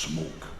smoke.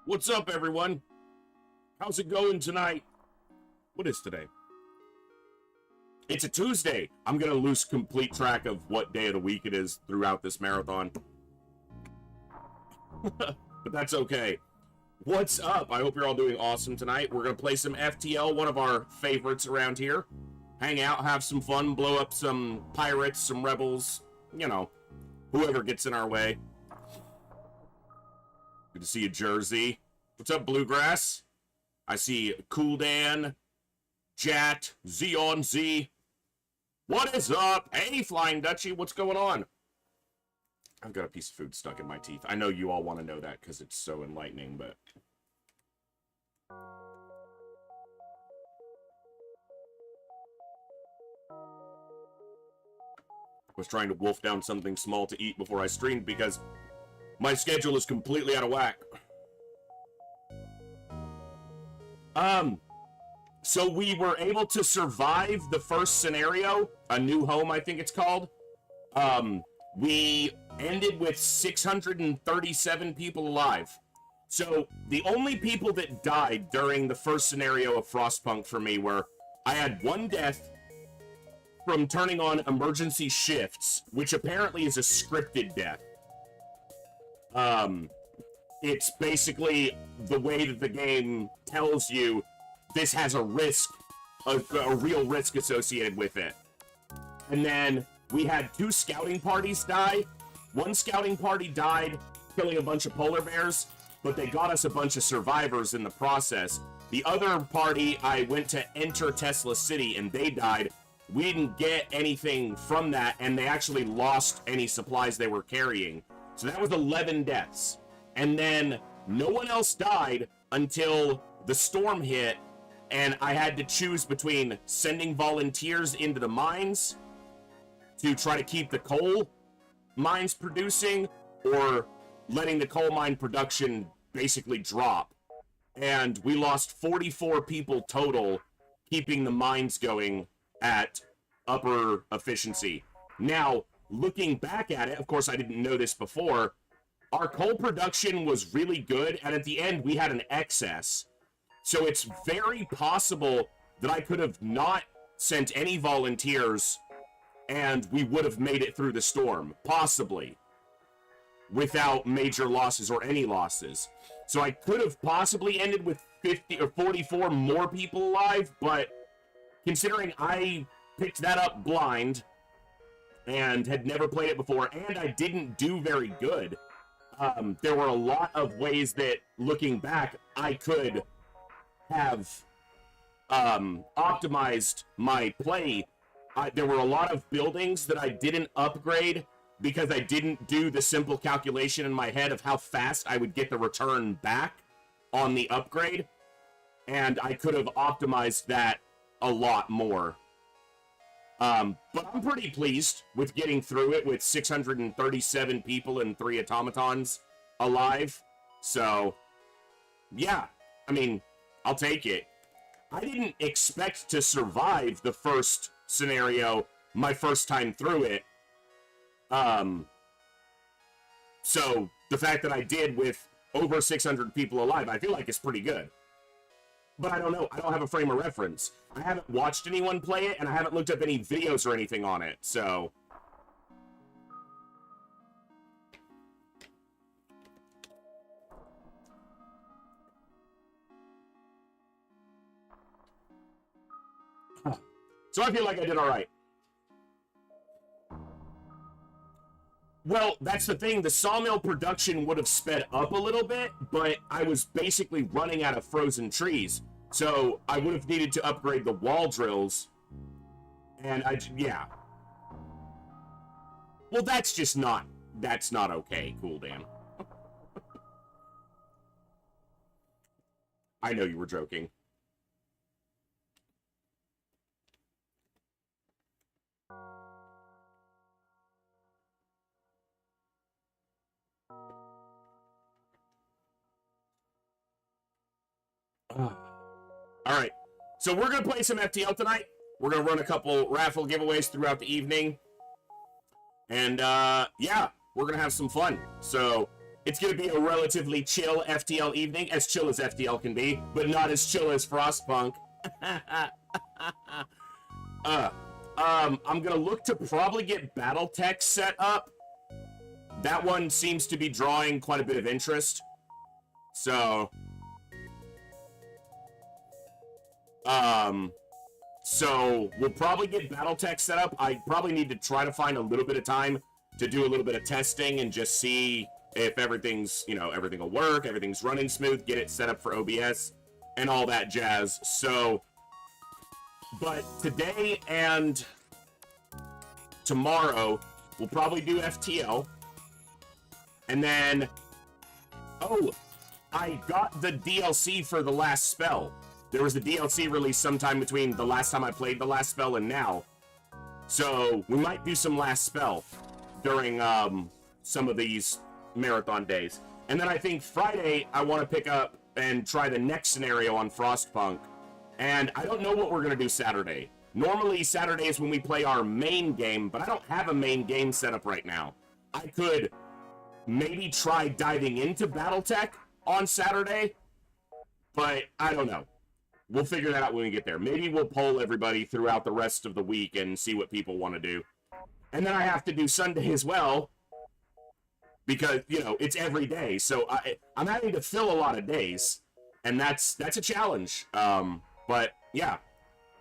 What's up, everyone? How's it going tonight? What is today? It's a Tuesday. I'm gonna lose complete track of what day of the week it is throughout this marathon. But that's okay. What's up? I hope you're all doing awesome tonight. We're gonna play some FTL, one of our favorites around here. Hang out, have some fun, blow up some pirates, some rebels, you know, whoever gets in our way. Good to see you, Jersey. What's up, Bluegrass? I see Cool Dan, Jat, Z on Z. What is up? Hey, Flying Dutchie, what's going on? I've got a piece of food stuck in my teeth. I know you all want to know that because it's so enlightening, but... I was trying to wolf down something small to eat before I streamed because my schedule is completely out of whack. So we were able to survive the first scenario, A New Home, I think it's called. We ended with 637 people alive. So the only people that died during the first scenario of Frostpunk for me were, I had one death from turning on emergency shifts, which apparently is a scripted death. It's basically the way that the game tells you this has a risk, a real risk associated with it. And then we had 2 scouting parties die. One scouting party died killing a bunch of polar bears, but they got us a bunch of survivors in the process. The other party, I went to enter Tesla City and they died. We didn't get anything from that, and they actually lost any supplies they were carrying. So that was 11 deaths. And then no one else died until the storm hit, and I had to choose between sending volunteers into the mines to try to keep the coal mines producing, or letting the coal mine production basically drop. And we lost 44 people total, keeping the mines going at upper efficiency. Now, looking back at it, of course I didn't know this before, our coal production was really good, and at the end we had an excess. So it's very possible that I could have not sent any volunteers and we would have made it through the storm, possibly, without major losses or any losses. So I could have possibly ended with 50 or 44 more people alive, but considering I picked that up blind and had never played it before, and I didn't do very good, there were a lot of ways that, looking back, I could have optimized my play. There were a lot of buildings that I didn't upgrade because I didn't do the simple calculation in my head of how fast I would get the return back on the upgrade, and I could have optimized that a lot more. But I'm pretty pleased with getting through it with 637 people and 3 automatons alive. So, yeah, I mean, I'll take it. I didn't expect to survive the first scenario my first time through it. So the fact that I did with over 600 people alive, I feel like it's pretty good. But I don't know. I don't have a frame of reference. I haven't watched anyone play it, and I haven't looked up any videos or anything on it, so... So I feel like I did all right. Well, that's the thing. The sawmill production would have sped up a little bit, but I was basically running out of frozen trees. So I would have needed to upgrade the wall drills. And yeah. Well, that's not okay, Cool Dan. I know you were joking. Alright, so we're going to play some FTL tonight. We're going to run a couple raffle giveaways throughout the evening. And, yeah, we're going to have some fun. So, It's going to be a relatively chill FTL evening, as chill as FTL can be, but not as chill as Frostpunk. I'm going to look to probably get Battletech set up. That one seems to be drawing quite a bit of interest. So we'll probably get Battletech set up. I probably need to try to find a little bit of time to do a little bit of testing and just see if everything's, everything will work, everything's running smooth, get it set up for OBS, and all that jazz. So, but today and tomorrow, we'll probably do FTL. And then, oh, I got the DLC for the last spell. There was a DLC released sometime between the last time I played the last spell and now. So, we might do some last spell during some of these marathon days. And then I think Friday, I want to pick up and try the next scenario on Frostpunk. And I don't know what we're going to do Saturday. Normally, Saturday is when we play our main game, but I don't have a main game set up right now. I could maybe try diving into Battletech on Saturday, but I don't know. We'll figure that out when we get there. Maybe we'll poll everybody throughout the rest of the week and see what people want to do. And then I have to do Sunday as well, because, it's every day. So I'm having to fill a lot of days, and that's a challenge. But yeah,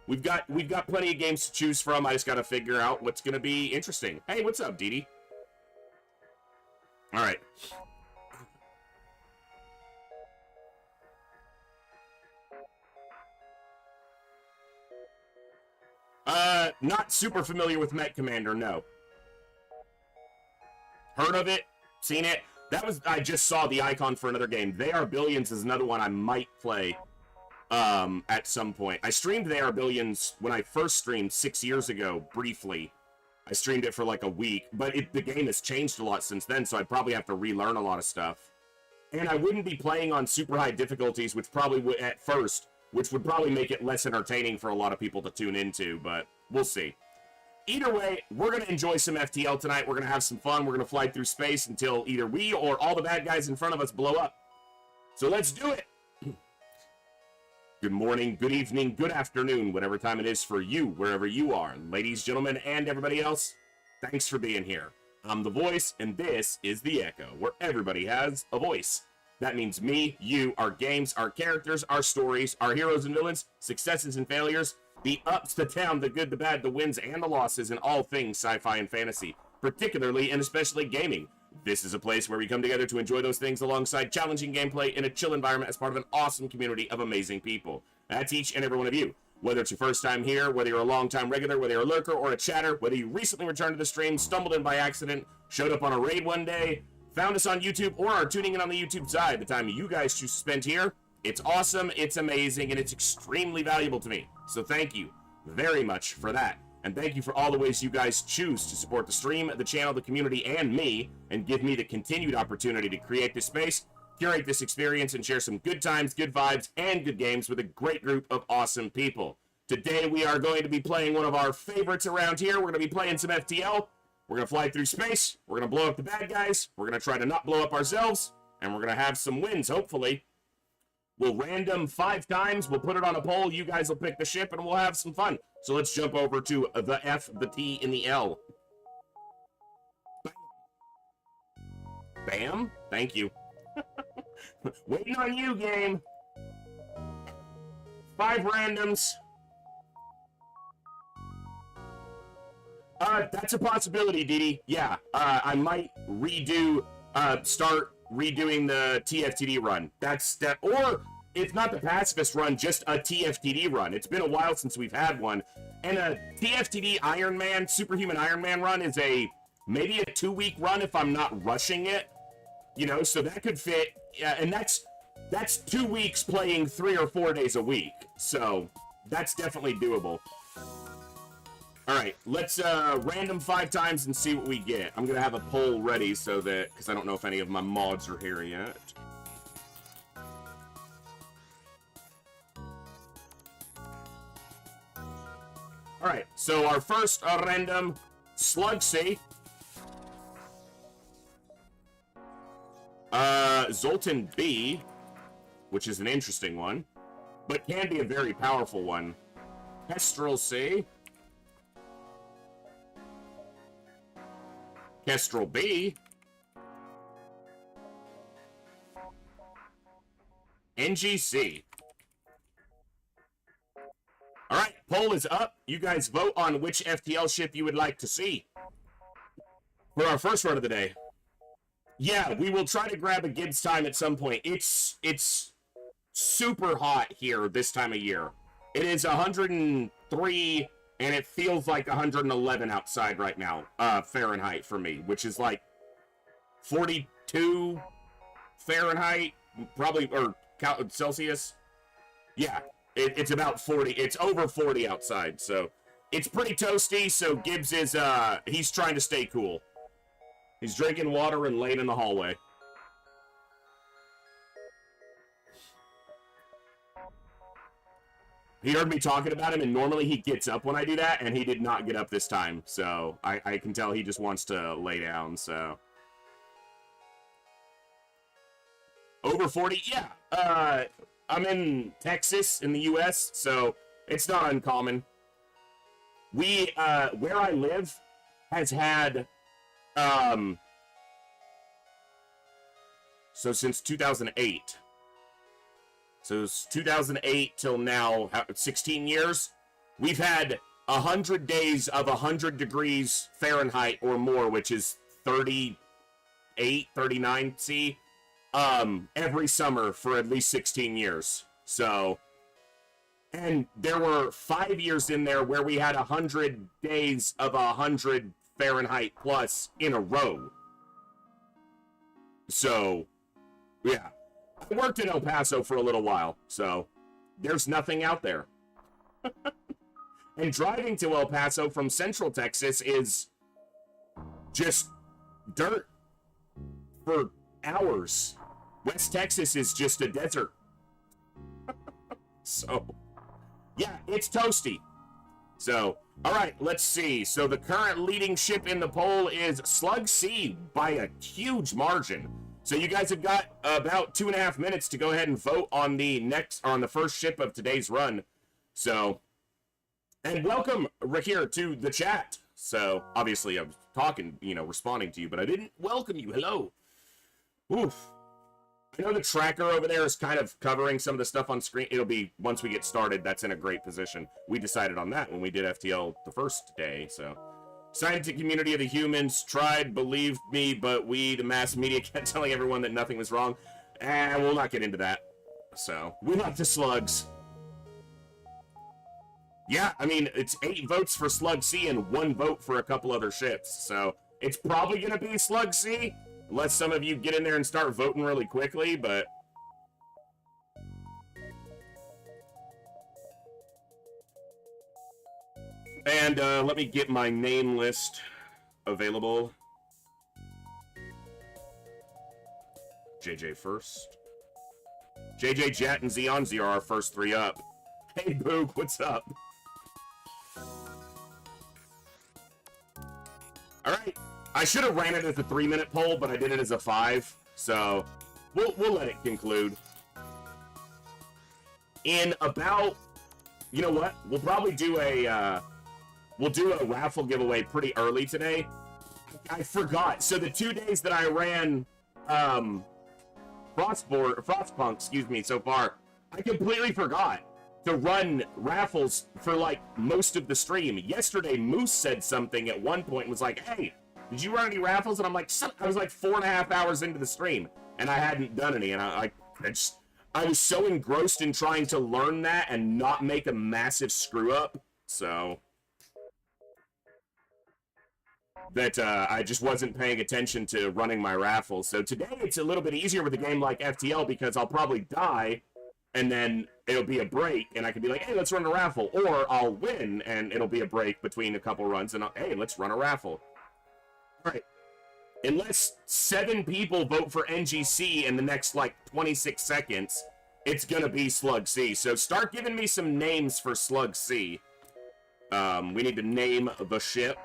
we've got plenty of games to choose from. I just got to figure out what's going to be interesting. Hey, what's up, Dee? All right. Not super familiar with Met Commander, no. Heard of it, seen it. I just saw the icon for another game. They Are Billions is another one I might play at some point. I streamed They Are Billions when I first streamed 6 years ago, briefly. I streamed it for like a week, but the game has changed a lot since then, so I'd probably have to relearn a lot of stuff. And I wouldn't be playing on super high difficulties, which probably would, at first, which would probably make it less entertaining for a lot of people to tune into, but we'll see. Either way, we're going to enjoy some FTL tonight. We're going to have some fun. We're going to fly through space until either we or all the bad guys in front of us blow up. So let's do it. Good morning, good evening, good afternoon, whatever time it is for you, wherever you are. Ladies, gentlemen, and everybody else, thanks for being here. I'm The Voice, and this is The Echo, where everybody has a voice. That means me, you, our games, our characters, our stories, our heroes and villains, successes and failures, the ups, the downs, the good, the bad, the wins, and the losses in all things sci-fi and fantasy, particularly and especially gaming. This is a place where we come together to enjoy those things alongside challenging gameplay in a chill environment as part of an awesome community of amazing people. That's each and every one of you. Whether it's your first time here, whether you're a long-time regular, whether you're a lurker or a chatter, whether you recently returned to the stream, stumbled in by accident, showed up on a raid one day, found us on YouTube, or are tuning in on the YouTube side, the time you guys choose to spend here, it's awesome, it's amazing, and it's extremely valuable to me. So thank you very much for that. And thank you for all the ways you guys choose to support the stream, the channel, the community, and me, and give me the continued opportunity to create this space, curate this experience, and share some good times, good vibes, and good games with a great group of awesome people. Today we are going to be playing one of our favorites around here. We're going to be playing some FTL. We're going to fly through space. We're going to blow up the bad guys. We're going to try to not blow up ourselves. And we're going to have some wins, hopefully. We'll random 5 times. We'll put it on a poll. You guys will pick the ship, and we'll have some fun. So let's jump over to the F, the T, and the L. Bam. Thank you. Waiting on you, game. 5 randoms. That's a possibility, Didi. Yeah, I might start redoing the TFTD run. Or if not the pacifist run, just a TFTD run. It's been a while since we've had one. And a TFTD Iron Man, Superhuman Iron Man run is maybe a 2-week run if I'm not rushing it. So that could fit, and that's 2 weeks playing 3 or 4 days a week. So that's definitely doable. All right, let's random 5 times and see what we get. I'm gonna have a poll ready so that, because I don't know if any of my mods are here yet. All right, so our first random Slugsy. Zoltan B, which is an interesting one, but can be a very powerful one. Kestrel C. Kestrel B. NGC. Alright, poll is up. You guys vote on which FTL ship you would like to see for our first run of the day. Yeah, we will try to grab a Gibbs time at some point. It's super hot here this time of year. It is 103, and it feels like 111 outside right now, Fahrenheit for me, which is like 42 Fahrenheit, probably, or Celsius. Yeah, it's about 40. It's over 40 outside, so it's pretty toasty. So Gibbs is, he's trying to stay cool. He's drinking water and laying in the hallway. He heard me talking about him, and normally he gets up when I do that, and he did not get up this time. So I can tell he just wants to lay down, so. Over 40? Yeah. I'm in Texas, in the U.S., so it's not uncommon. We, where I live, has had, so since 2008. So it's 2008 till now, 16 years, we've had 100 days of 100 degrees Fahrenheit or more, which is 38, 39 C, every summer for at least 16 years. So, and there were 5 years in there where we had 100 days of 100 Fahrenheit plus in a row. So, yeah. I worked in El Paso for a little while, so there's nothing out there. And driving to El Paso from Central Texas is just dirt for hours. West Texas is just a desert. So, yeah, it's toasty. So, all right, let's see. So the current leading ship in the poll is Slug C by a huge margin. So you guys have got about 2.5 minutes to go ahead and vote on the first ship of today's run. So, and welcome, Rakir, to the chat. So, obviously, I'm talking, responding to you, but I didn't welcome you. Hello. Oof. I know the tracker over there is kind of covering some of the stuff on screen. It'll be, once we get started, that's in a great position. We decided on that when we did FTL the first day, so. Scientific community of the humans tried, believed me, but we, the mass media, kept telling everyone that nothing was wrong. And we'll not get into that. So, we like the slugs. Yeah, I mean, it's 8 votes for Slug C and 1 vote for a couple other ships. So, it's probably going to be Slug C, unless some of you get in there and start voting really quickly, but... And let me get my name list available. JJ first. JJ, Jet, and Zeonzi are our first 3 up. Hey, Boog, what's up? Alright. I should have ran it as a 3-minute poll, but I did it as a 5. So, we'll let it conclude. In about... You know what? We'll probably do a... We'll do a raffle giveaway pretty early today. I forgot. So the 2 days that I ran Frostpunk, so far, I completely forgot to run raffles for like most of the stream. Yesterday, Moose said something at one point and was like, "Hey, did you run any raffles?" And I'm like, I was like 4.5 hours into the stream and I hadn't done any. And I was so engrossed in trying to learn that and not make a massive screw up. So that I just wasn't paying attention to running my raffles. So today it's a little bit easier with a game like FTL because I'll probably die and then it'll be a break and I can be like, hey, let's run a raffle. Or I'll win and it'll be a break between a couple runs and hey, let's run a raffle. All right. Unless 7 people vote for NGC in the next like 26 seconds, it's gonna be Slug C. So start giving me some names for Slug C. We need to name the ship.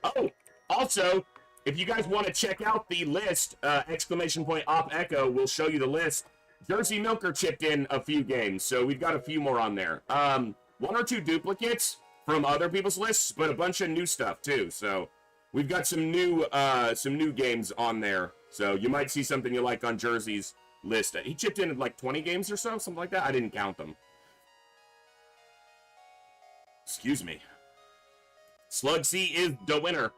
Oh, also, if you guys want to check out the list, exclamation point op echo will show you the list. Jersey Milker chipped in a few games, so we've got a few more on there. One or two duplicates from other people's lists, but a bunch of new stuff too. So we've got some new games on there. So you might see something you like on Jersey's list. He chipped in like 20 games or so, something like that. I didn't count them. Excuse me. Slug C is the winner.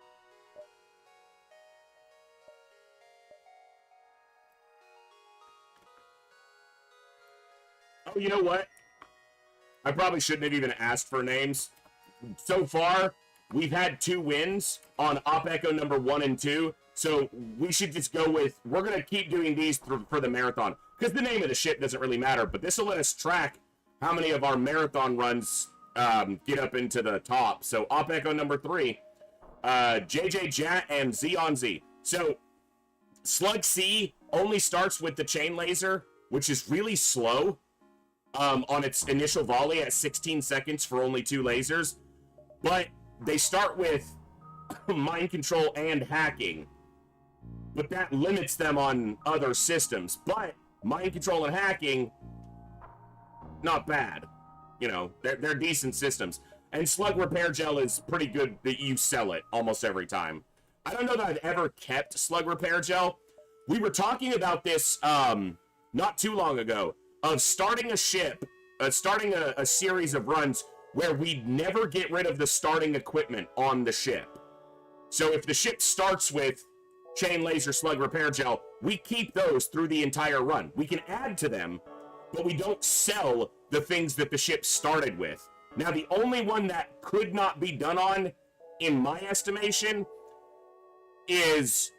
Oh, you know what? I probably shouldn't have even asked for names. So far, we've had 2 wins on Op Echo number 1 and 2. So we should just go with, we're going to keep doing these for the marathon. Because the name of the ship doesn't really matter. But this will let us track how many of our marathon runs get up into the top. So Op Echo number 3, JJ Jat and Z on Z. So Slug C only starts with the chain laser, which is really slow on its initial volley at 16 seconds for only 2 lasers. But they start with mind control and hacking. But that limits them on other systems. But mind control and hacking, not bad. You know, they're decent systems. And Slug Repair Gel is pretty good that you sell it almost every time. I don't know that I've ever kept Slug Repair Gel. We were talking about this not too long ago, of starting a ship, starting a series of runs where we never get rid of the starting equipment on the ship. So if the ship starts with chain laser, slug repair gel, we keep those through the entire run. We can add to them, but we don't sell the things that the ship started with. Now, the only one that could not be done on, in my estimation, is,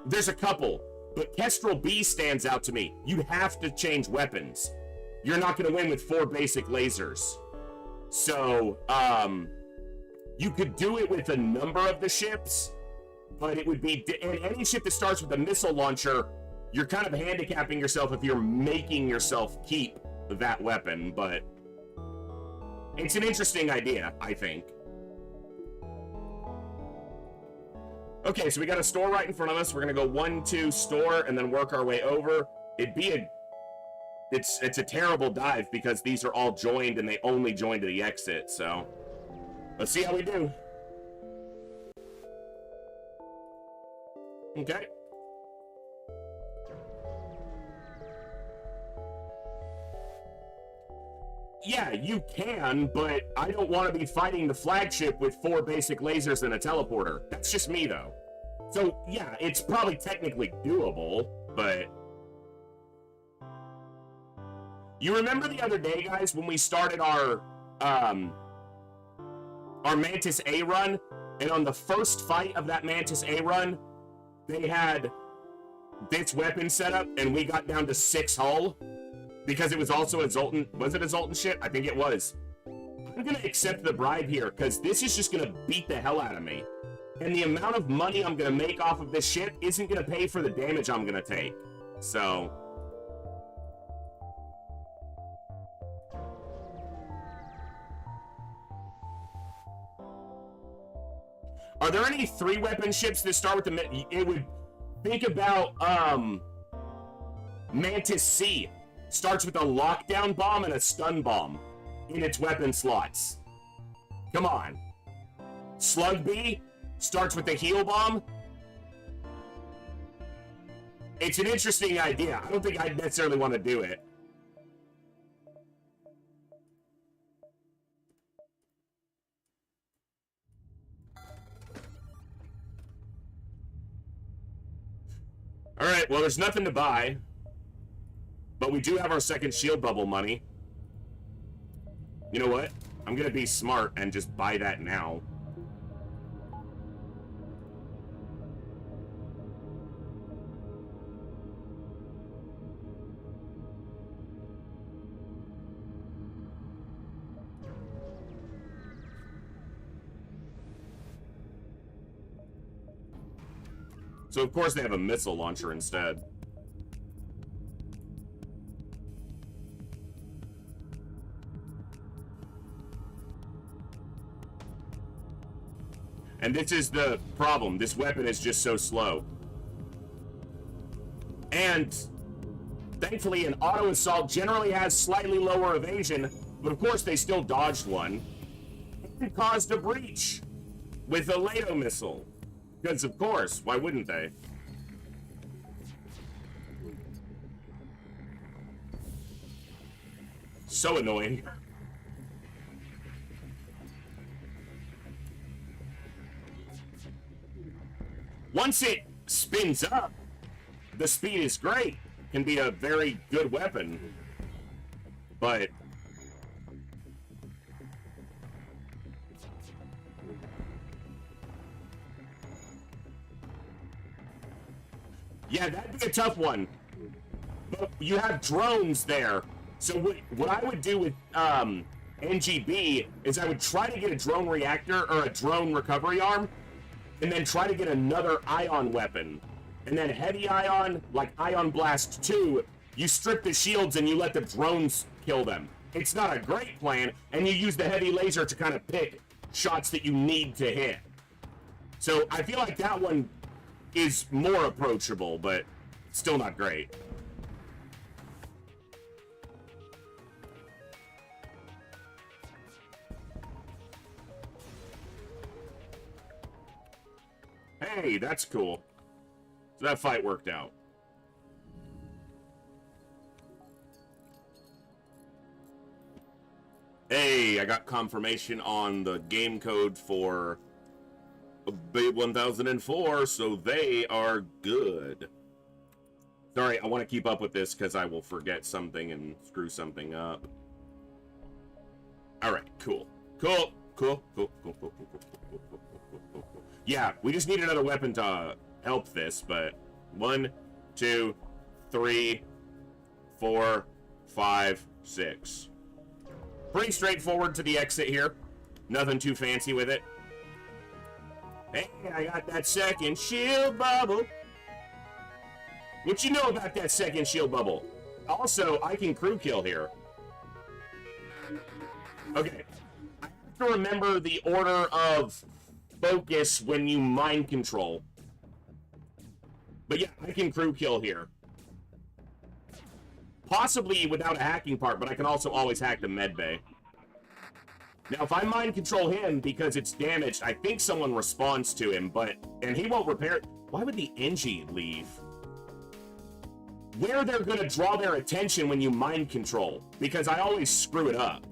there's a couple, but Kestrel B stands out to me. You have to change weapons. You're not going to win with 4 basic lasers. So, you could do it with a number of the ships, but it would be, and any ship that starts with a missile launcher, you're kind of handicapping yourself if you're making yourself keep that weapon, but it's an interesting idea, I think. Okay, so we got a store right in front of us. We're gonna go 1, 2, store, and then work our way over. It's a terrible dive because these are all joined and they only join to the exit, so let's see how we do. Okay. Yeah, you can, but I don't want to be fighting the flagship with 4 basic lasers and a teleporter. That's just me, though. So, yeah, it's probably technically doable, but... You remember the other day, guys, when we started our Mantis A run, and on the first fight of that Mantis A run, they had this weapon set up, and we got down to 6 hull? Because it was also a Zoltan... Was it a Zoltan ship? I think it was. I'm gonna accept the bribe here, because this is just gonna beat the hell out of me. And the amount of money I'm gonna make off of this ship isn't gonna pay for the damage I'm gonna take. So... Are there any 3-weapon ships that start with the... It would... Think about, Mantis C. Starts with a lockdown bomb and a stun bomb in its weapon slots. Come on. Slug B starts with a heal bomb. It's an interesting idea. I don't think I'd necessarily want to do it. Alright, well, there's nothing to buy. But we do have our second shield bubble money. You know what? I'm gonna be smart and just buy that now. So of course they have a missile launcher instead. And this is the problem. This weapon is just so slow. And thankfully, an auto assault generally has slightly lower evasion, but of course they still dodged one. It caused a breach with a Lato missile. Because of course, why wouldn't they? So annoying. Once it spins up, the speed is great. Can be a very good weapon. But yeah, that'd be a tough one. But you have drones there. So what I would do with NGB is I would try to get a drone reactor or a drone recovery arm, and then try to get another ion weapon. And then heavy ion, like Ion Blast 2, you strip the shields and you let the drones kill them. It's not a great plan, and you use the heavy laser to kind of pick shots that you need to hit. So I feel like that one is more approachable, but still not great. Hey, that's cool. So that fight worked out. Hey, I got confirmation on the game code for Babe 1004, so they are good. Sorry, I want to keep up with this because I will forget something and screw something up. All right, cool. Cool. Yeah, we just need another weapon to help this, but 1, 2, 3, 4, 5, 6. Pretty straightforward to the exit here. Nothing too fancy with it. Hey, I got that second shield bubble. What you know about that second shield bubble? Also, I can crew kill here. Okay. I have to remember the order of focus when you mind control. But yeah, I can crew kill here. Possibly without a hacking part, but I can also always hack the med bay. Now, if I mind control him because it's damaged, I think someone responds to him, and he won't repair it. Why would the NG leave? Where they're gonna draw their attention when you mind control, because I always screw it up.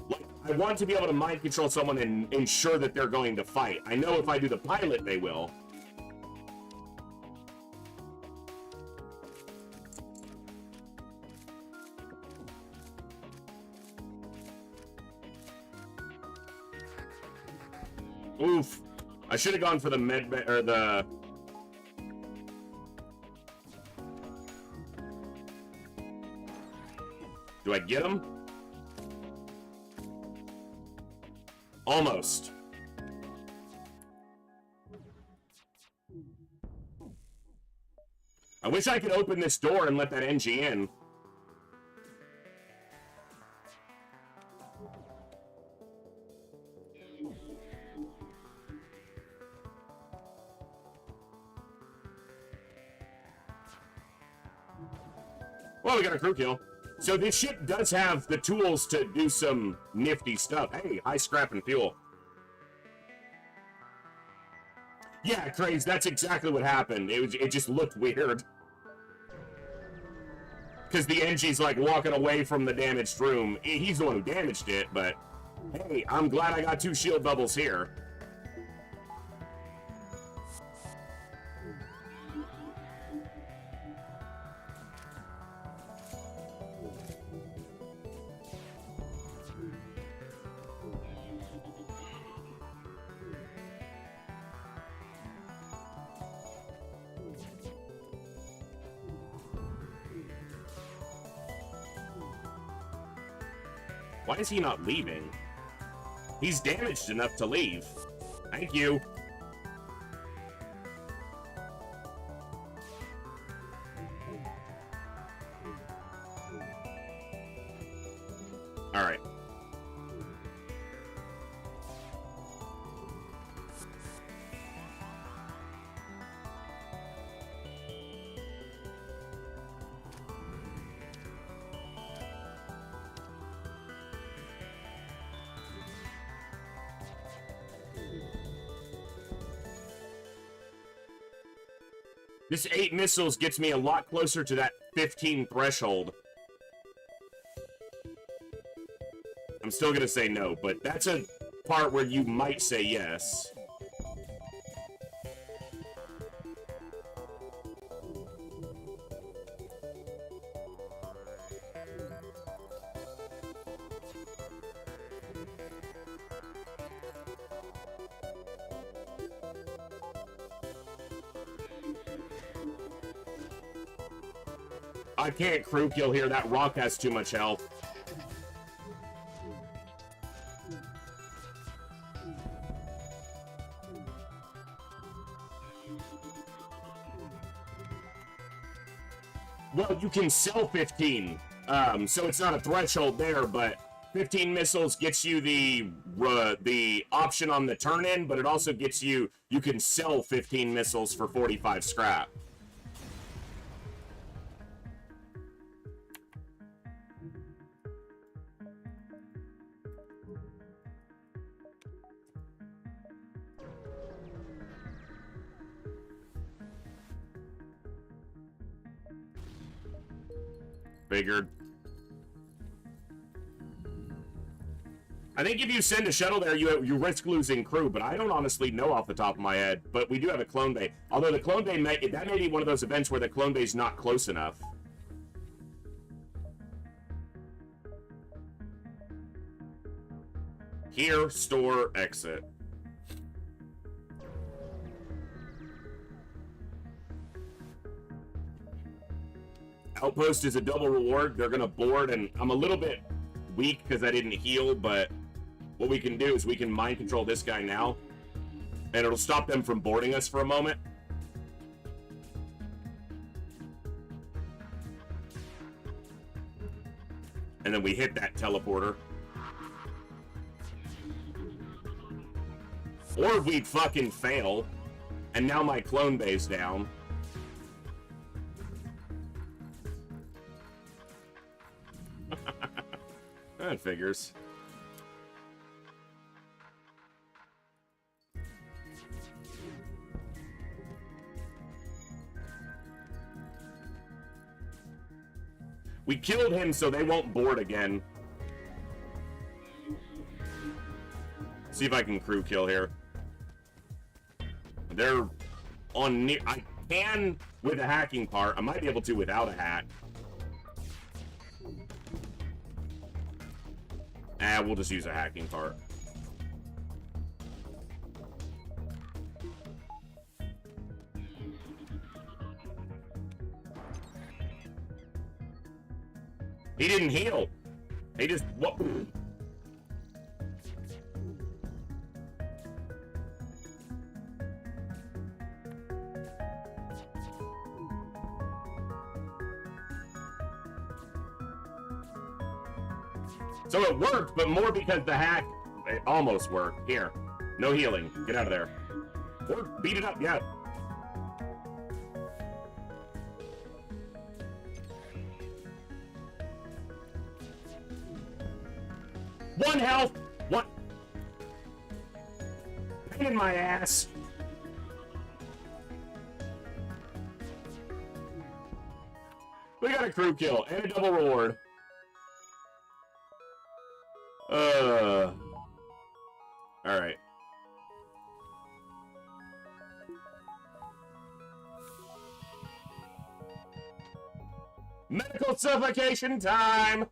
Like, I want to be able to mind control someone and ensure that they're going to fight. I know if I do the pilot, they will. Oof. I should have gone for the med or the... Do I get him? Almost. I wish I could open this door and let that NG in. Well, we got a crew kill. So this ship does have the tools to do some nifty stuff. Hey, high scrap and fuel. Yeah, Craze, that's exactly what happened. It just looked weird. Because the NG's like walking away from the damaged room. He's the one who damaged it, but hey, I'm glad I got 2 shield bubbles here. Why is he not leaving? He's damaged enough to leave. Thank you. All right. This 8 missiles gets me a lot closer to that 15 threshold. I'm still gonna say no, but that's a part where you might say yes. I can't crew kill here. That rock has too much health. Well, you can sell 15, so it's not a threshold there, but 15 missiles gets you the option on the turn-in, but it also gets you can sell 15 missiles for 45 scrap. Figured. I think if you send a shuttle there, you risk losing crew, but I don't honestly know off the top of my head. But we do have a clone bay. Although the clone bay may be one of those events where the clone bay is not close enough. Here, store, exit. Outpost is a double reward. They're gonna board, and I'm a little bit weak because I didn't heal, but what we can do is we can mind control this guy now, and it'll stop them from boarding us for a moment. And then we hit that teleporter. Or we'd fucking fail, and now my clone bay's down. That figures. We killed him so they won't board again. See if I can crew kill here. They're on near... I can with a hacking part. I might be able to without a hack. We'll just use a hacking part. He didn't heal. He just... What? So it worked, but more because the hack, it almost worked. Here, no healing. Get out of there. Or beat it up, yeah. One health. One. Pain in my ass. We got a crew kill and a double reward. Alright. Medical suffocation time!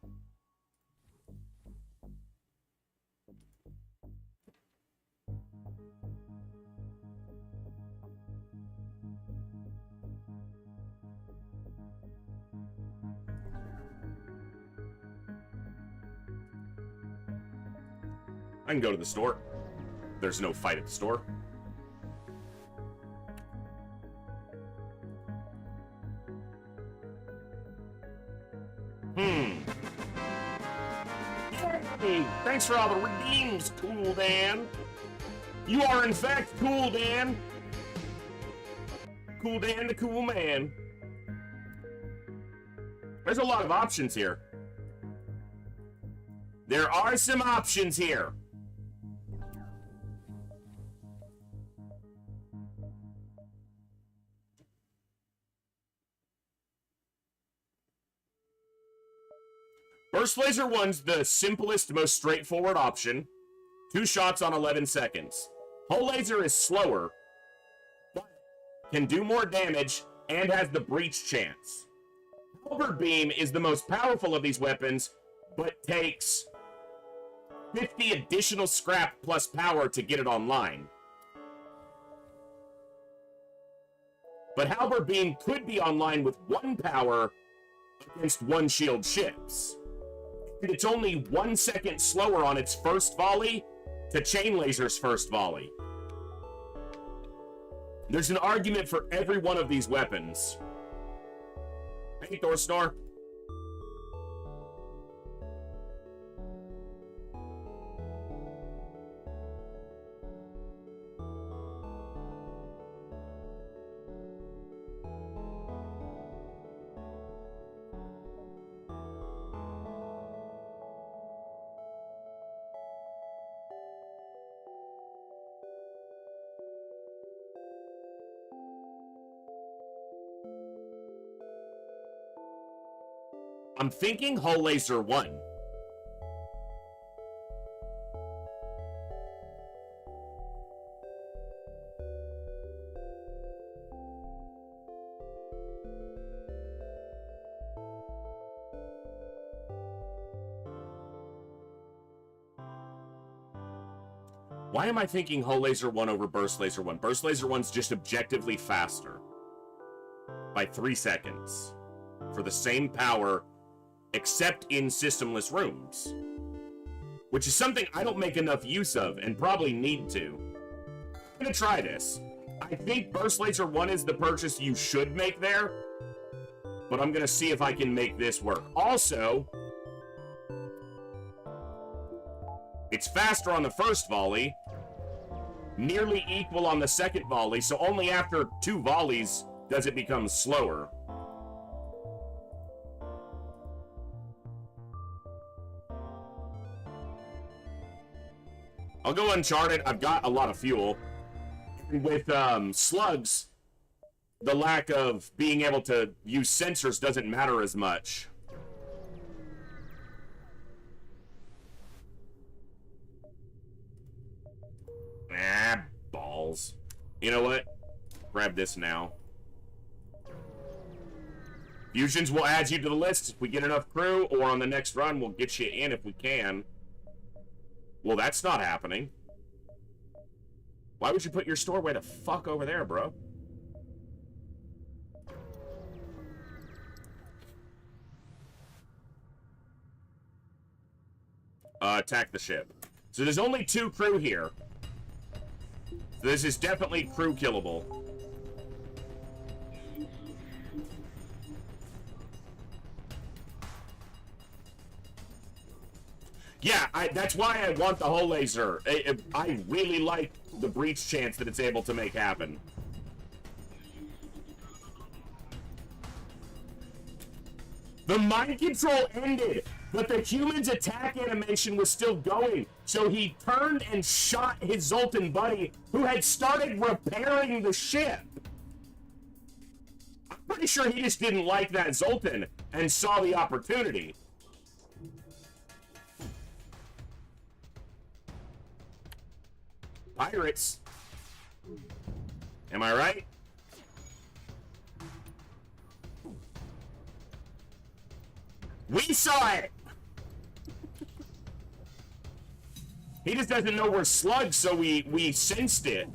I can go to the store. There's no fight at the store. Hey, thanks for all the redeems, Cool Dan. You are in fact Cool Dan. Cool Dan the cool man. There's a lot of options here. There are some options here. Burst Laser 1's the simplest, most straightforward option. 2 shots on 11 seconds. Hull Laser is slower, but can do more damage and has the breach chance. Halberd Beam is the most powerful of these weapons, but takes 50 additional scrap plus power to get it online. But Halberd Beam could be online with 1 power against 1 shield ships. And it's only 1 second slower on its first volley to Chain Laser's first volley. There's an argument for every one of these weapons. Hey, Thor Snore. I'm thinking Hull Laser 1. Why am I thinking Hull Laser 1 over Burst Laser 1? Burst Laser 1's just objectively faster. By 3 seconds. For the same power, except in systemless rooms. Which is something I don't make enough use of, and probably need to. I'm gonna try this. I think Burst Laser 1 is the purchase you should make there, but I'm gonna see if I can make this work. Also, it's faster on the first volley, nearly equal on the second volley, so only after 2 volleys does it become slower. I'll go Uncharted. I've got a lot of fuel. With slugs, the lack of being able to use sensors doesn't matter as much. Ah, balls. You know what? Grab this now. Fusions will add you to the list if we get enough crew, or on the next run, we'll get you in if we can. Well, that's not happening. Why would you put your store way the fuck over there, bro? Attack the ship. So there's only 2 crew here. So this is definitely crew killable. Yeah, that's why I want the Hull Laser. I really like the breach chance that it's able to make happen. The mind control ended, but the human's attack animation was still going. So he turned and shot his Zoltan buddy, who had started repairing the ship. I'm pretty sure he just didn't like that Zoltan and saw the opportunity. Pirates. Am I right? We saw it! He just doesn't know we're slugs, so we sensed it.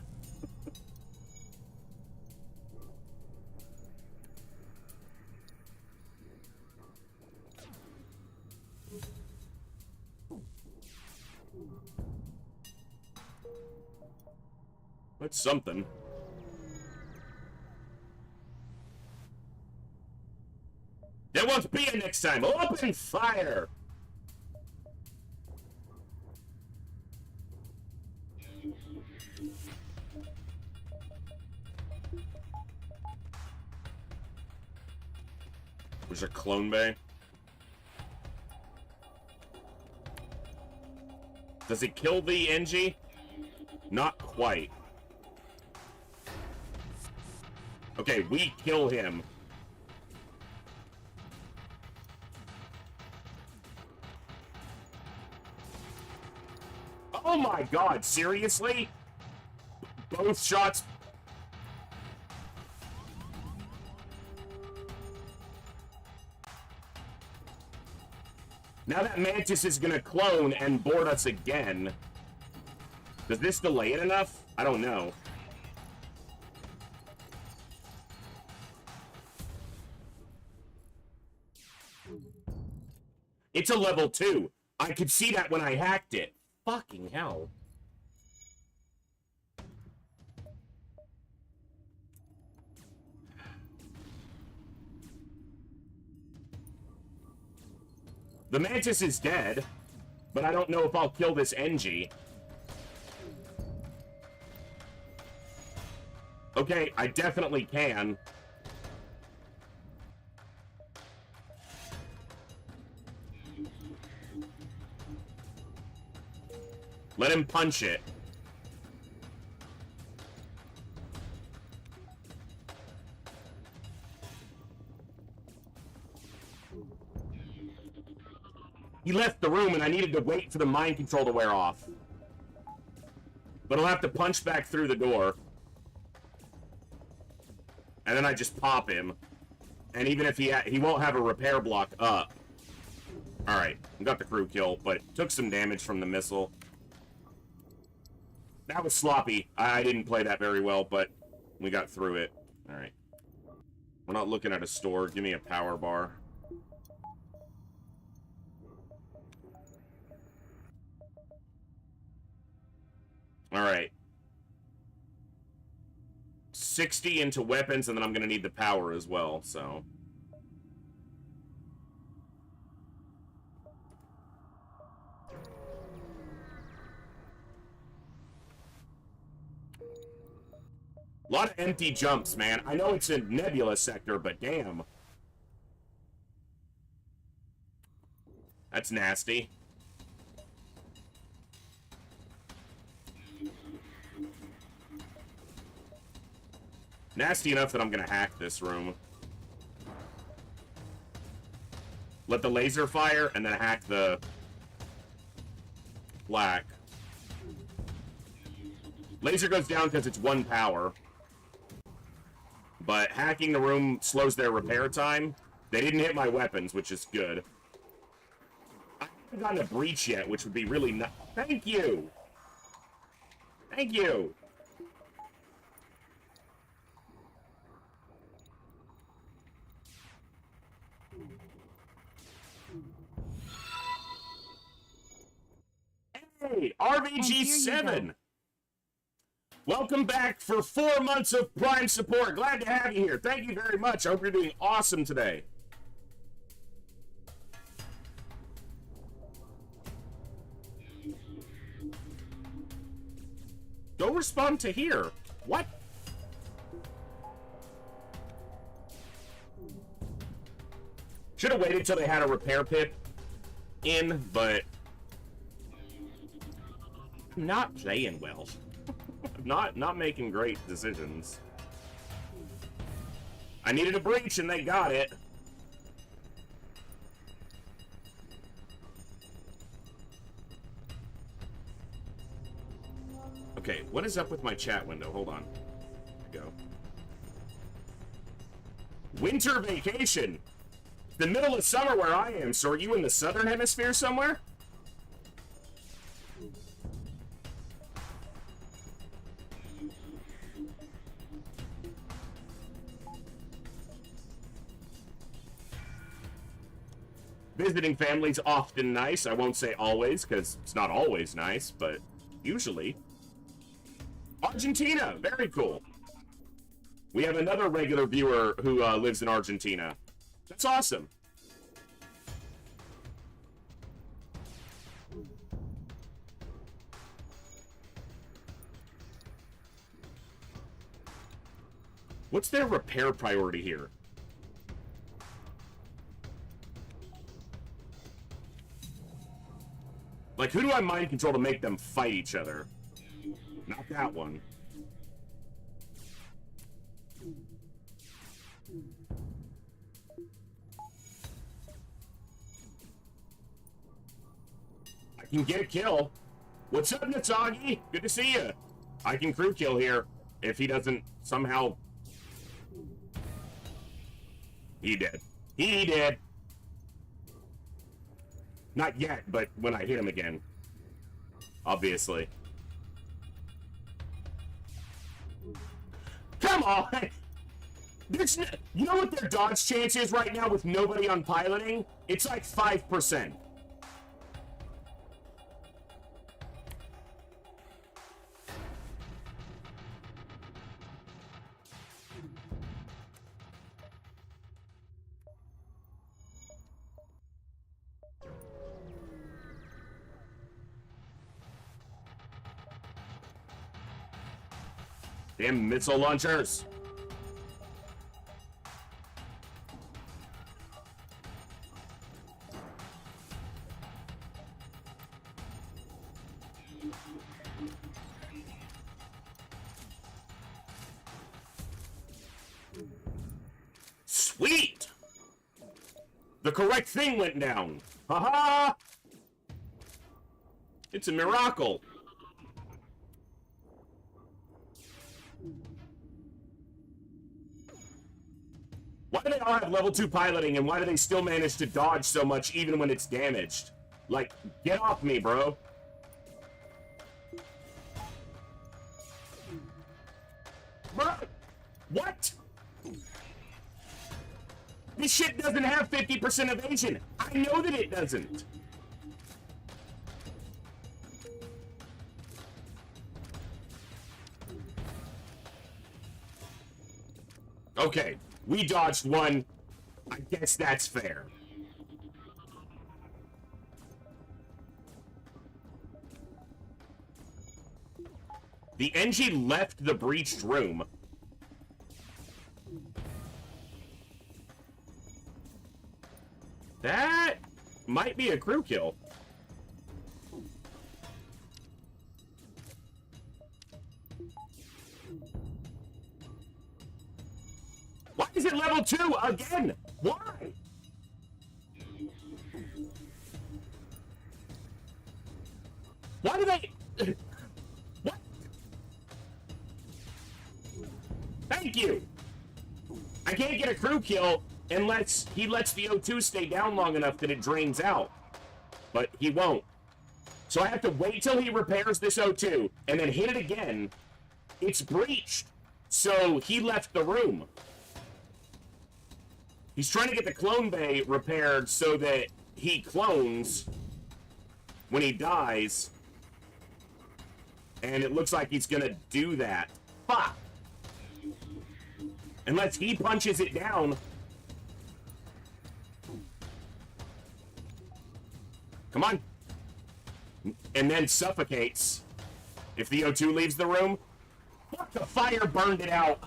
That's something. There won't be a next time. Open fire! There's a clone bay. Does it kill the NG? Not quite. Okay, we kill him. Oh my god, seriously? Both shots... Now that Mantis is gonna clone and board us again. Does this delay it enough? I don't know. It's a level 2. I could see that when I hacked it. Fucking hell. The Mantis is dead, but I don't know if I'll kill this NG. Okay, I definitely can. Let him punch it. He left the room and I needed to wait for the mind control to wear off. But I'll have to punch back through the door. And then I just pop him. And even if he won't have a repair block up. Alright, got the crew kill, but took some damage from the missile. That was sloppy. I didn't play that very well, but we got through it. Alright. We're not looking at a store. Give me a power bar. Alright. 60 into weapons, and then I'm going to need the power as well, so... A lot of empty jumps, man. I know it's a nebula sector, but damn. That's nasty. Nasty enough that I'm gonna hack this room. Let the laser fire, and then hack the black. Laser goes down because it's 1 power. But hacking the room slows their repair time. They didn't hit my weapons, which is good. I haven't gotten a breach yet, which would be really nice. Thank you! Thank you! Hey, RVG7! Welcome back for 4 months of Prime support. Glad to have you here. Thank you very much. I hope you're doing awesome today. Go respond to here. What? Should have waited till they had a repair pit in, but not playing well. Not making great decisions. I needed a breach and they got it. Okay, what is up with my chat window? Hold on. There we go. Winter vacation. The middle of summer where I am, so are you in the southern hemisphere somewhere? Visiting family's often nice. I won't say always, because it's not always nice, but usually. Argentina! Very cool. We have another regular viewer who lives in Argentina. That's awesome. What's their repair priority here? Like, who do I mind control to make them fight each other? Not that one. I can get a kill. What's up, Natsagi? Good to see you. I can crew kill here if he doesn't somehow... He did. He did. Not yet, but when I hit him again. Obviously. Come on! There's no, you know what their dodge chance is right now with nobody on piloting? It's like 5%. Damn missile launchers. Sweet! The correct thing went down. Haha! It's a miracle. Why do they all have level 2 piloting, and why do they still manage to dodge so much even when it's damaged? Like, get off me, bro. Bro, what? This shit doesn't have 50% evasion. I know that it doesn't. Okay, we dodged one. I guess that's fair. The NG left the breached room. That might be a crew kill. Why is it level 2 again? Why? Why do they... What? Thank you. I can't get a crew kill unless he lets the O2 stay down long enough that it drains out. But he won't. So I have to wait till he repairs this O2 and then hit it again. It's breached. So he left the room. He's trying to get the clone bay repaired so that he clones when he dies. And it looks like he's gonna do that. Fuck! Unless he punches it down. Come on. And then suffocates. If the O2 leaves the room. Fuck, the fire burned it out.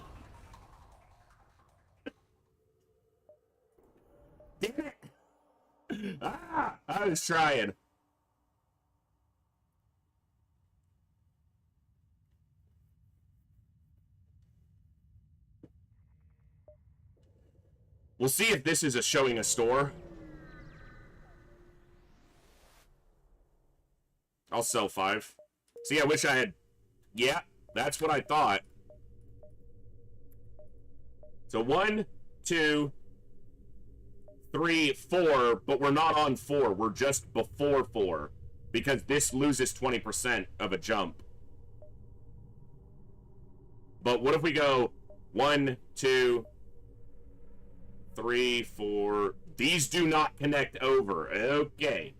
Damn it! Ah! I was trying. We'll see if this is showing a store. I'll sell 5. See, I wish I had... Yeah, that's what I thought. So 1, 2... 3, 4, but we're not on 4. We're just before 4. Because this loses 20% of a jump. But what if we go 1, 2, 3, 4... These do not connect over. Okay.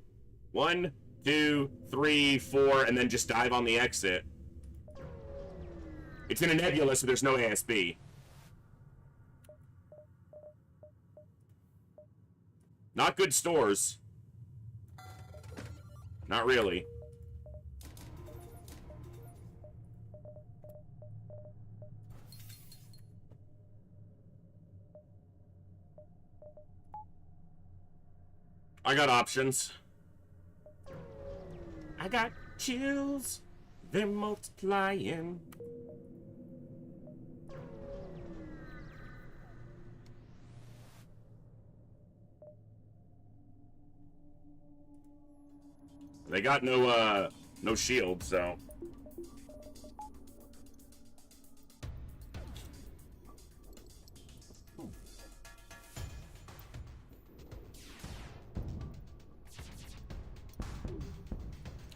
1, 2, 3, 4, and then just dive on the exit. It's in a nebula, so there's no ASB. Not good stores. Not really. I got options. I got chills. They're multiplying. They got no, No shield, so...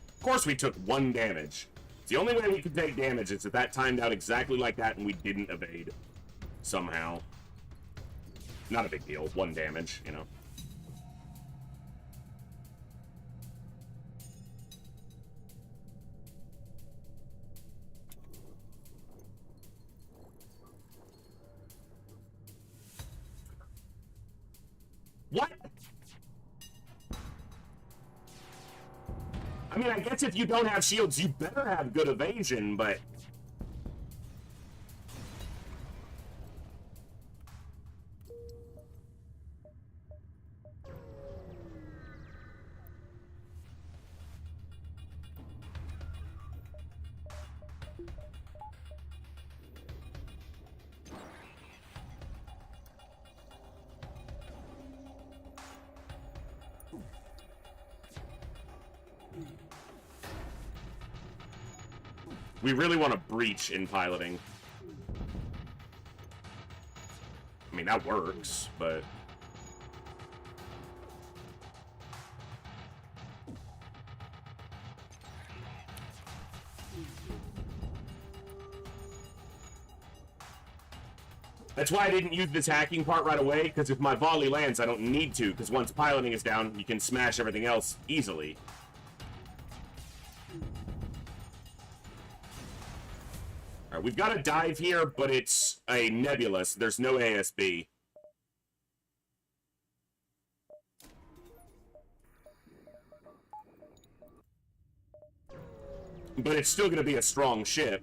Of course we took 1 damage. It's the only way we could take damage is if that timed out exactly like that and we didn't evade. Somehow. Not a big deal. 1 damage, you know. What? I mean, I guess if you don't have shields, you better have good evasion, but... We really want to breach in piloting. I mean, that works, but... That's why I didn't use this hacking part right away, because if my volley lands, I don't need to, because once piloting is down, you can smash everything else easily. Alright, we've got a dive here, but it's a nebula, so there's no ASB. But it's still going to be a strong ship.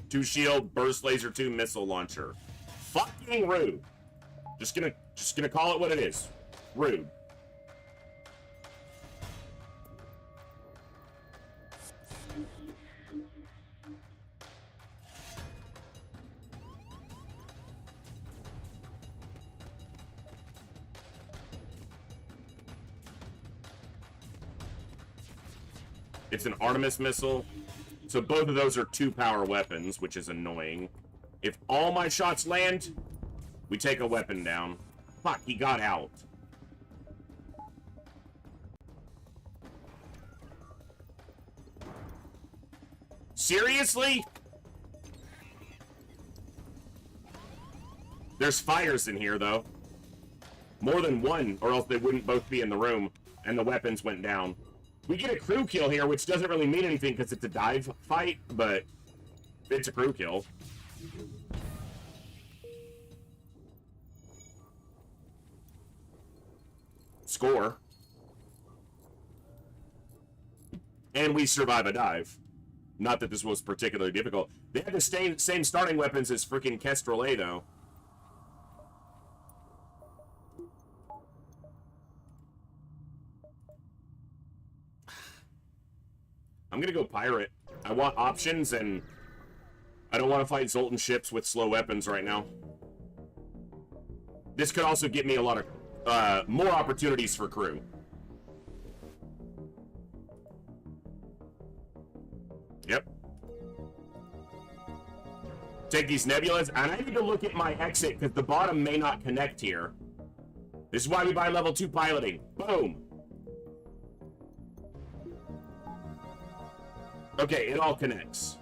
2 shield, burst laser 2 missile launcher. Fucking rude. Just gonna call it what it is. Rude. It's an Artemis missile. So both of those are 2-power weapons, which is annoying. If all my shots land, we take a weapon down. Fuck, he got out. Seriously? There's fires in here, though. More than one, or else they wouldn't both be in the room, and the weapons went down. We get a crew kill here, which doesn't really mean anything because it's a dive fight, but it's a crew kill. Score. And we survive a dive. Not that this was particularly difficult. They had the same starting weapons as freaking Kestrel A, though. I'm gonna go pirate. I want options, and I don't want to fight Zoltan ships with slow weapons right now. This could also get me a lot of more opportunities for crew. Yep. Take these nebulas, and I need to look at my exit because the bottom may not connect here. This is why we buy level 2 piloting. Boom. Okay, it all connects.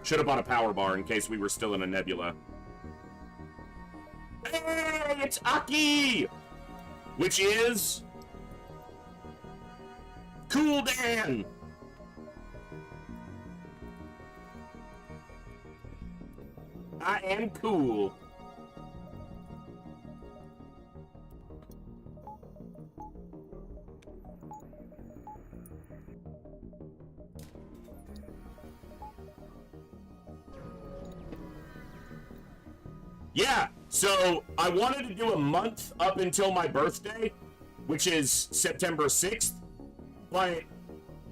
Should have bought a power bar in case we were still in a nebula. Hey, it's Aki! Which is... Cool Dan! I am cool. Yeah, so I wanted to do a month up until my birthday, which is September 6th, but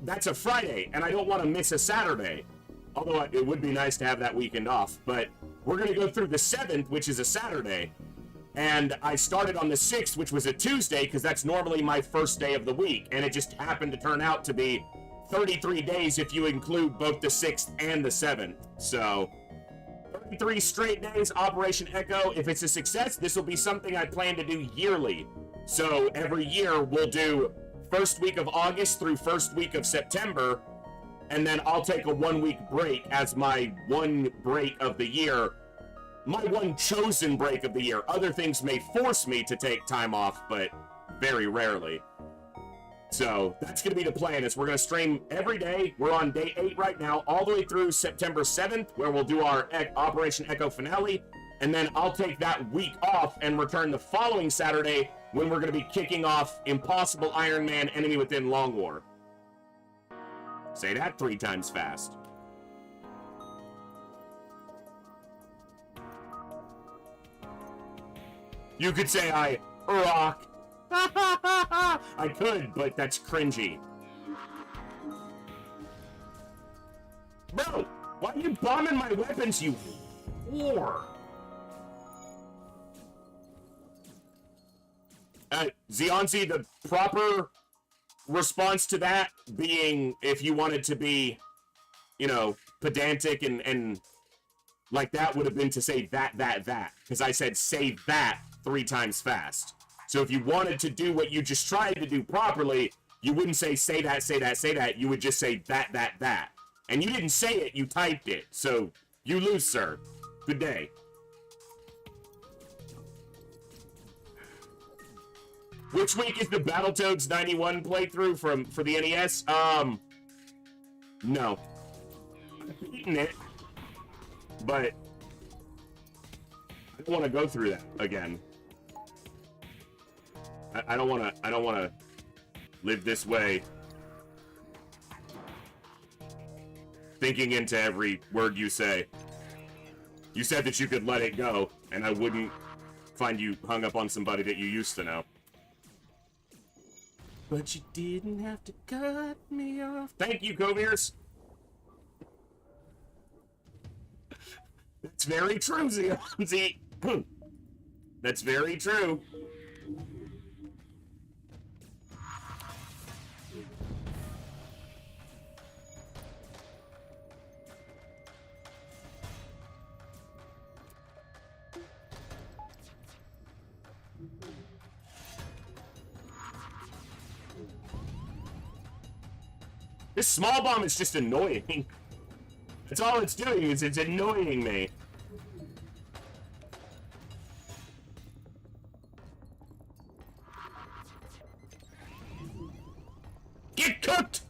that's a Friday, and I don't want to miss a Saturday. Although it would be nice to have that weekend off, but we're going to go through the 7th, which is a Saturday, And I started on the 6th, which was a Tuesday, because that's normally my first day of the week. And it just happened to turn out to be 33 days if you include both the 6th and the 7th. So, 33 straight days, Operation Echo. If it's a success, this will be something I plan to do yearly. So, every year we'll do first week of August through first week of September. And then I'll take a 1-week break as my one break of the year. My one chosen break of the year. Other things may force me to take time off, but very rarely. So, that's going to be the plan, is we're going to stream every day. We're on day 8 right now, all the way through September 7th, where we'll do our Operation Echo finale. And then I'll take that week off and return the following Saturday, when we're going to be kicking off Impossible Iron Man Enemy Within Long War. Say that 3 times fast. You could say I rock. I could, but that's cringy. Bro, why are you bombing my weapons, you whore? Zionzi, the proper response to that being, if you wanted to be, you know, pedantic and like that, would have been to say that. Because I said say that 3 times fast. So if you wanted to do what you just tried to do properly, you wouldn't say that. You would just say that. And you didn't say it, you typed it. So you lose, sir. Good day. Which week is the Battletoads 91 playthrough for the NES? No. I've beaten it, but I don't want to go through that again. I don't want to live this way, thinking into every word you say. You said that you could let it go, and I wouldn't find you hung up on somebody that you used to know. But you didn't have to cut me off. Thank you, Coviers. That's very true, Z. That's very true. This small bomb is just annoying. That's all it's doing, is it's annoying me. Get cooked!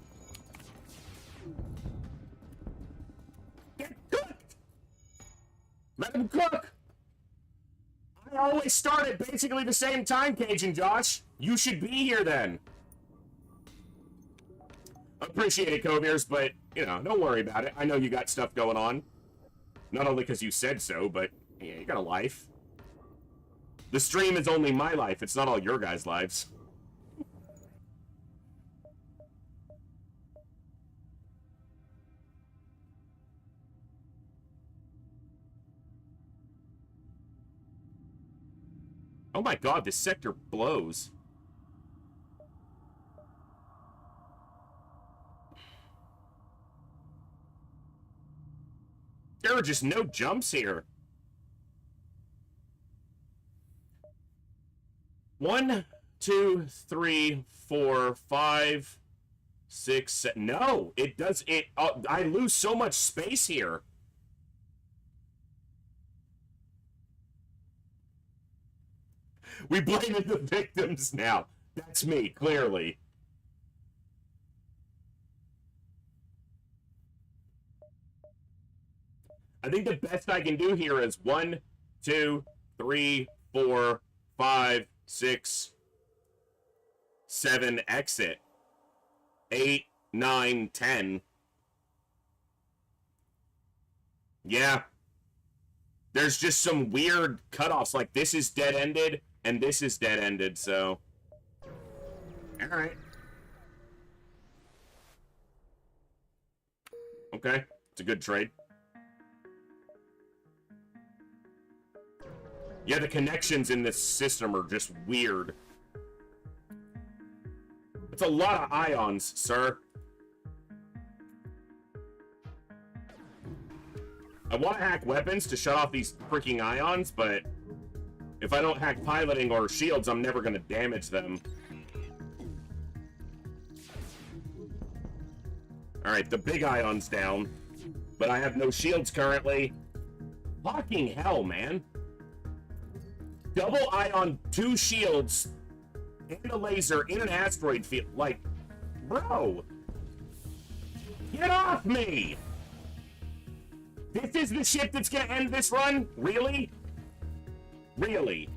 Get cooked! Let him cook! I always start at basically the same time, Cajun Josh. You should be here then. Appreciate it, Coviers, but, you know, don't worry about it. I know you got stuff going on. Not only because you said so, but, yeah, you got a life. The stream is only my life. It's not all your guys' lives. Oh my god, this sector blows. There are just no jumps here. 1, 2, 3, 4, 5, 6, 7. No, it does. I lose so much space here. We blame the victims now. That's me, clearly. I think the best I can do here is 1, 2, 3, 4, 5, 6, 7, exit. 8, 9, 10. Yeah. There's just some weird cutoffs, like this is dead-ended, and this is dead-ended, so... Alright. Okay, it's a good trade. Yeah, the connections in this system are just weird. It's a lot of ions, sir. I want to hack weapons to shut off these freaking ions, but if I don't hack piloting or shields, I'm never going to damage them. Alright, the big ion's down, but I have no shields currently. Fucking hell, man. Double ion, 2 shields, and a laser in an asteroid field. Like, bro! Get off me! This is the ship that's gonna end this run? Really? Really?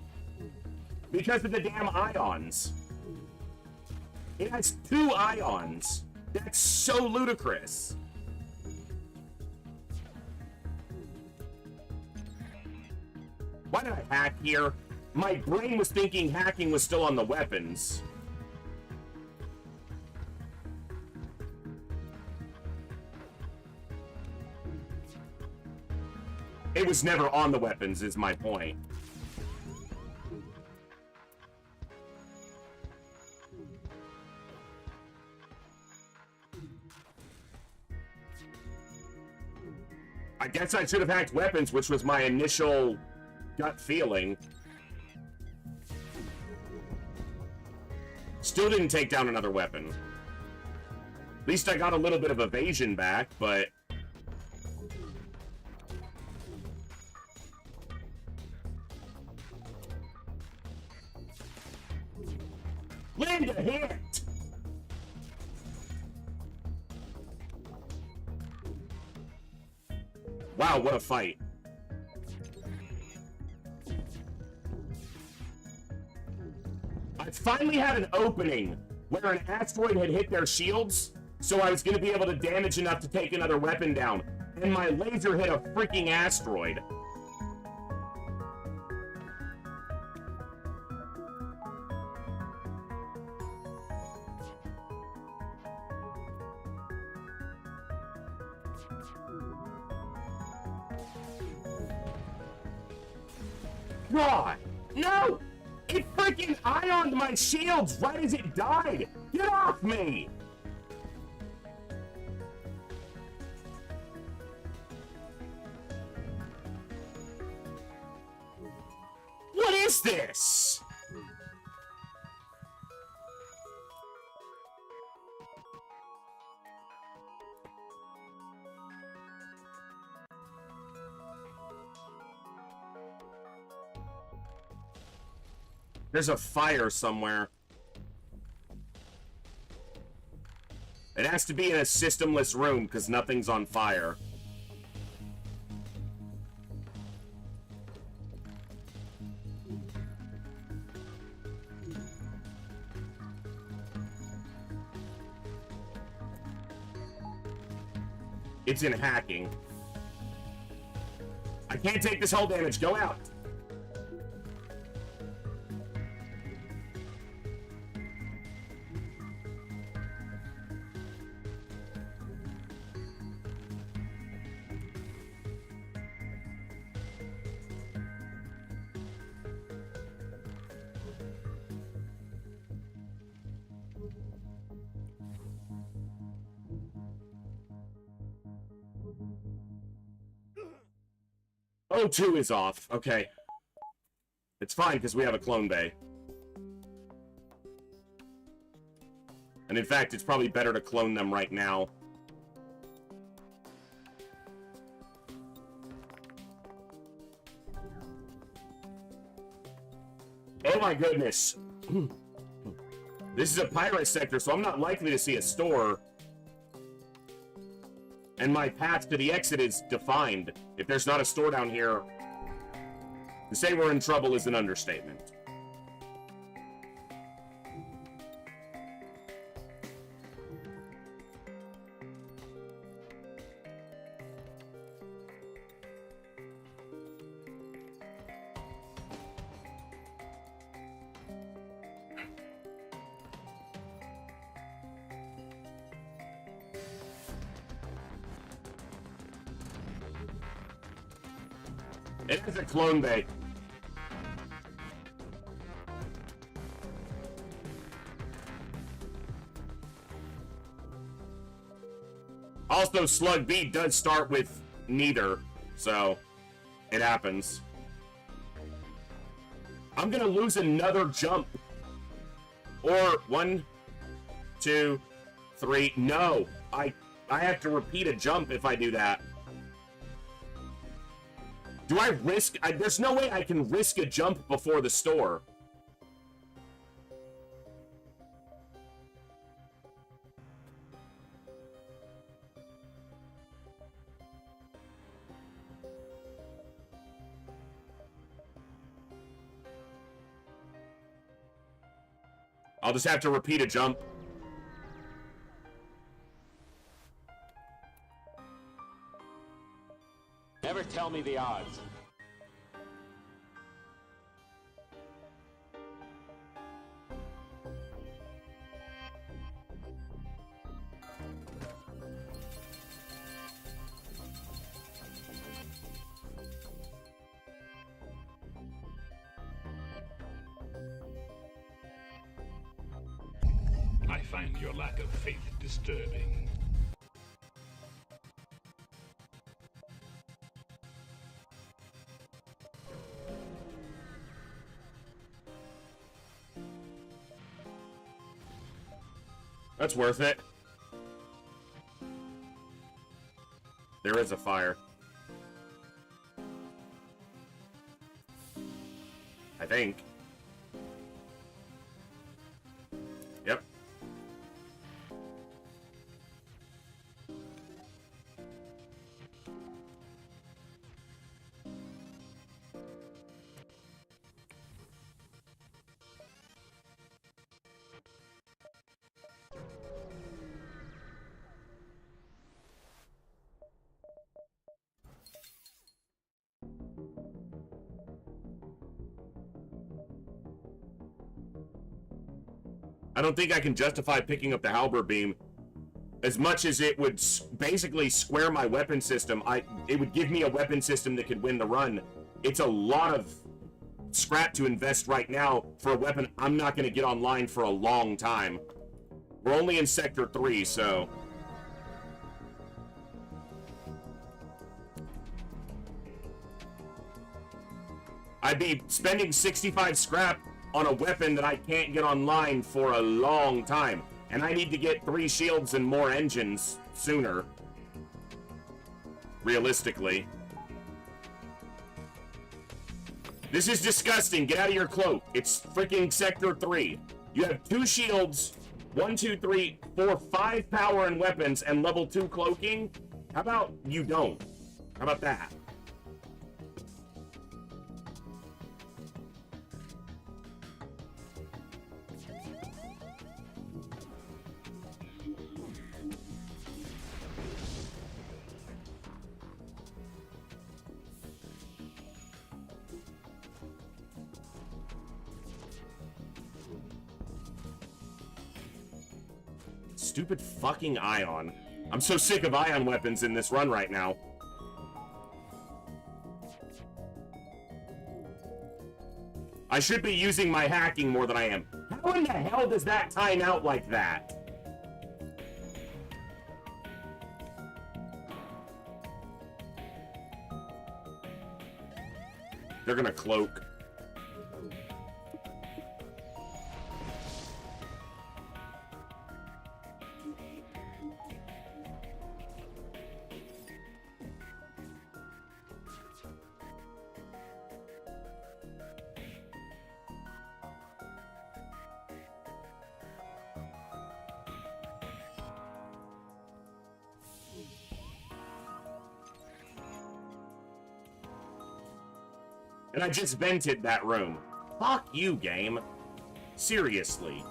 Because of the damn ions. It has 2 ions. That's so ludicrous. Why did I hack here? My brain was thinking hacking was still on the weapons. It was never on the weapons, is my point. I guess I should have hacked weapons, which was my initial gut feeling. Still didn't take down another weapon. At least I got a little bit of evasion back, but... Land a hit! Wow, what a fight. I finally had an opening where an asteroid had hit their shields, so I was going to be able to damage enough to take another weapon down. And my laser hit a freaking asteroid. God! No! It freaking ioned my shields right as it died! Get off me! What is this? There's a fire somewhere. It has to be in a systemless room because nothing's on fire. It's in hacking. I can't take this whole damage. Go out. O2 is off. Okay. It's fine because we have a clone bay. And in fact, it's probably better to clone them right now. Oh my goodness. This is a pirate sector, so I'm not likely to see a store. And my path to the exit is defined. If there's not a store down here, to say we're in trouble is an understatement. It is a clone bay. Also, Slug B does start with neither, so it happens. I'm gonna lose another jump. Or 1, 2, 3. No, I have to repeat a jump if I do that. Do I risk? There's no way I can risk a jump before the store. I'll just have to repeat a jump. Never tell me the odds. I find your lack of faith disturbing. That's worth it. There is a fire. I think. Yep. I don't think I can justify picking up the halberd beam. As much as it would basically square my weapon system, it would give me a weapon system that could win the run. It's a lot of scrap to invest right now for a weapon I'm not going to get online for a long time. We're only in Sector 3, so... I'd be spending 65 scrap on a weapon that I can't get online for a long time. And I need to get 3 shields and more engines sooner. Realistically. This is disgusting. Get out of your cloak. It's freaking Sector 3. You have 2 shields, 1, 2, 3, 4, 5 power and weapons, and level 2 cloaking. How about you don't? How about that? Stupid fucking ion. I'm so sick of ion weapons in this run right now. I should be using my hacking more than I am. How in the hell does that time out like that? They're gonna cloak. And I just vented that room. Fuck you, game. Seriously.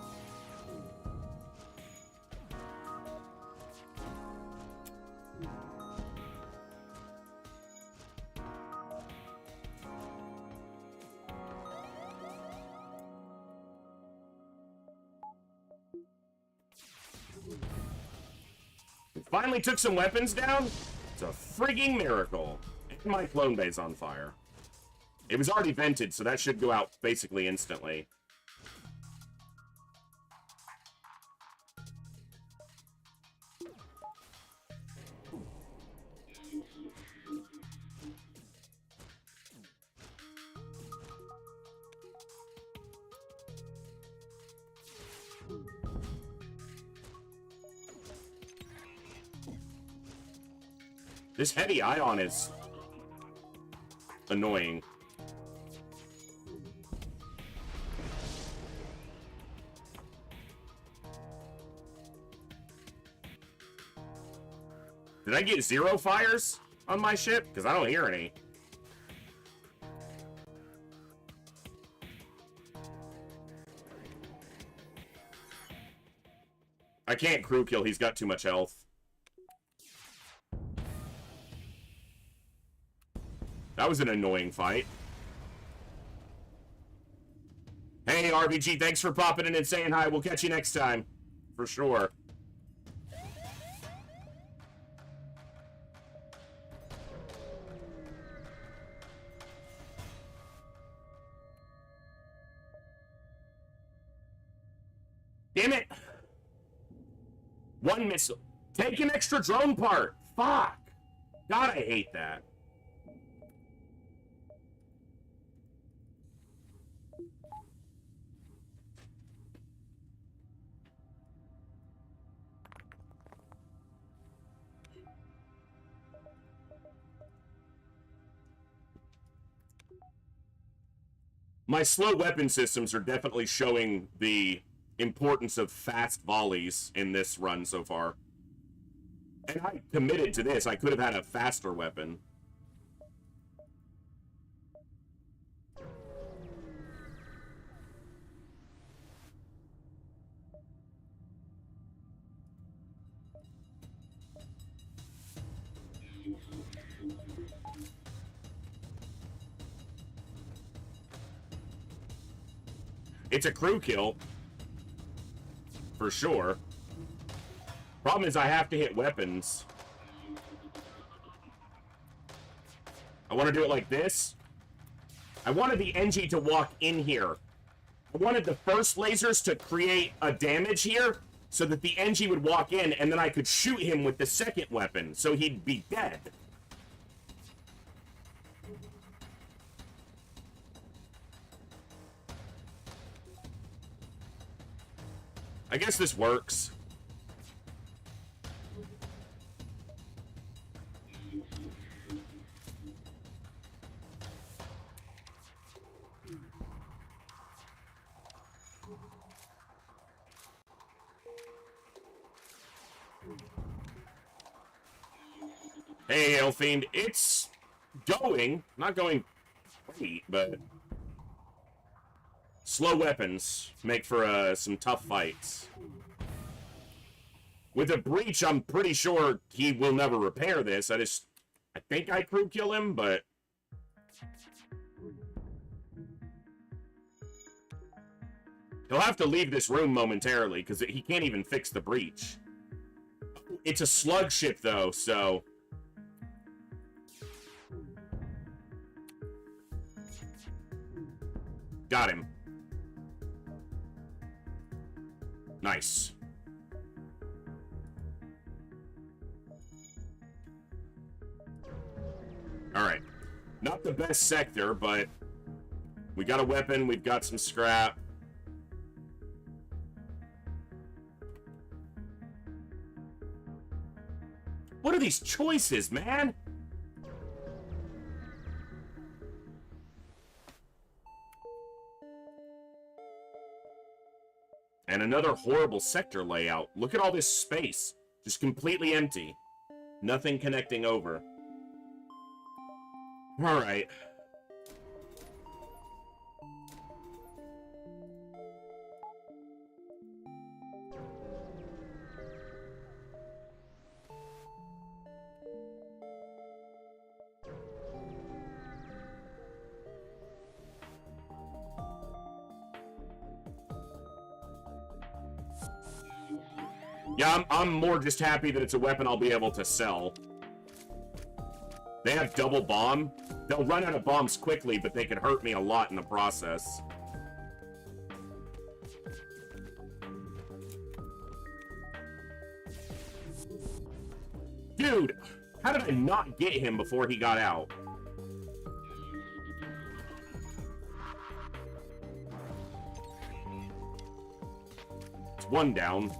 Finally took some weapons down? It's a frigging miracle. And my clone bay's on fire. It was already vented, so that should go out basically instantly. This heavy ion is annoying. Did I get 0 fires on my ship? Because I don't hear any. I can't crew kill. He's got too much health. That was an annoying fight. Hey, RBG, thanks for popping in and saying hi. We'll catch you next time. For sure. Damn it! 1 missile. Take an extra drone part. Fuck. God, I hate that. My slow weapon systems are definitely showing the importance of fast volleys in this run so far. And I committed to this. I could have had a faster weapon. It's a crew kill. For sure. Problem is I have to hit weapons. I want to do it like this. I wanted the NG to walk in here. I wanted the first lasers to create a damage here so that the NG would walk in and then I could shoot him with the second weapon so he'd be dead. I guess this works. Hey, Elfiend, it's going. Not going great, but slow weapons make for some tough fights. With a breach, I'm pretty sure he will never repair this. I think I crew kill him, but he'll have to leave this room momentarily because he can't even fix the breach. It's a slug ship, though, so got him. Nice. Alright. Not the best sector, but we got a weapon, we've got some scrap. What are these choices, man? And another horrible sector layout. Look at all this space. Just completely empty. Nothing connecting over. Alright. Yeah, I'm more just happy that it's a weapon I'll be able to sell. They have double bomb. They'll run out of bombs quickly, but they can hurt me a lot in the process. Dude, how did I not get him before he got out? It's one down.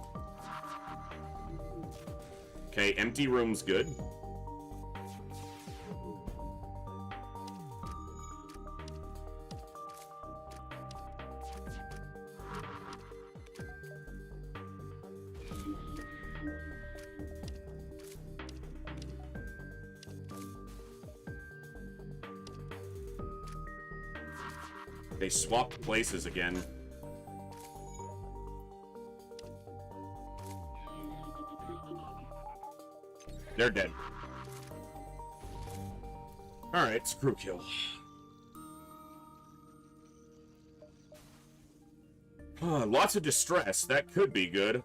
Okay, empty room's good. They swapped places again. They're dead. Alright, it's crew kill. Lots of distress. That could be good.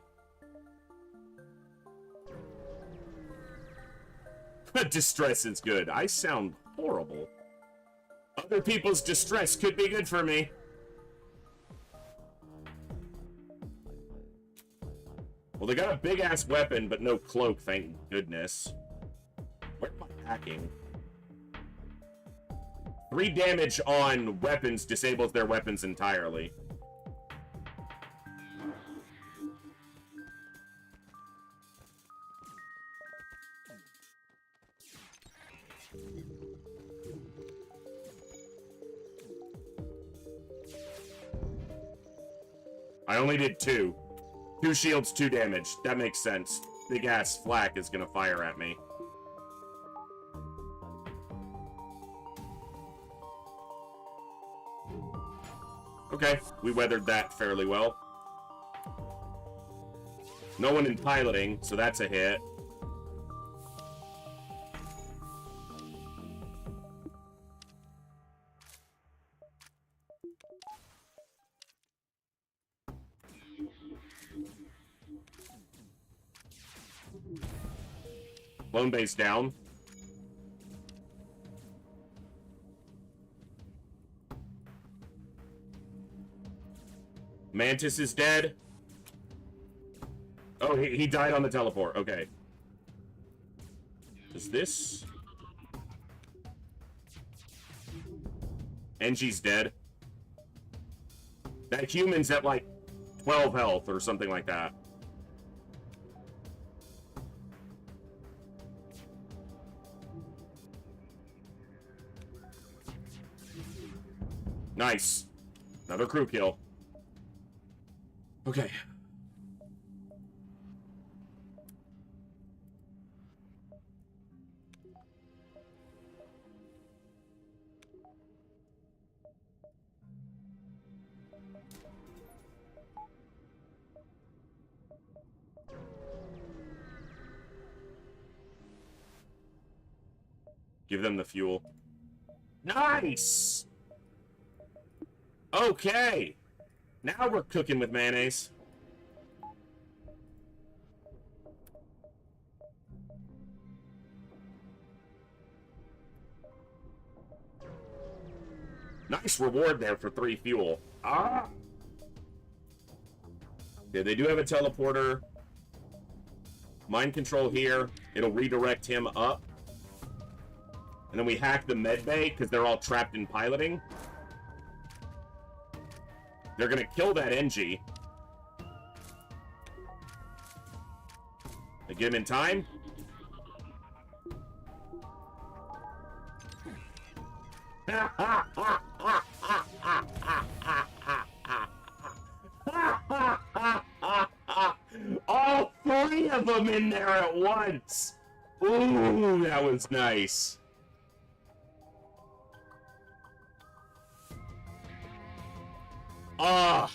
Distress is good. I sound horrible. Other people's distress could be good for me. Well, they got a big-ass weapon, but no cloak, thank goodness. Where am I hacking? 3 damage on weapons disables their weapons entirely. I only did 2. 2 shields, 2 damage. That makes sense. Big ass flak is gonna fire at me. Okay, we weathered that fairly well. No one in piloting, so that's a hit. Lone base down. Mantis is dead. Oh, he died on the teleport. Okay. Is this... Engie's dead. That human's at like 12 health or something like that. Nice. Another crew kill. Okay. Give them the fuel. Nice! Okay! Now we're cooking with mayonnaise. Nice reward there for 3 fuel. Ah! Yeah, they do have a teleporter. Mind control here. It'll redirect him up. And then we hack the med bay because they're all trapped in piloting. They're gonna kill that NG. They get him in time. All 3 of them in there at once. Ooh, that was nice. Oh.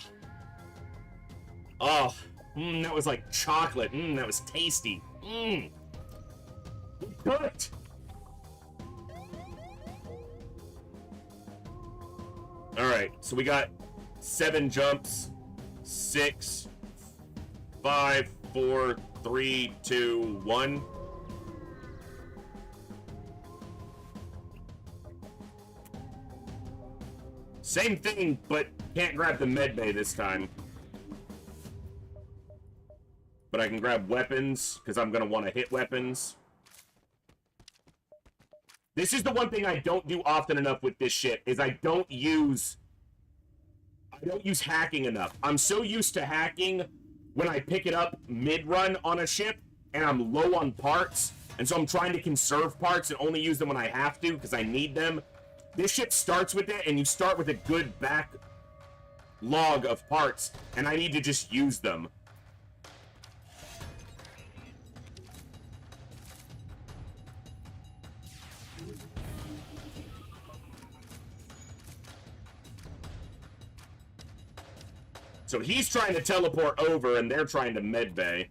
Oh. That was like chocolate. That was tasty. Good. Alright, so we got 7 jumps. 6, 5, 4, 3, 2, 1. Same thing, but can't grab the med bay this time. But I can grab weapons, because I'm going to want to hit weapons. This is the one thing I don't do often enough with this shit, is I don't use hacking enough. I'm so used to hacking when I pick it up mid-run on a ship, and I'm low on parts, and so I'm trying to conserve parts and only use them when I have to, because I need them. This ship starts with it, and you start with a good back log of parts, and I need to just use them. So he's trying to teleport over, and they're trying to medbay.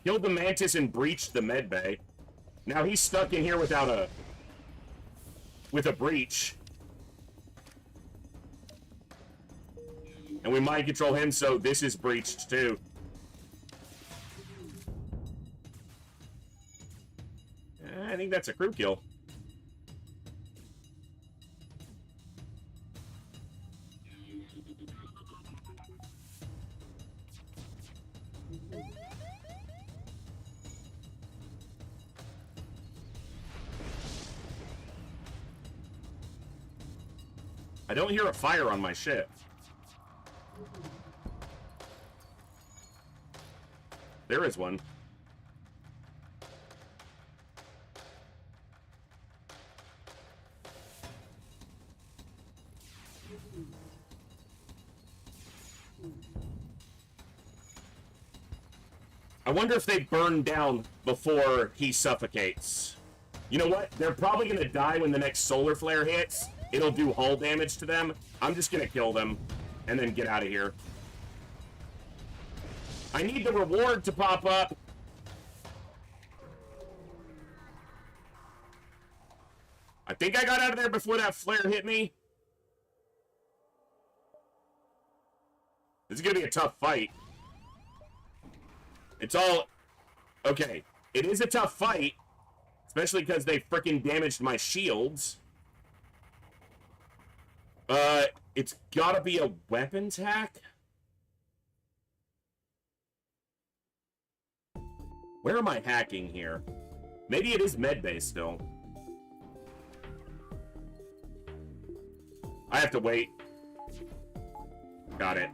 Killed the Mantis and breached the medbay. Now he's stuck in here without a... with a breach. And we mind control him, so this is breached too. I think that's a crew kill. I don't hear a fire on my ship. There is one. I wonder if they burn down before he suffocates. You know what? They're probably going to die when the next solar flare hits. It'll do hull damage to them. I'm just going to kill them and then get out of here. I need the reward to pop up. I think I got out of there before that flare hit me. This is going to be a tough fight. It's all... Okay, it is a tough fight. Especially because they freaking damaged my shields. It's gotta be a weapons hack? Where am I hacking here? Maybe it is medbay still. I have to wait. Got it.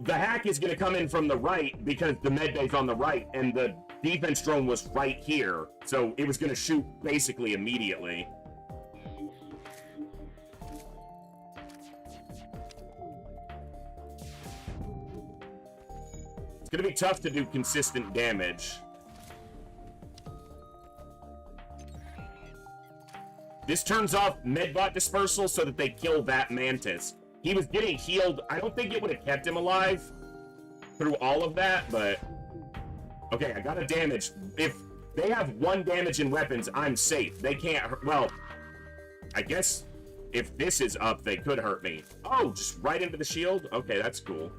The hack is going to come in from the right because the medbay's on the right and the defense drone was right here. So it was going to shoot basically immediately. It's going to be tough to do consistent damage. This turns off medbot dispersal so that they kill that Mantis. He was getting healed. I don't think it would have kept him alive through all of that, but... Okay, I got a damage. If they have 1 damage in weapons, I'm safe. They can't... Well, I guess if this is up, they could hurt me. Oh, just right into the shield? Okay, that's cool.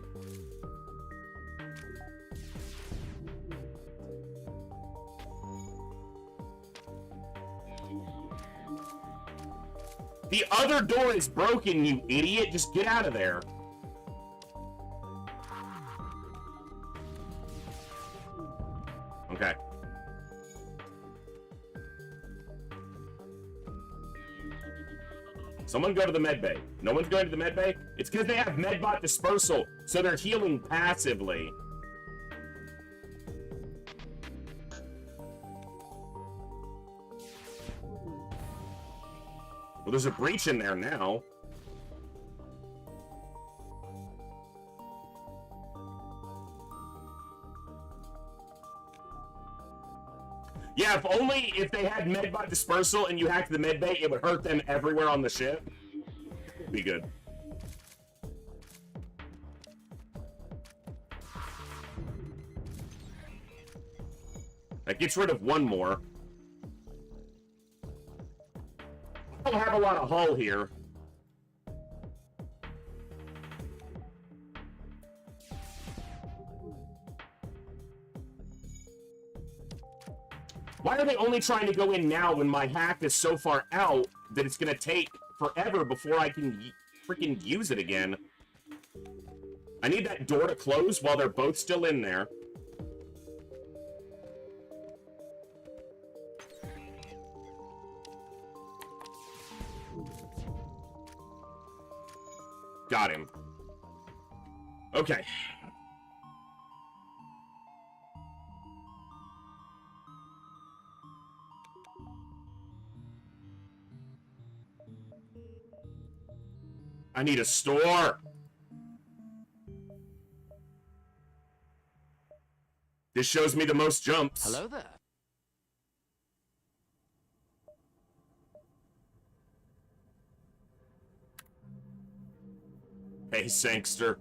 The other door is broken, you idiot. Just get out of there. Okay. Someone go to the med bay. No one's going to the med bay? It's because they have medbot dispersal, so they're healing passively. Well, there's a breach in there now. Yeah, if they had medbot dispersal and you hacked the medbay, it would hurt them everywhere on the ship. Be good. That gets rid of one more. I don't have a lot of hull here. Why are they only trying to go in now when my hack is so far out that it's going to take forever before I can freaking use it again? I need that door to close while they're both still in there. Got him. Okay. I need a store. This shows me the most jumps. Hello there. Hey, Sankster.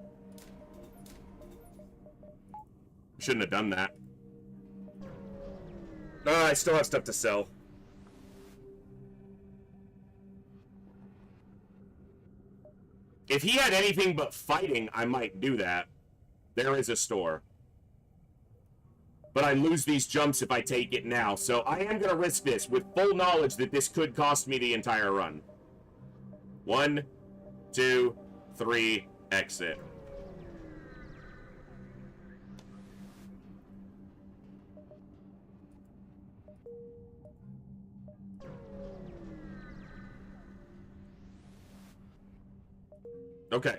Shouldn't have done that. I still have stuff to sell. If he had anything but fighting, I might do that. There is a store. But I lose these jumps if I take it now, so I am going to risk this with full knowledge that this could cost me the entire run. 1, 2, 3, exit. Okay.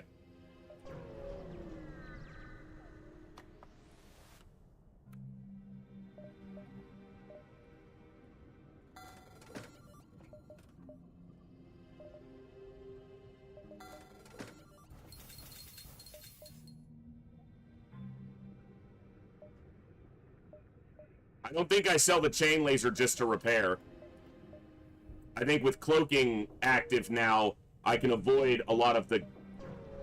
I don't think I sell the chain laser just to repair. I think with cloaking active now, I can avoid a lot of the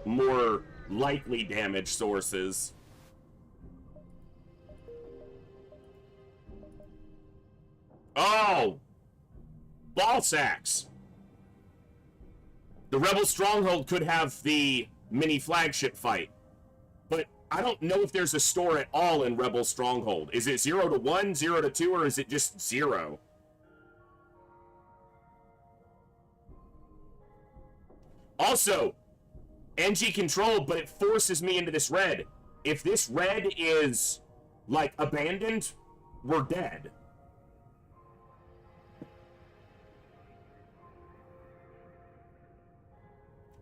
more likely damage sources. Oh! Ball sacks! The Rebel Stronghold could have the mini flagship fight. But I don't know if there's a store at all in Rebel Stronghold. Is it 0 to 1, 0 to 2, or is it just 0? Also, NG controlled, but it forces me into this red. If this red is, like, abandoned, we're dead.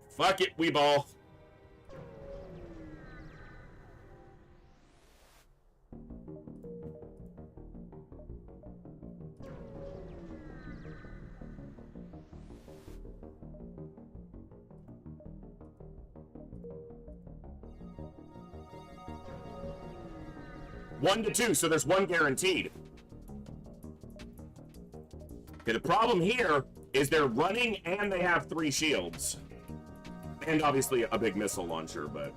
Fuck it, we ball. One to 2, so there's 1 guaranteed. Okay, the problem here is they're running and they have 3 shields. And obviously a big missile launcher, but...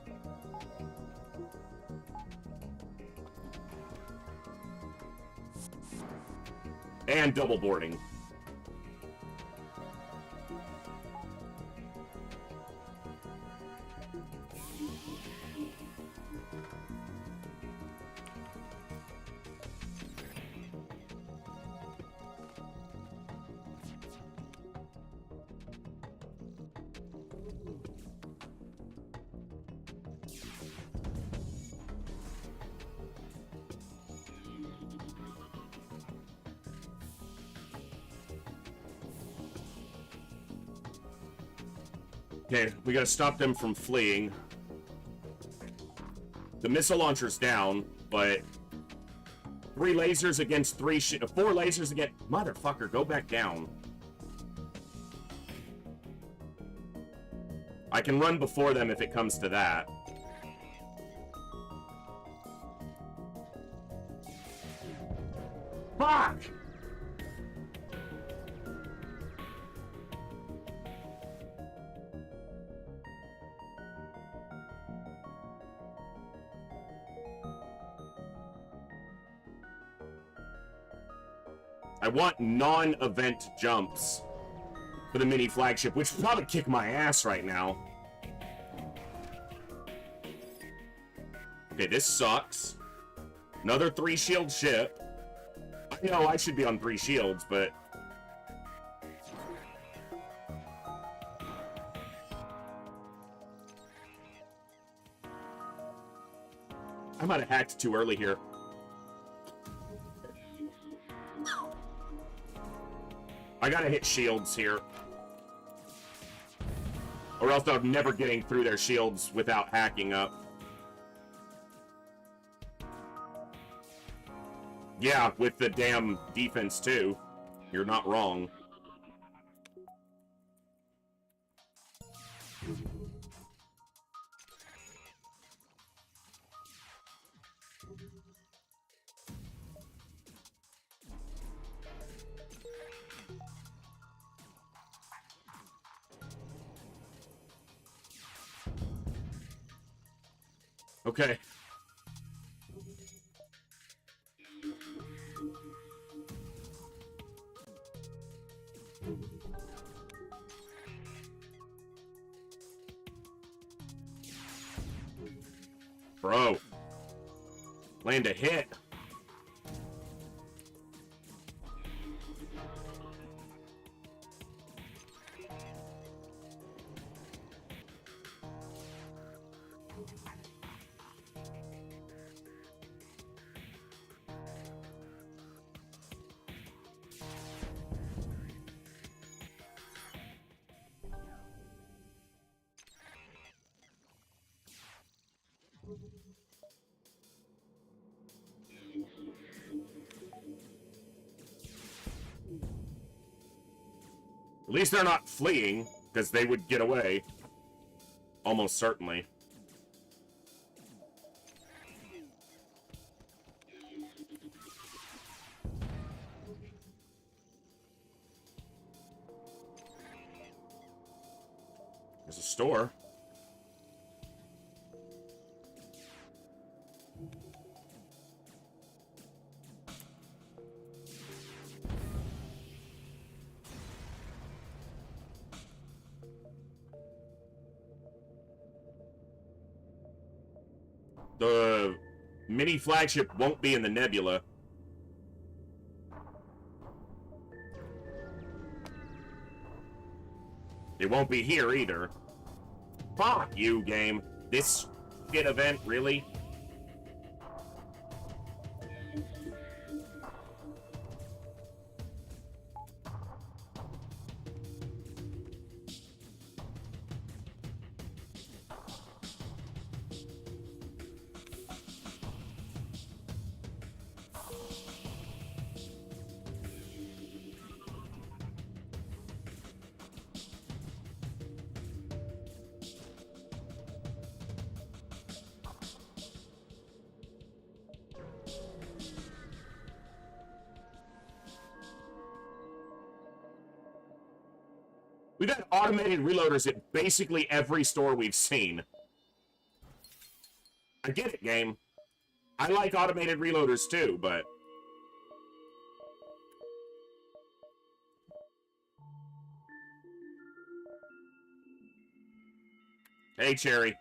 And double boarding. Okay, we gotta stop them from fleeing. The missile launcher's down, but 3 lasers against 4 lasers against... Motherfucker, go back down. I can run before them if it comes to that. Fuck! I want non-event jumps for the mini flagship, which would probably kick my ass right now. Okay, this sucks. Another 3 shield ship. I know I should be on 3 shields, but... I might have hacked too early here. I gotta hit shields here. Or else I'm never getting through their shields without hacking up. Yeah, with the damn defense too. You're not wrong. Okay. Bro. Land a hit. At least they're not fleeing, because they would get away. Almost certainly. There's a store. The mini flagship won't be in the nebula. It won't be here either. Fuck you, game. This shit event, really? We've had automated reloaders at basically every store we've seen. I get it, game. I like automated reloaders too, but... Hey, Cherry.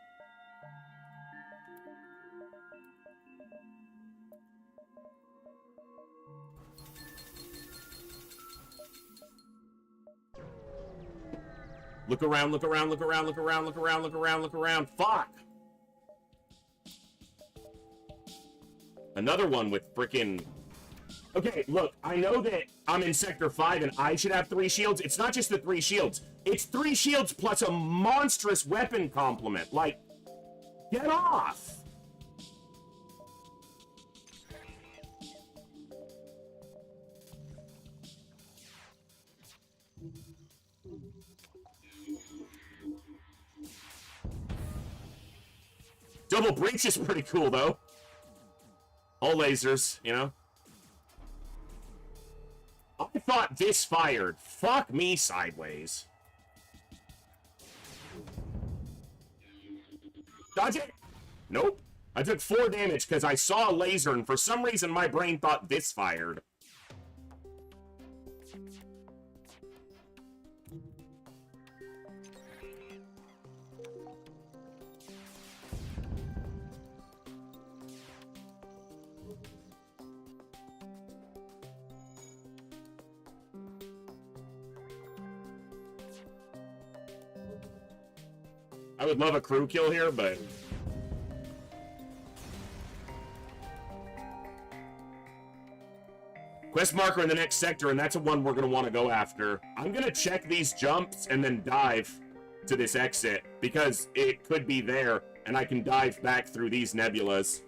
Look around, look around, look around, look around, look around, look around, look around. Fuck! Another one with frickin'... Okay, look, I know that I'm in Sector 5 and I should have 3 shields. It's not just the 3 shields. It's 3 shields plus a monstrous weapon complement. Like, get off! Double breach is pretty cool, though. All lasers, you know? I thought this fired. Fuck me sideways. Dodge it! Nope. I took 4 damage because I saw a laser, and for some reason my brain thought this fired. I would love a crew kill here, but... Quest marker in the next sector, and that's a one we're going to want to go after. I'm going to check these jumps and then dive to this exit, because it could be there, and I can dive back through these nebulas.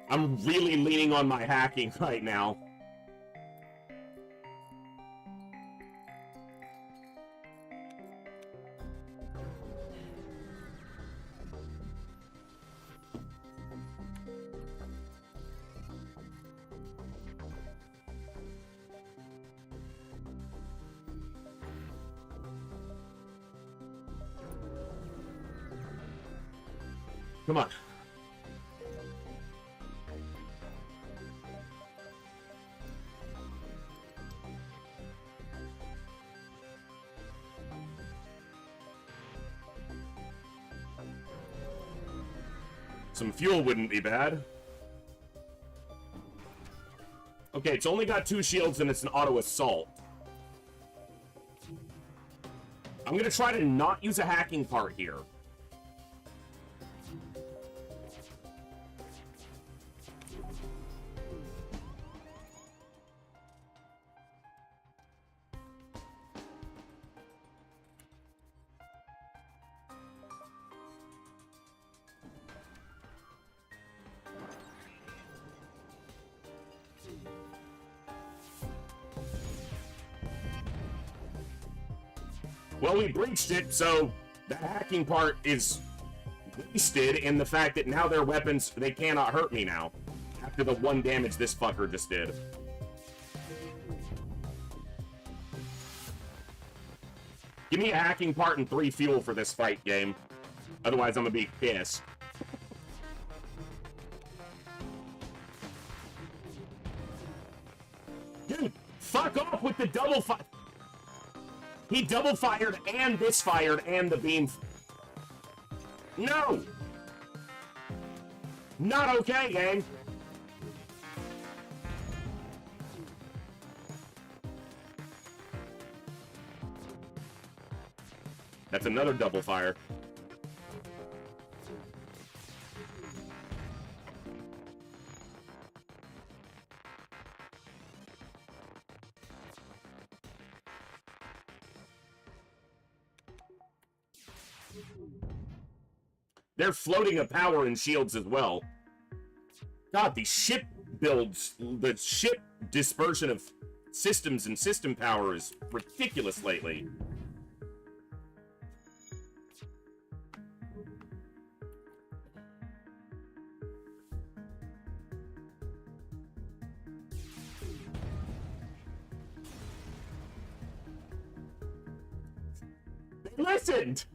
I'm really leaning on my hacking right now. Come on. Some fuel wouldn't be bad. Okay, it's only got 2 shields and it's an auto assault. I'm gonna try to not use a hacking part here. Well, we breached it, so the hacking part is wasted in the fact that now their weapons, they cannot hurt me now. After the 1 damage this fucker just did. Give me a hacking part and 3 fuel for this fight game. Otherwise, I'm gonna be pissed. Dude, fuck off with the double fire. He double fired and misfired and the beam. No! Not okay, gang. That's another double fire. They're floating a power in shields as well. God, these ship builds, the ship dispersion of systems and system power is ridiculous lately. They listened!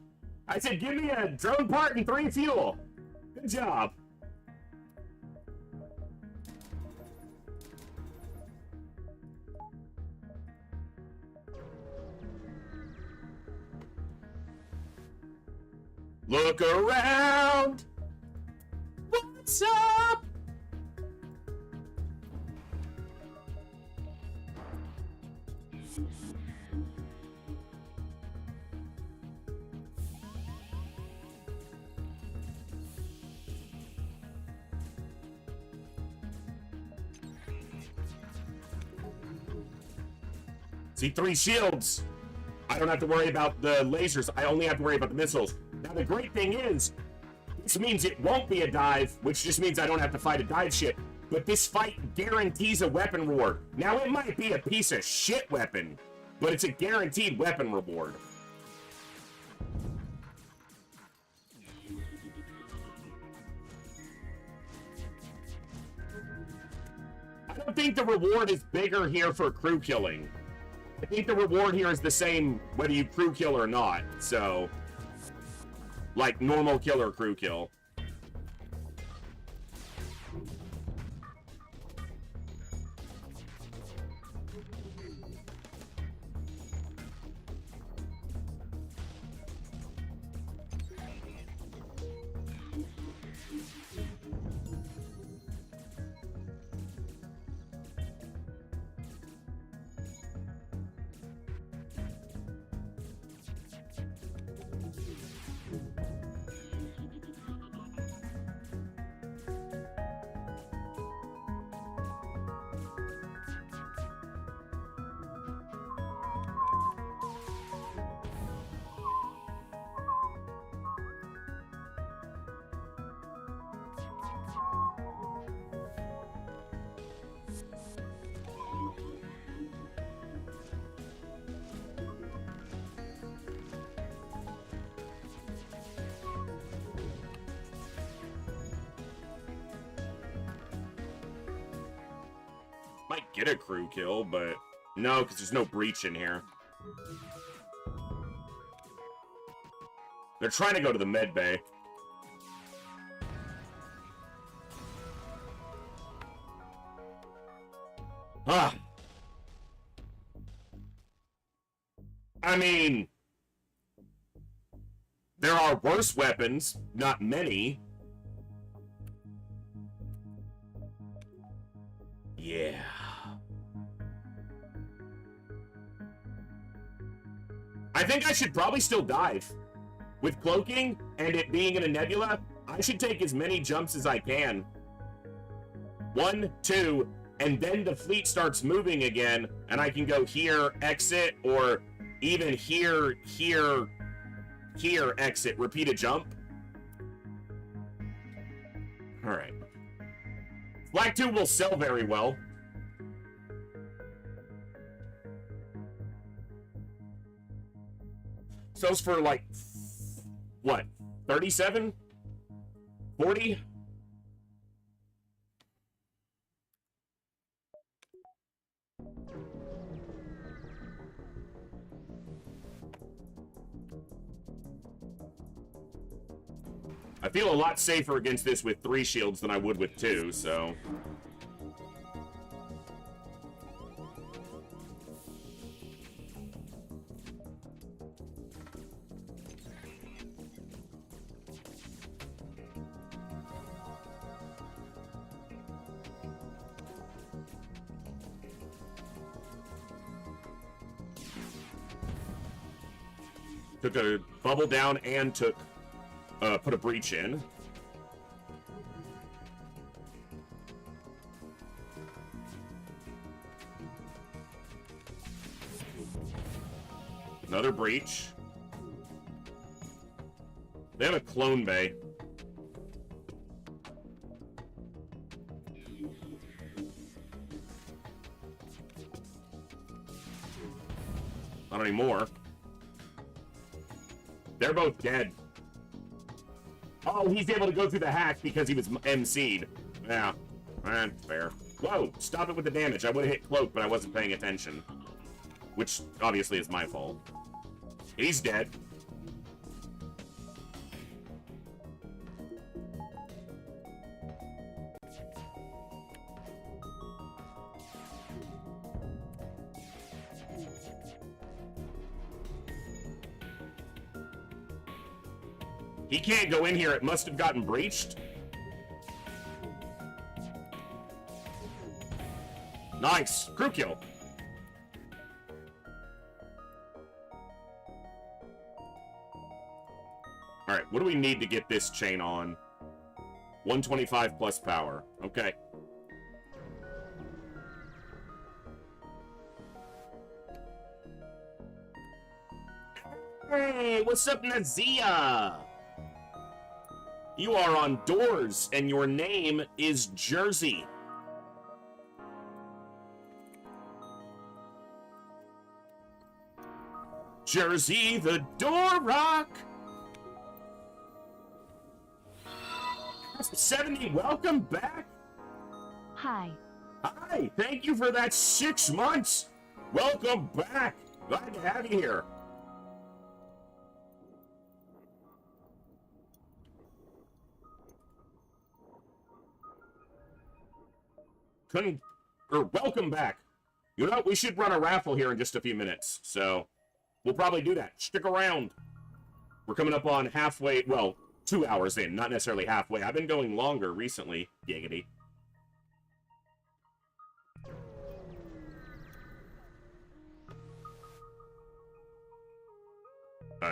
I said, give me a drone part and 3 fuel. Good job. Look around. What's up? See, 3 shields. I don't have to worry about the lasers. I only have to worry about the missiles. Now, the great thing is, this means it won't be a dive, which just means I don't have to fight a dive ship. But this fight guarantees a weapon reward. Now, it might be a piece of shit weapon, but it's a guaranteed weapon reward. I don't think the reward is bigger here for crew killing. I think the reward here is the same whether you crew kill or not, so... like, normal kill or crew kill. Might get a crew kill, but no, because there's no breach in here. They're trying to go to the med bay. Huh. I mean, there are worse weapons, not many. Yeah. I think I should probably still dive. With cloaking and it being in a nebula, I should take as many jumps as I can. 1, 2, and then the fleet starts moving again, and I can go here, exit, or even here, here, here, exit, repeat a jump. Alright. Flag 2 will sell very well. Sells for like, what, 37? 40? I feel a lot safer against this with 3 shields than I would with 2, so... Took a bubble down and took... put a breach in. Another breach. They have a clone bay. Not anymore. They're both dead. Oh, he's able to go through the hack because he was MC'd. Yeah, that's fair. Whoa, stop it with the damage. I would have hit cloak, but I wasn't paying attention. Which, obviously, is my fault. He's dead. He can't go in here. It must have gotten breached. Nice. Crew kill. Alright, what do we need to get this chain on? 125 plus power. Okay. Hey, what's up, Nazia? You are on Doors, and your name is Jersey. Jersey the Door Rock. 70, welcome back. Hi. Hi, thank you for that 6 months. Welcome back. Glad to have you here. Welcome back. You know, we should run a raffle here in just a few minutes, so we'll probably do that. Stick around. We're coming up on halfway, well, 2 hours in, not necessarily halfway. I've been going longer recently, giggity.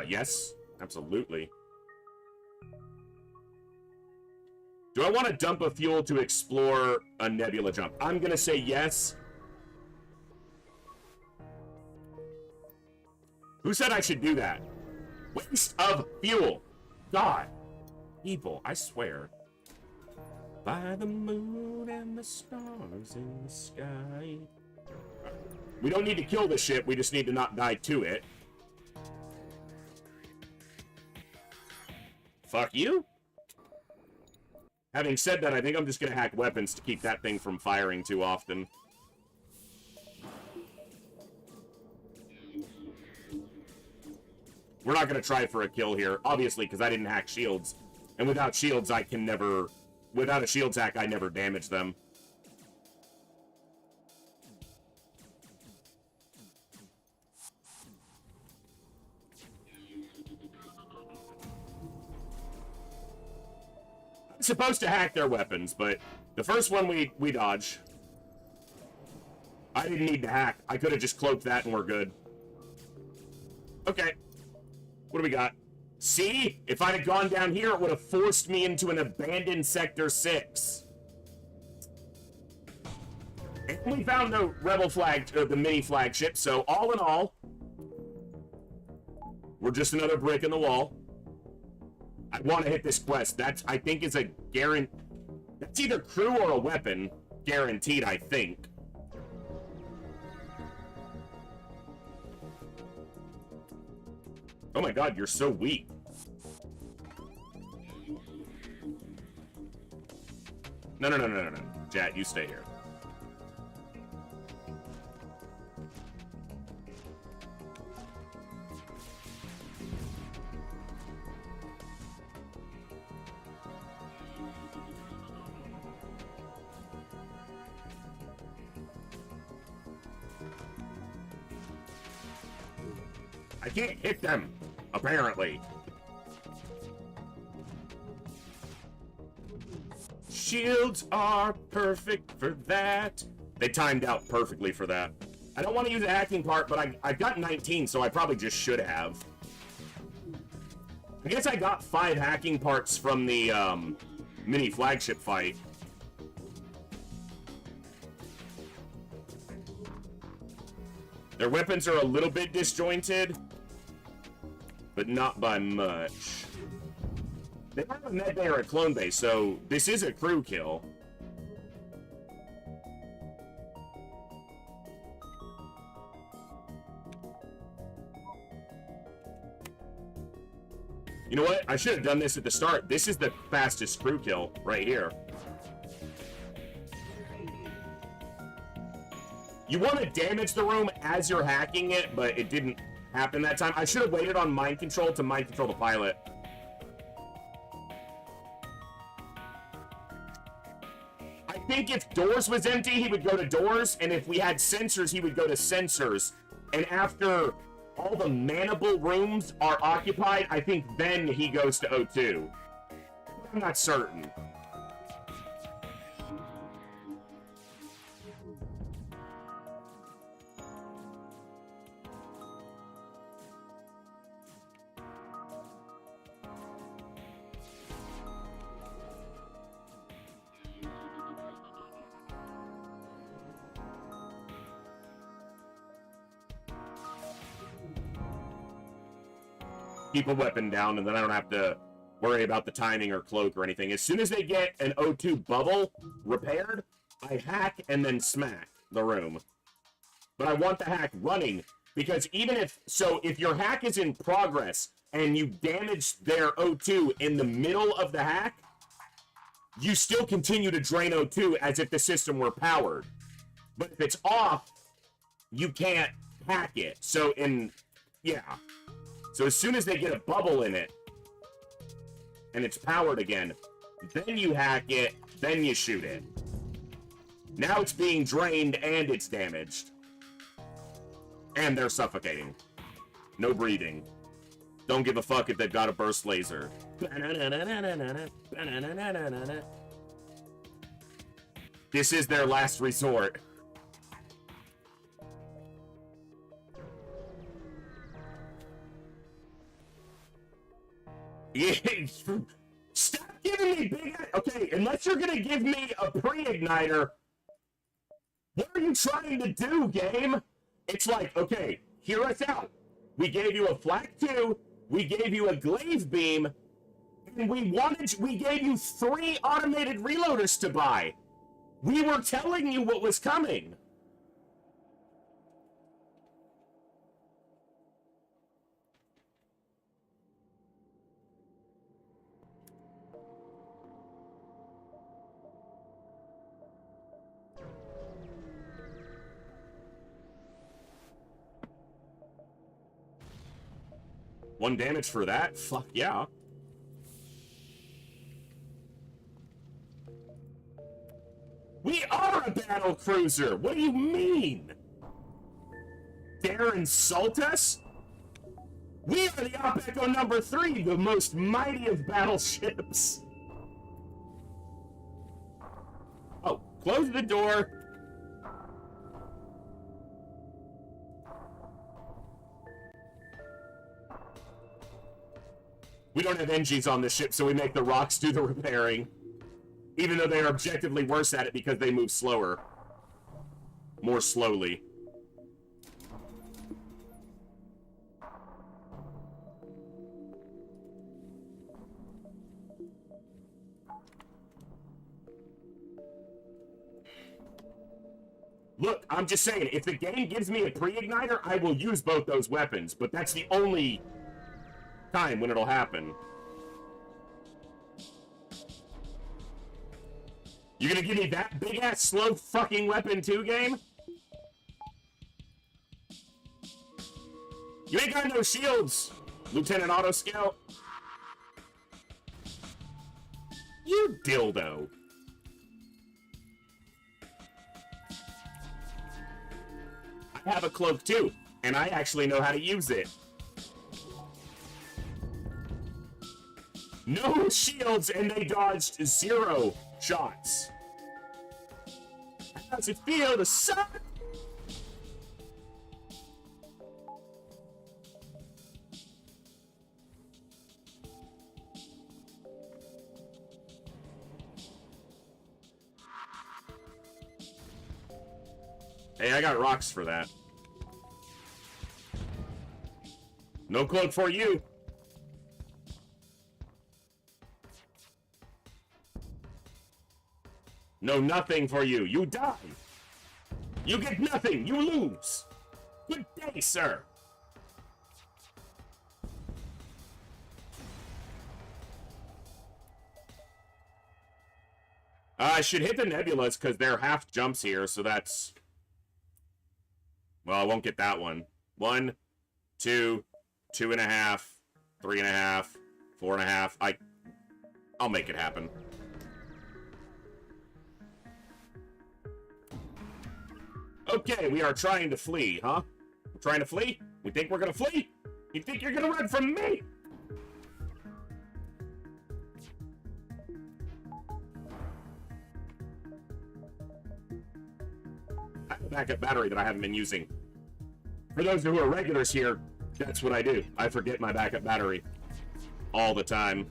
Yes, absolutely. Do I want to dump a fuel to explore a nebula jump? I'm gonna say yes. Who said I should do that? Waste of fuel. God. Evil, I swear. By the moon and the stars in the sky. We don't need to kill the ship, we just need to not die to it. Fuck you. Having said that, I think I'm just gonna hack weapons to keep that thing from firing too often. We're not gonna try for a kill here, obviously, because I didn't hack shields. And without shields, I can never... Without a shields hack, I never damage them. supposed to hack their weapons, but the first one we dodge. I didn't need to hack. I could have just cloaked that and we're good. Okay. What do we got? See? If I'd have gone down here, it would have forced me into an abandoned Sector 6. And we found the Rebel flag, the mini flagship, so all in all, we're just another brick in the wall. I want to hit this quest. That, I think, is a guarantee. That's either crew or a weapon. Guaranteed, I think. Oh my god, you're so weak. No. Jat, you stay here. I can't hit them, apparently. Shields are perfect for that. They timed out perfectly for that. I don't want to use a hacking part, but I've got 19, so I probably just should have. I guess I got 5 hacking parts from the mini flagship fight. Their weapons are a little bit disjointed, but not by much. They don't have a med bay or a clone base, so this is a crew kill. You know what? I should have done this at the start. This is the fastest crew kill right here. You want to damage the room as you're hacking it, but it didn't happen that time. I should have waited on mind control to mind control the pilot. I think if doors was empty, he would go to doors, and if we had sensors, he would go to sensors. And after all the manable rooms are occupied, I think then he goes to O2. I'm not certain. Keep a weapon down, and then I don't have to worry about the timing or cloak or anything. As soon as they get an O2 bubble repaired, I hack and then smack the room. But I want the hack running, because even if your hack is in progress and you damage their O2 in the middle of the hack, you still continue to drain O2 as if the system were powered. But if it's off, you can't hack it. So So as soon as they get a bubble in it, and it's powered again, then you hack it, then you shoot it. Now it's being drained and it's damaged. And they're suffocating. No breathing. Don't give a fuck if they've got a burst laser. This is their last resort. Stop giving me big... Okay, unless you're gonna give me a pre-igniter, what are you trying to do, game? It's like, okay, hear us out. We gave you a flak 2, we gave you a glaive beam, and we gave you 3 automated reloaders to buy. We were telling you what was coming. One damage for that? Fuck yeah. We are a battle cruiser! What do you mean? Dare insult us? We are the OPECO number 3, the most mighty of battleships. Close the door. We don't have engines on this ship, so we make the rocks do the repairing. Even though they are objectively worse at it because they move slower. More slowly. Look, I'm just saying, if the game gives me a pre-igniter, I will use both those weapons, but that's the only time when it'll happen. You're gonna give me that big-ass slow fucking weapon too, game? You ain't got no shields, Lieutenant Auto Scout. You dildo. I have a cloak too, and I actually know how to use it. No shields, and they dodged 0 shots. How does it feel to suck? Hey, I got rocks for that. No cloak for you. No nothing for you. You die. You get nothing. You lose. Good day, sir. I should hit the nebulas because they're half jumps here, so that's... Well, I won't get that one. 1, 2, 2.5, 3.5, 4.5. I'll make it happen. Okay, we are trying to flee, huh? We're trying to flee? We think we're gonna flee? You think you're gonna run from me? I have a backup battery that I haven't been using. For those who are regulars here, that's what I do. I forget my backup battery all the time.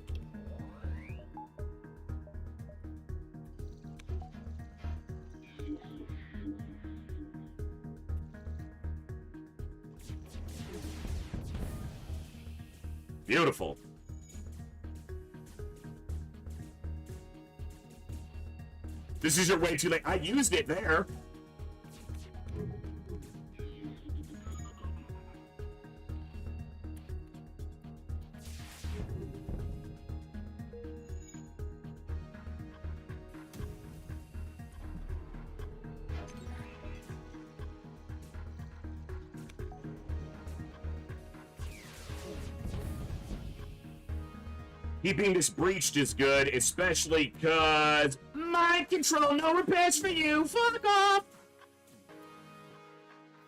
Beautiful. This is your way too late. I used it there. Keeping this breached is good, especially because mind control, no repairs for you. Fuck off.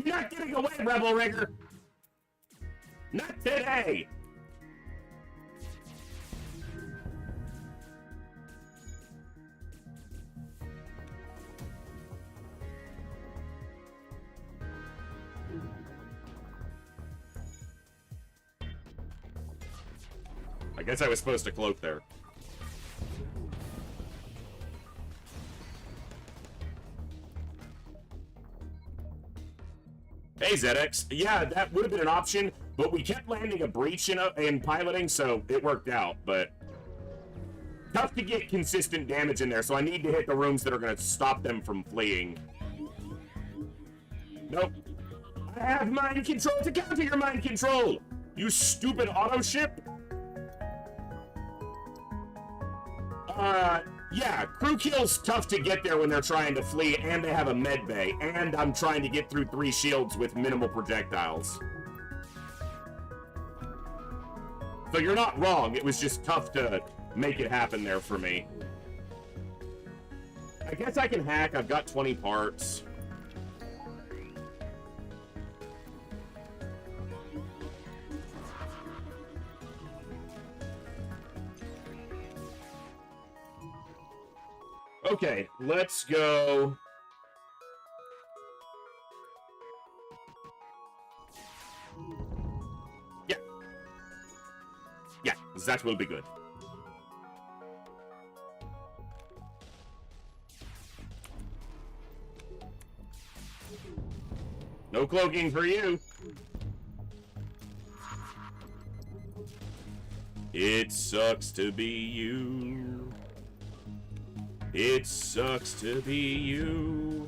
You're not getting away, Rebel Rigger. Not today. I guess I was supposed to cloak there. Hey, ZX. Yeah, that would have been an option, but we kept landing a breach in piloting, so it worked out, but... Tough to get consistent damage in there, so I need to hit the rooms that are going to stop them from fleeing. Nope. I have mind control to counter your mind control! You stupid auto ship! Yeah, crew kill's tough to get there when they're trying to flee, and they have a med bay, and I'm trying to get through 3 shields with minimal projectiles. So you're not wrong, it was just tough to make it happen there for me. I guess I can hack, I've got 20 parts. Okay, let's go. Yeah. Yeah, that will be good. No cloaking for you. It sucks to be you. It sucks to be you.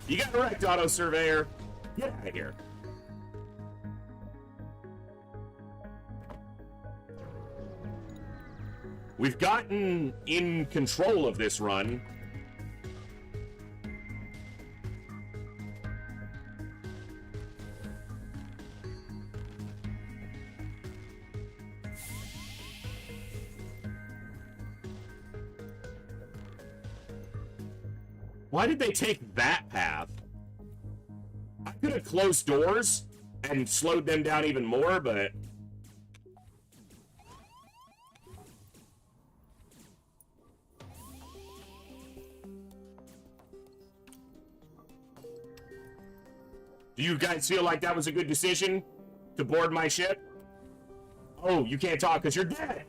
You got wrecked, Auto Surveyor. Get out of here. We've gotten in control of this run. Why did they take that path? I could have closed doors and slowed them down even more, but... Do you guys feel like that was a good decision to board my ship? Oh, you can't talk because you're dead!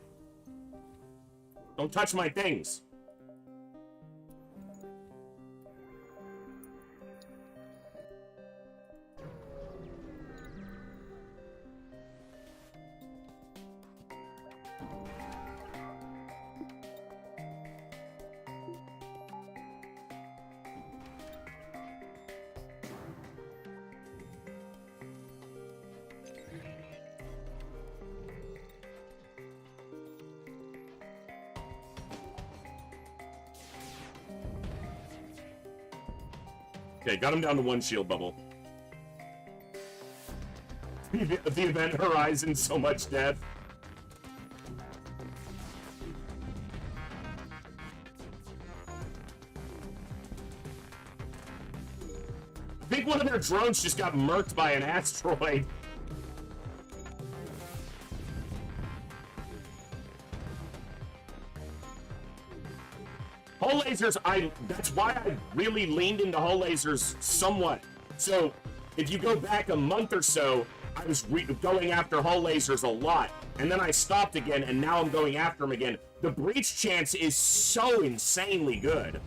Don't touch my things. Okay, got him down to one shield bubble. The event horizon, so much death. I think one of their drones just got murked by an asteroid. Hull lasers, that's why I really leaned into hull lasers somewhat. So, if you go back a month or so, I was going after hull lasers a lot. And then I stopped again, and now I'm going after them again. The breach chance is so insanely good.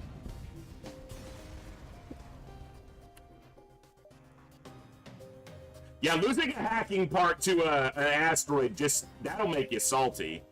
Yeah, losing a hacking part to an asteroid, that'll make you salty.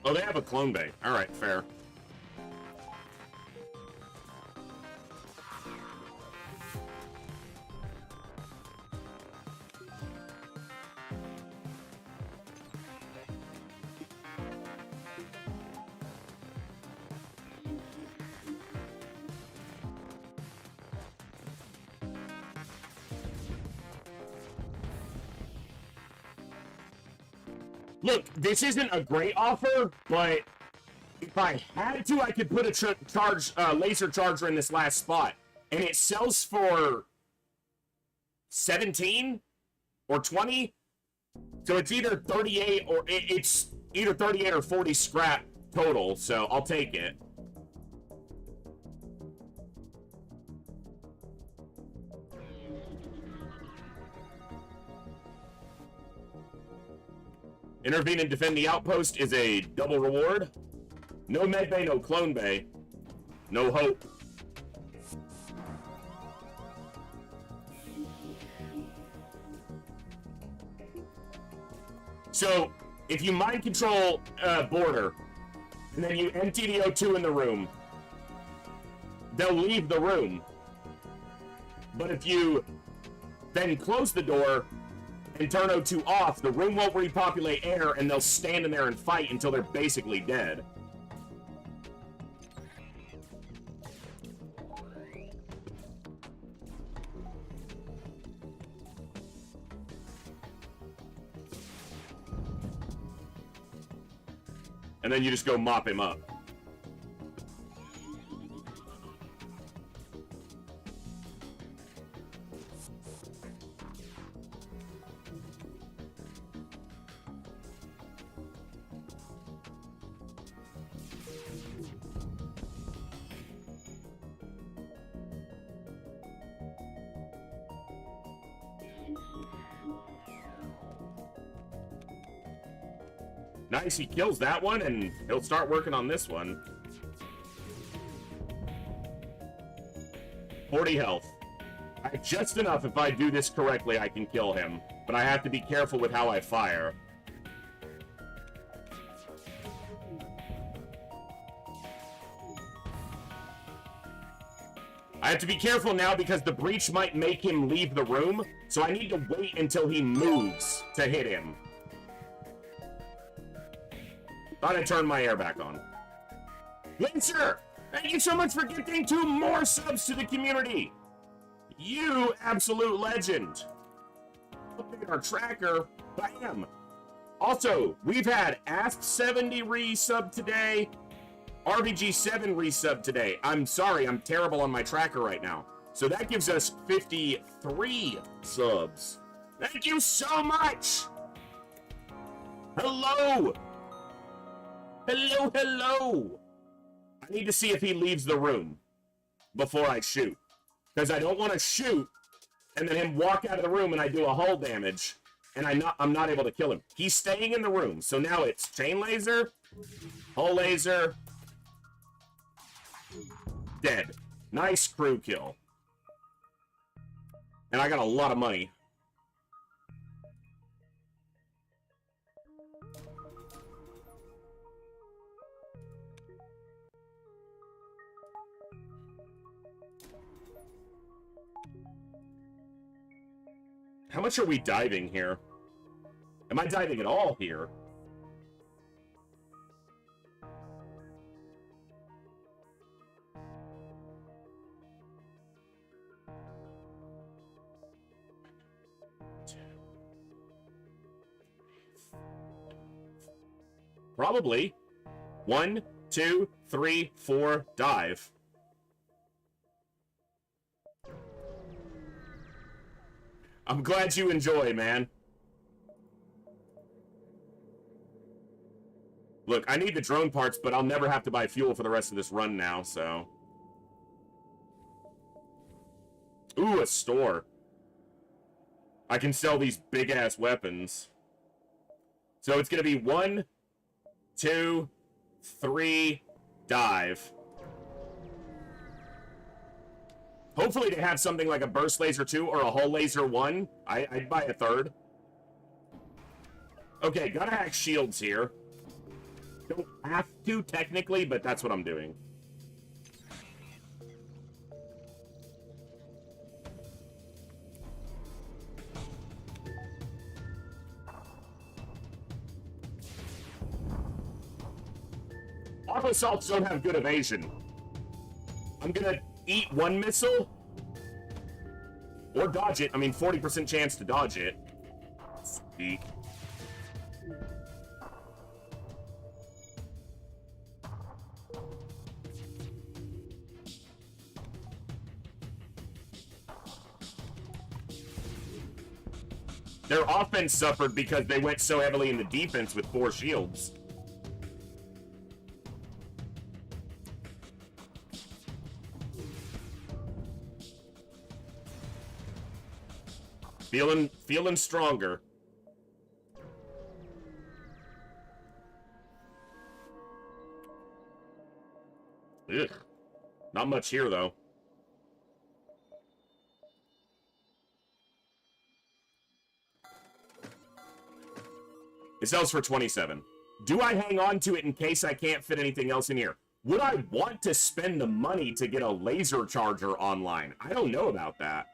Oh, they have a clone bay. Alright, fair. Look, this isn't a great offer, but if I had to, I could put a laser charger in this last spot. And it sells for 17 or 20. So it's either 38 or it's either 38 or 40 scrap total, so I'll take it. Intervene and defend the outpost is a double reward. No med bay, no clone bay. No hope. So, if you mind control border, and then you empty the O2 in the room, they'll leave the room. But if you then close the door and turn O2 off, the room won't repopulate air, and they'll stand in there and fight until they're basically dead. And then you just go mop him up. Nice, he kills that one, and he'll start working on this one. 40 health. I have just enough. If I do this correctly, I can kill him. But I have to be careful with how I fire. I have to be careful now because the breach might make him leave the room, so I need to wait until he moves to hit him. Thought I'd turn my air back on. Lincer, thank you so much for gifting 2 more subs to the community. You absolute legend. Update our tracker. Bam. Also, we've had Asp70 resub today. RBG7 resub today. I'm sorry, I'm terrible on my tracker right now. So that gives us 53 subs. Thank you so much. Hello. Hello, hello! I need to see if he leaves the room before I shoot. Because I don't want to shoot and then him walk out of the room and I do a hull damage and I'm not able to kill him. He's staying in the room. So now it's chain laser, hull laser, dead. Nice crew kill. And I got a lot of money. How much are we diving here? Am I diving at all here? Probably. 1, 2, 3, 4, dive. I'm glad you enjoy, man. Look, I need the drone parts, but I'll never have to buy fuel for the rest of this run now, so. Ooh, a store. I can sell these big-ass weapons. So it's gonna be 1, 2, 3, dive. Hopefully they have something like a burst laser 2 or a hull laser 1. I'd buy a 3rd. Okay, gotta hack shields here. Don't have to, technically, but that's what I'm doing. Auto assaults don't have good evasion. I'm gonna eat 1 missile or dodge it. I mean, 40% chance to dodge it. Sweet. Their offense suffered because they went so heavily into defense with 4 shields. Feeling stronger. Ugh. Not much here, though. It sells for 27. Do I hang on to it in case I can't fit anything else in here? Would I want to spend the money to get a laser charger online? I don't know about that.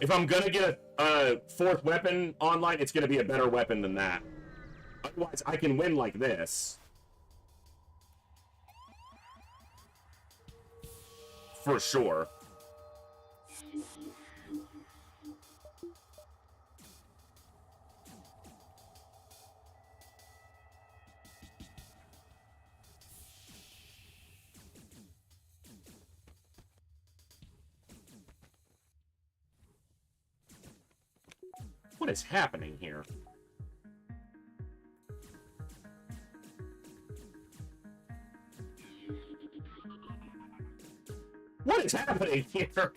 If I'm gonna get a fourth weapon online, it's gonna be a better weapon than that. Otherwise, I can win like this. For sure. What is happening here? What is happening here?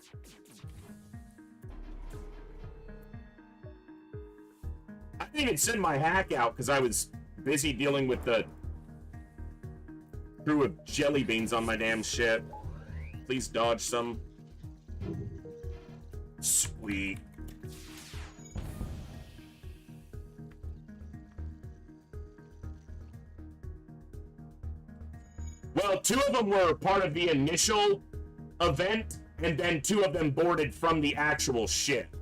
I didn't even send my hack out because I was busy dealing with the crew of jelly beans on my damn shit. Please dodge some. Sweet. Well, 2 of them were part of the initial event, and then 2 of them boarded from the actual ship.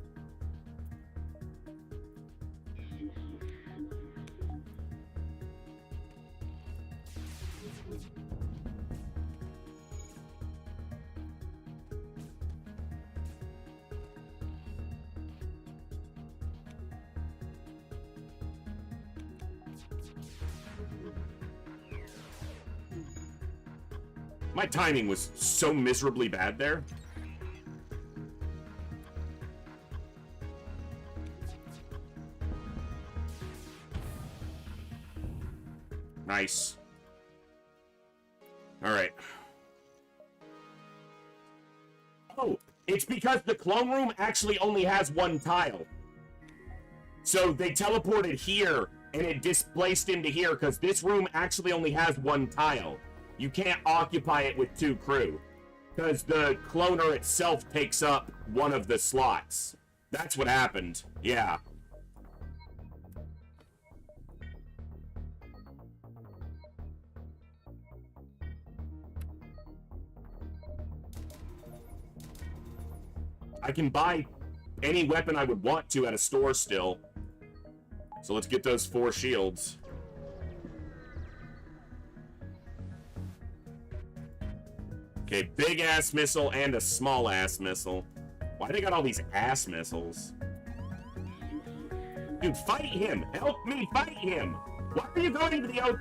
My timing was so miserably bad there. Nice. All right. Oh, it's because the clone room actually only has 1 tile. So they teleported here and it displaced into here because this room actually only has 1 tile. You can't occupy it with 2 crew because the cloner itself takes up 1 of the slots. That's what happened. Yeah. I can buy any weapon I would want to at a store still. So let's get those 4 shields. Okay, big ass missile and a small ass missile. Why they got all these ass missiles? Dude, fight him! Help me fight him! Why are you going to the oak?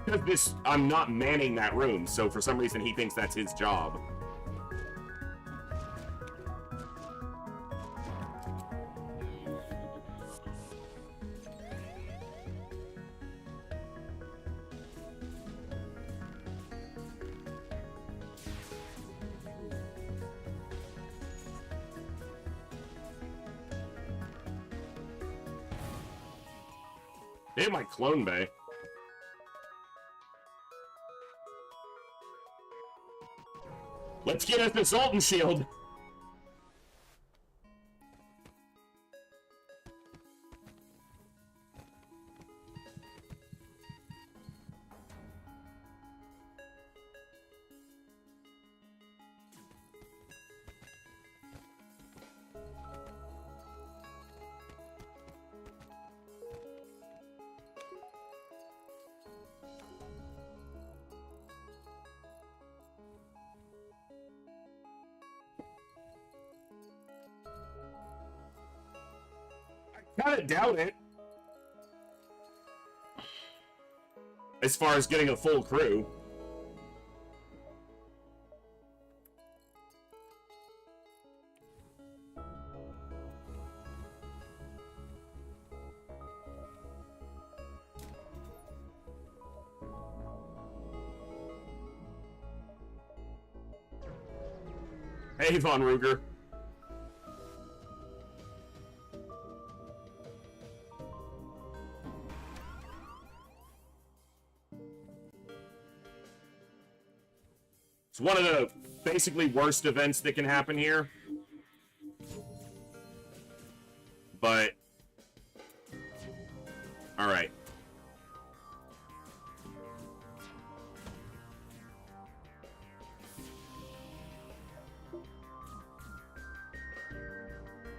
Because I'm not manning that room, so for some reason he thinks that's his job. They have my clone bay. Let's get us the Sultan shield. Kinda doubt it. As far as getting a full crew. Hey, Von Ruger. It's one of the basically worst events that can happen here. But, alright.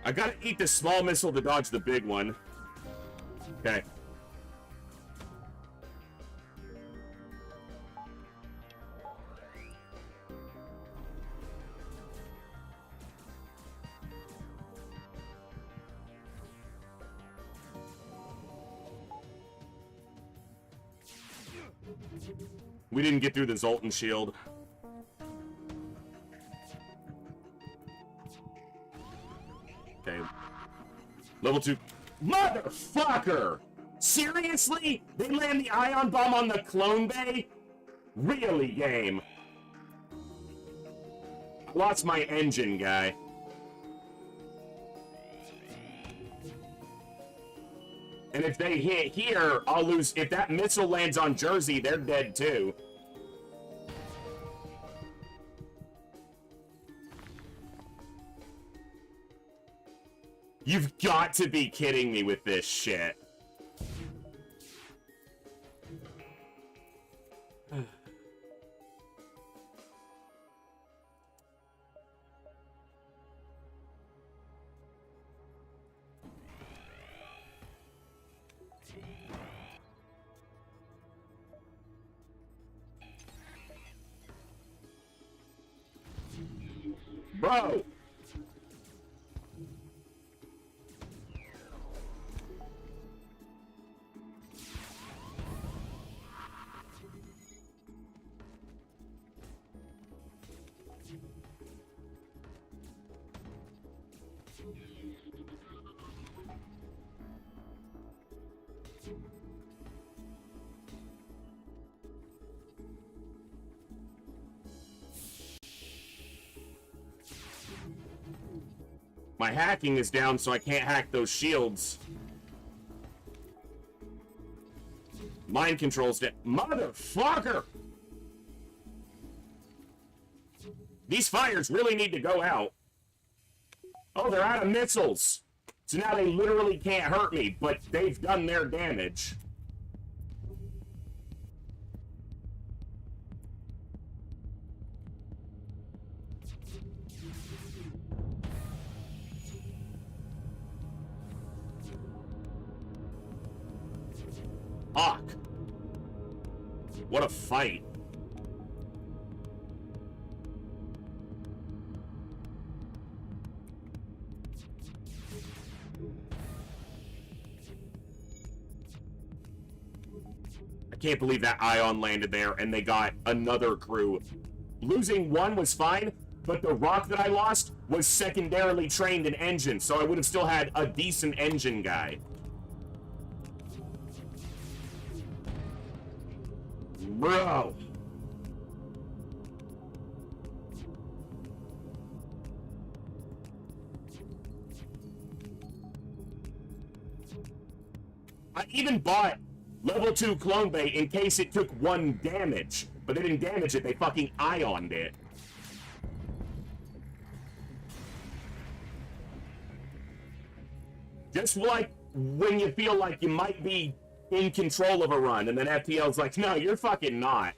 I gotta eat the small missile to dodge the big one. Okay. We didn't get through the Zoltan shield. Okay. Level 2. Motherfucker! Seriously? They land the ion bomb on the clone bay? Really, game? I lost my engine, guy. And if they hit here, I'll lose. If that missile lands on Jersey, they're dead too. You've got to be kidding me with this shit. Bro! My hacking is down, so I can't hack those shields. Mind control's down. Motherfucker! These fires really need to go out. Oh, they're out of missiles. So now they literally can't hurt me, but they've done their damage. Fuck. What a fight. I can't believe that ion landed there and they got another crew. Losing one was fine, but the rock that I lost was secondarily trained in engine, so I would have still had a decent engine guy. Bro. I even bought level 2 clone bay in case it took 1 damage, but they didn't damage it, they fucking ioned it. Just like when you feel like you might be in control of a run, and then FTL's like, no, you're fucking not.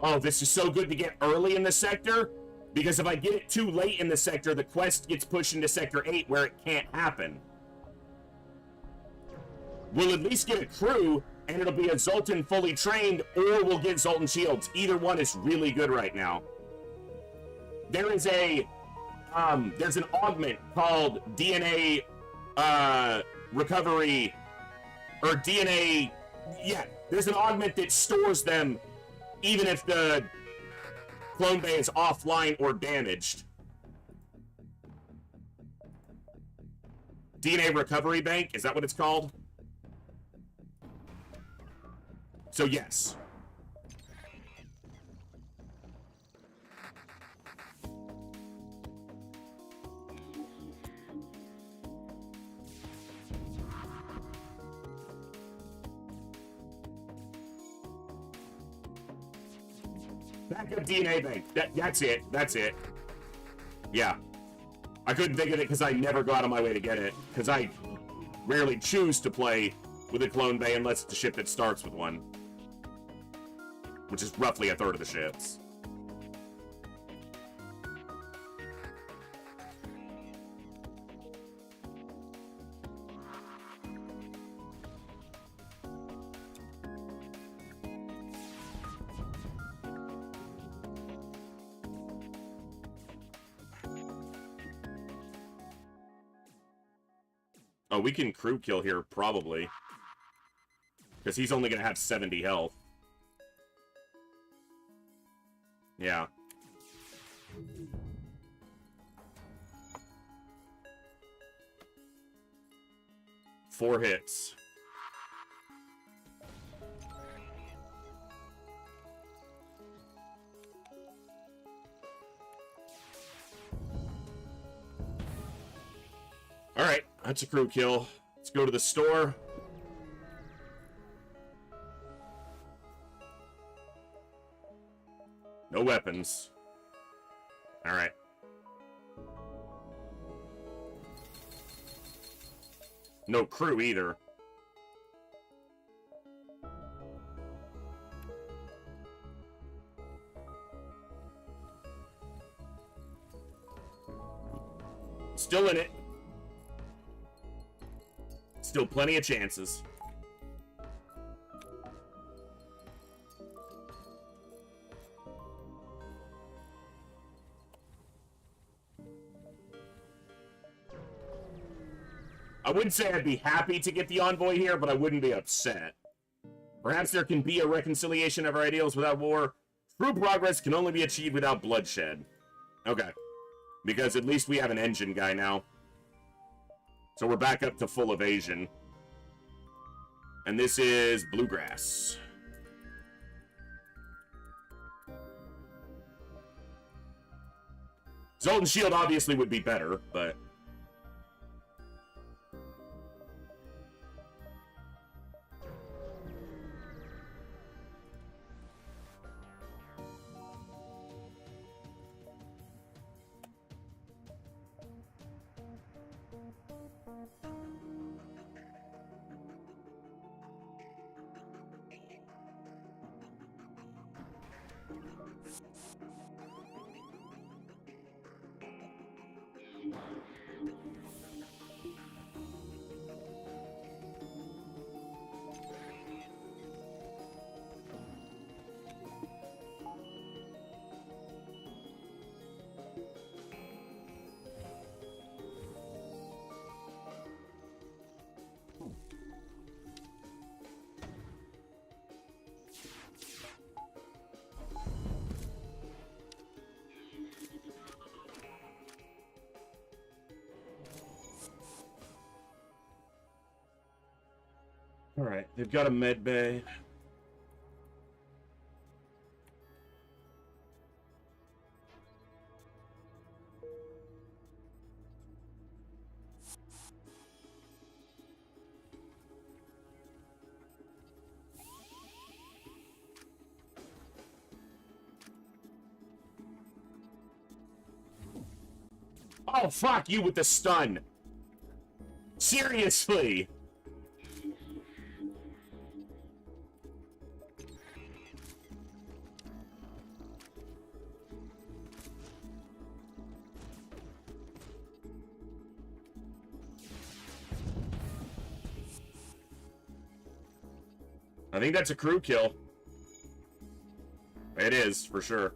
Oh, this is so good to get early in the sector, because if I get it too late in the sector, the quest gets pushed into Sector 8 where it can't happen. We'll at least get a crew, and it'll be a Zoltan fully trained, or we'll get Zoltan shields. Either one is really good right now. There is a, there's an augment called DNA, recovery, or DNA, yeah, there's an augment that stores them even if the clone bay is offline or damaged. DNA recovery bank, is that what it's called? So yes. Backup DNA bank. That's it. That's it. Yeah. I couldn't think of it because I never go out of my way to get it. Because I rarely choose to play with a clone bay unless it's a ship that starts with one. Which is roughly a third of the ships. Oh, we can crew kill here, probably. Because he's only going to have 70 health. Yeah. Four hits. Alright, that's a crew kill. Let's go to the store. No weapons. Alright. No crew either. Still in it. Still plenty of chances. I wouldn't say I'd be happy to get the envoy here, but I wouldn't be upset. Perhaps there can be a reconciliation of our ideals without war. True progress can only be achieved without bloodshed. Okay. Because at least we have an engine guy now. So we're back up to full evasion. And this is Bluegrass. Zoltan Shield obviously would be better, but... Alright, they've got a med bay. Oh, fuck you with the stun. Seriously. I think that's a crew kill. It is, for sure.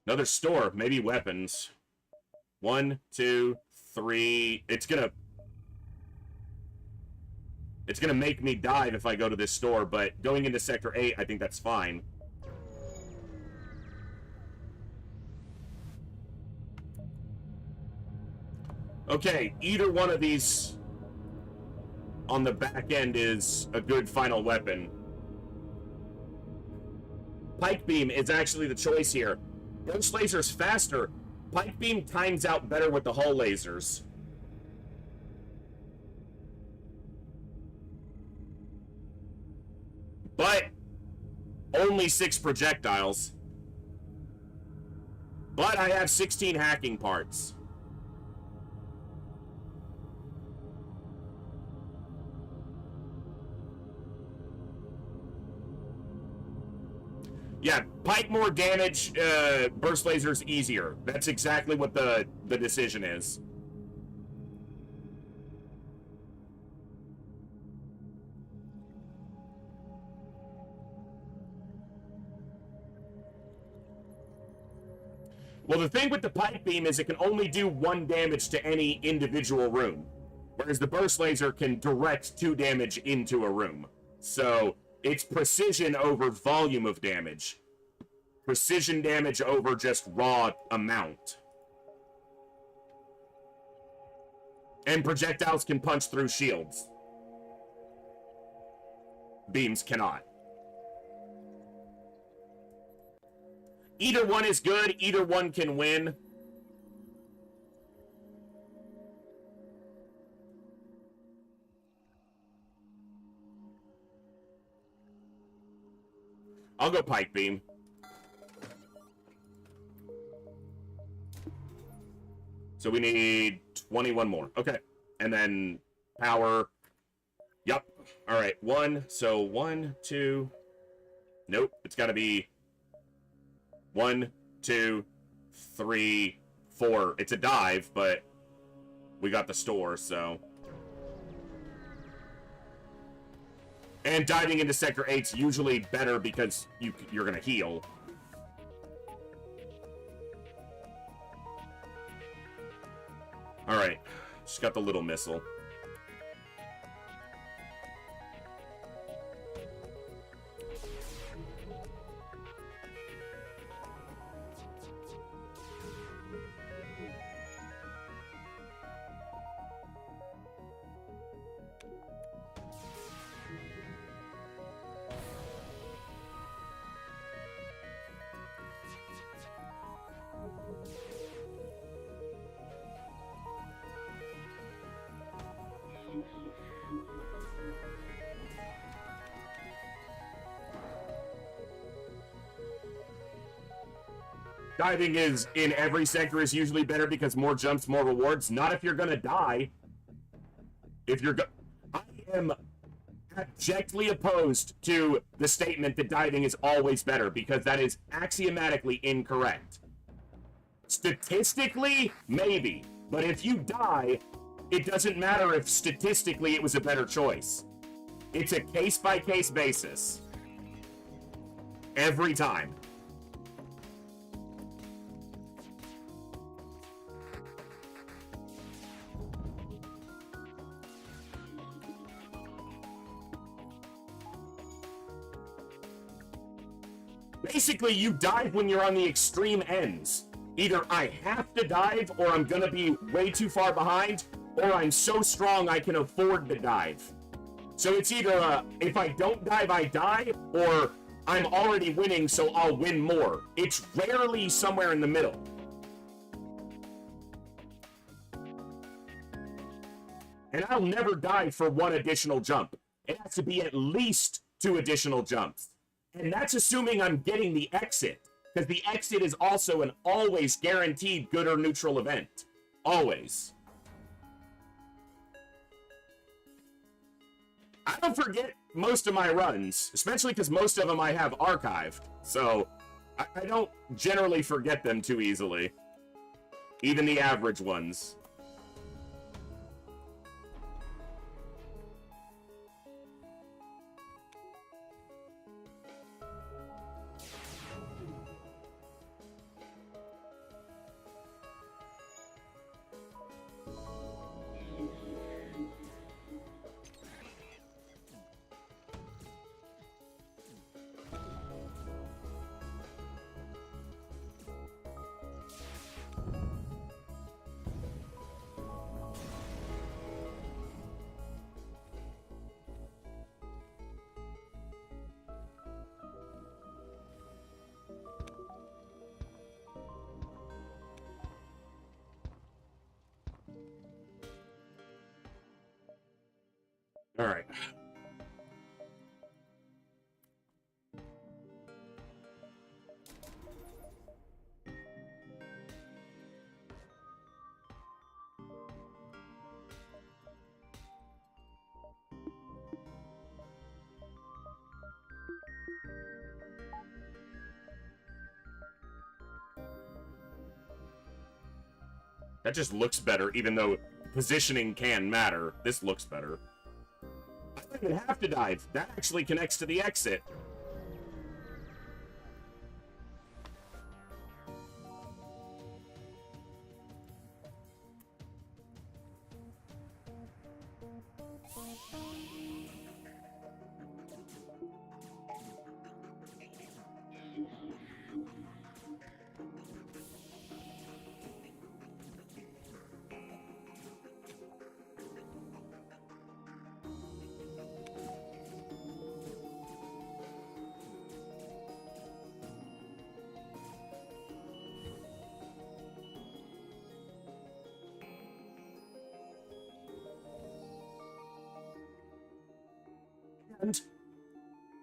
Another store, maybe weapons. 1, 2, 3. It's gonna make me dive if I go to this store, but going into Sector 8, I think that's fine. Okay, either one of these on the back end is a good final weapon. Pike beam is actually the choice here. Burst laser's faster. Pike beam times out better with the hull lasers. But only 6 projectiles. But I have 16 hacking parts. Yeah, Pike more damage, burst lasers easier. That's exactly what the decision is. Well, the thing with the Pike beam is it can only do 1 damage to any individual room, whereas the burst laser can direct 2 damage into a room. So it's precision over volume of damage. Precision damage over just raw amount. And projectiles can punch through shields. Beams cannot. Either one is good, either one can win. I'll go Pike beam. So we need 21 more. Okay. And then power. Yup. All right. 1. So 1, 2. Nope. It's got to be 1, 2, 3, 4. It's a dive, but we got the store, so. And diving into Sector 8's usually better because you're going to heal. Alright. Just got the little missile. Diving is in every sector is usually better because more jumps, more rewards. Not if you're gonna die. If you're I am abjectly opposed to the statement that diving is always better because that is axiomatically incorrect. Statistically, maybe. But if you die, it doesn't matter if statistically it was a better choice. It's a case-by-case basis. Every time. Basically, you dive when you're on the extreme ends. Either I have to dive, or I'm gonna be way too far behind, or I'm so strong I can afford to dive. So it's either, if I don't dive, I die, or I'm already winning, so I'll win more. It's rarely somewhere in the middle. And I'll never dive for 1 additional jump. It has to be at least 2 additional jumps. And that's assuming I'm getting the exit. Because the exit is also an always guaranteed good or neutral event. Always. I don't forget most of my runs. Especially because most of them I have archived. So, I don't generally forget them too easily. Even the average ones. All right. That just looks better, even though positioning can matter. This looks better. I don't even have to dive. That actually connects to the exit. And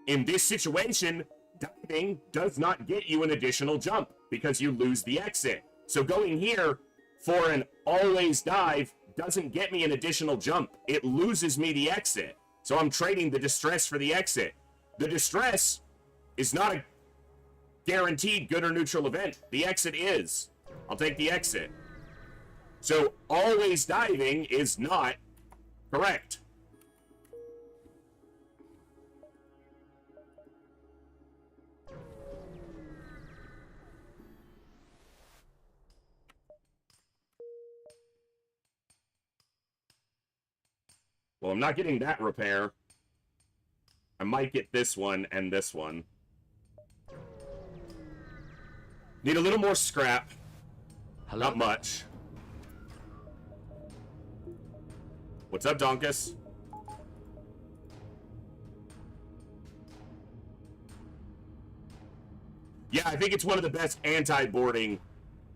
in this situation, diving does not get you an additional jump because you lose the exit. So going here for an always dive doesn't get me an additional jump. It loses me the exit. So I'm trading the distress for the exit. The distress is not a guaranteed good or neutral event. The exit is. I'll take the exit. So always diving is not correct. Well, I'm not getting that repair. I might get this one and this one. Need a little more scrap. Hello? Not much. What's up, Donkus? Yeah, I think it's one of the best anti-boarding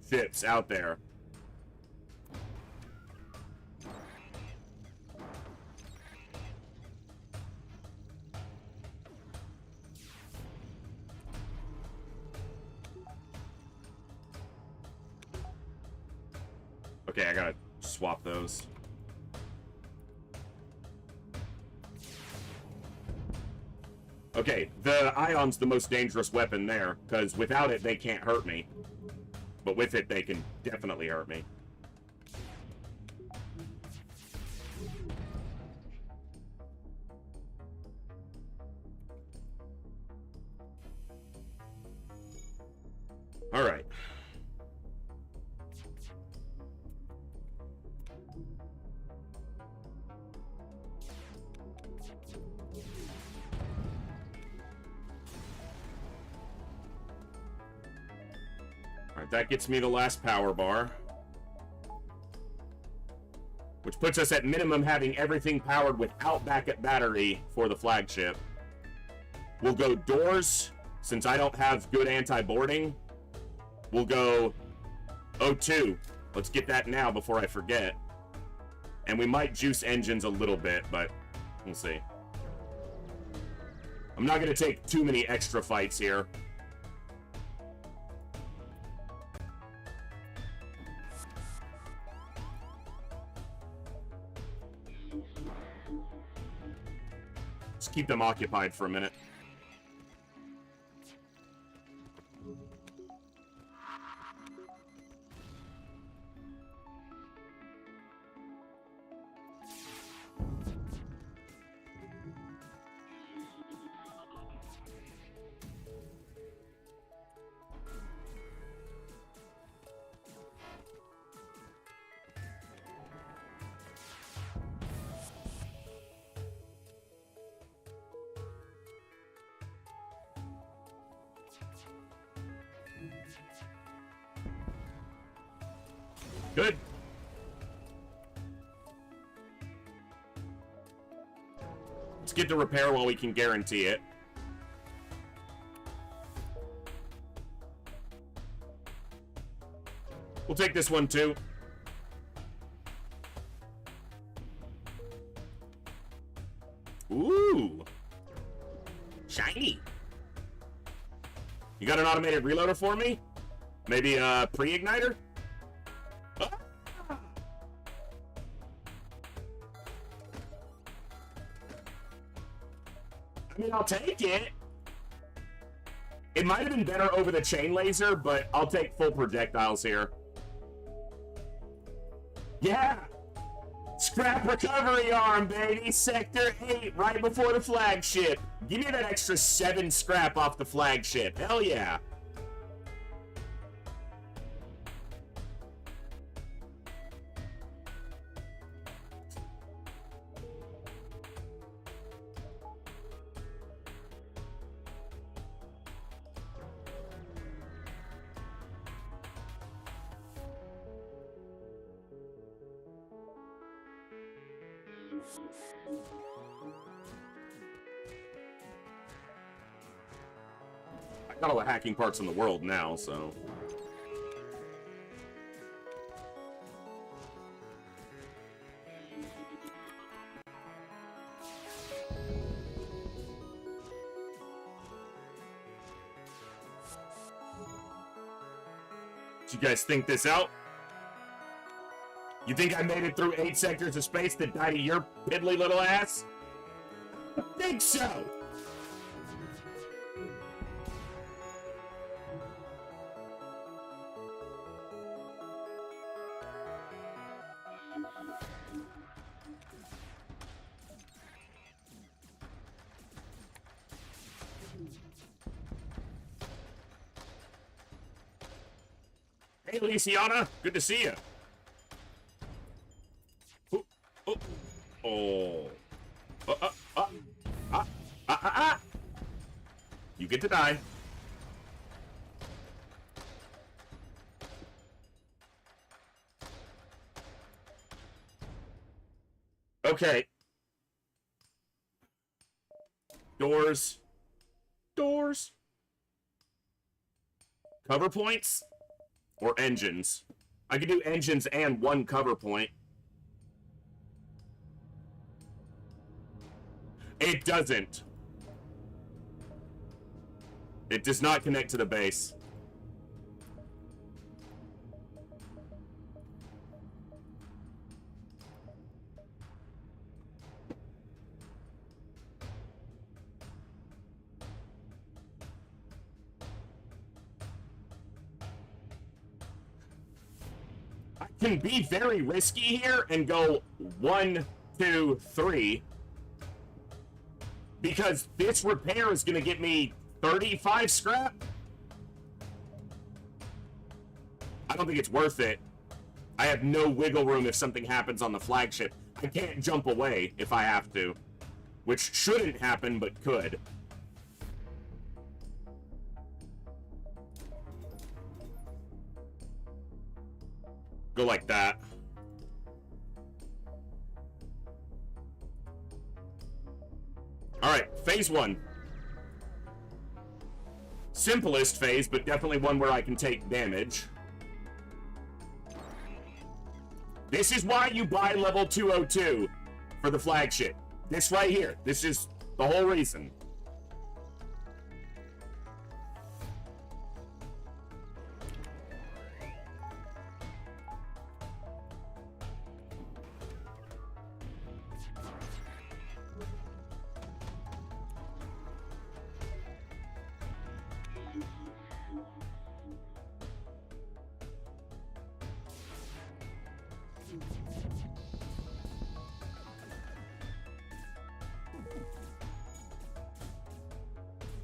ships out there. Okay, I gotta swap those. Okay, the Ion's the most dangerous weapon there, because without it, they can't hurt me. But with it, they can definitely hurt me. All right. That gets me the last power bar. Which puts us at minimum having everything powered without backup battery for the flagship. We'll go doors, since I don't have good anti-boarding. We'll go O2. Let's get that now before I forget. And we might juice engines a little bit, but we'll see. I'm not going to take too many extra fights here. Just keep them occupied for a minute. Good. Let's get the repair while we can guarantee it. We'll take this one too. Ooh. Shiny. You got an automated reloader for me? Maybe a pre-igniter? Ah! I mean, I'll take it. It might have been better over the chain laser, but I'll take full projectiles here. Yeah! Scrap recovery arm, baby! Sector 8, right before the flagship. Give me that extra 7 scrap off the flagship. Hell yeah. I got all the hacking parts in the world now, so... Did you guys think this out? You think I made it through 8 sectors of space that died of your piddly little ass? I think so! Hey, Luciana, good to see you. Oh. You get to die. Okay. Doors. Doors. Cover points? Or engines? I could do engines and 1 cover point. It doesn't. It does not connect to the base. I can be very risky here and go 1, 2, 3. Because this repair is going to get me 35 scrap. I don't think it's worth it. I have no wiggle room if something happens on the flagship. I can't jump away if I have to. Which shouldn't happen, but could. Go like that. Alright, phase 1. Simplest phase, but definitely one where I can take damage. This is why you buy level 202 for the flagship. This right here. This is the whole reason.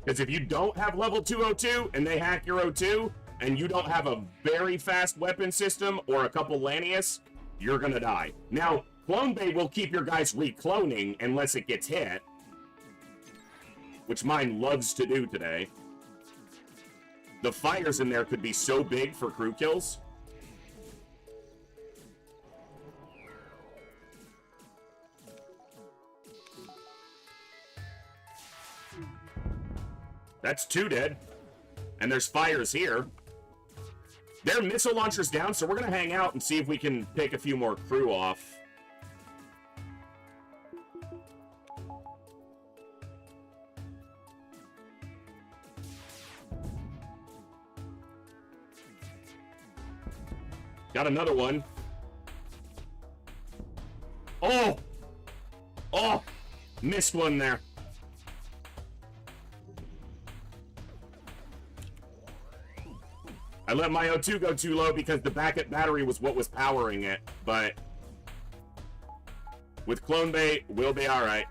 Because if you don't have level 202 and they hack your O2, and you don't have a very fast weapon system or a couple Lanius, you're gonna die. Now, Clone Bay will keep your guys recloning unless it gets hit, which mine loves to do today. The fires in there could be so big for crew kills. That's 2 dead. And there's fires here. Their missile launcher's down, so we're going to hang out and see if we can pick a few more crew off. Got another one. Oh! Oh! Missed one there. I let my O2 go too low because the backup battery was what was powering it, but with Clone Bay, we'll be alright.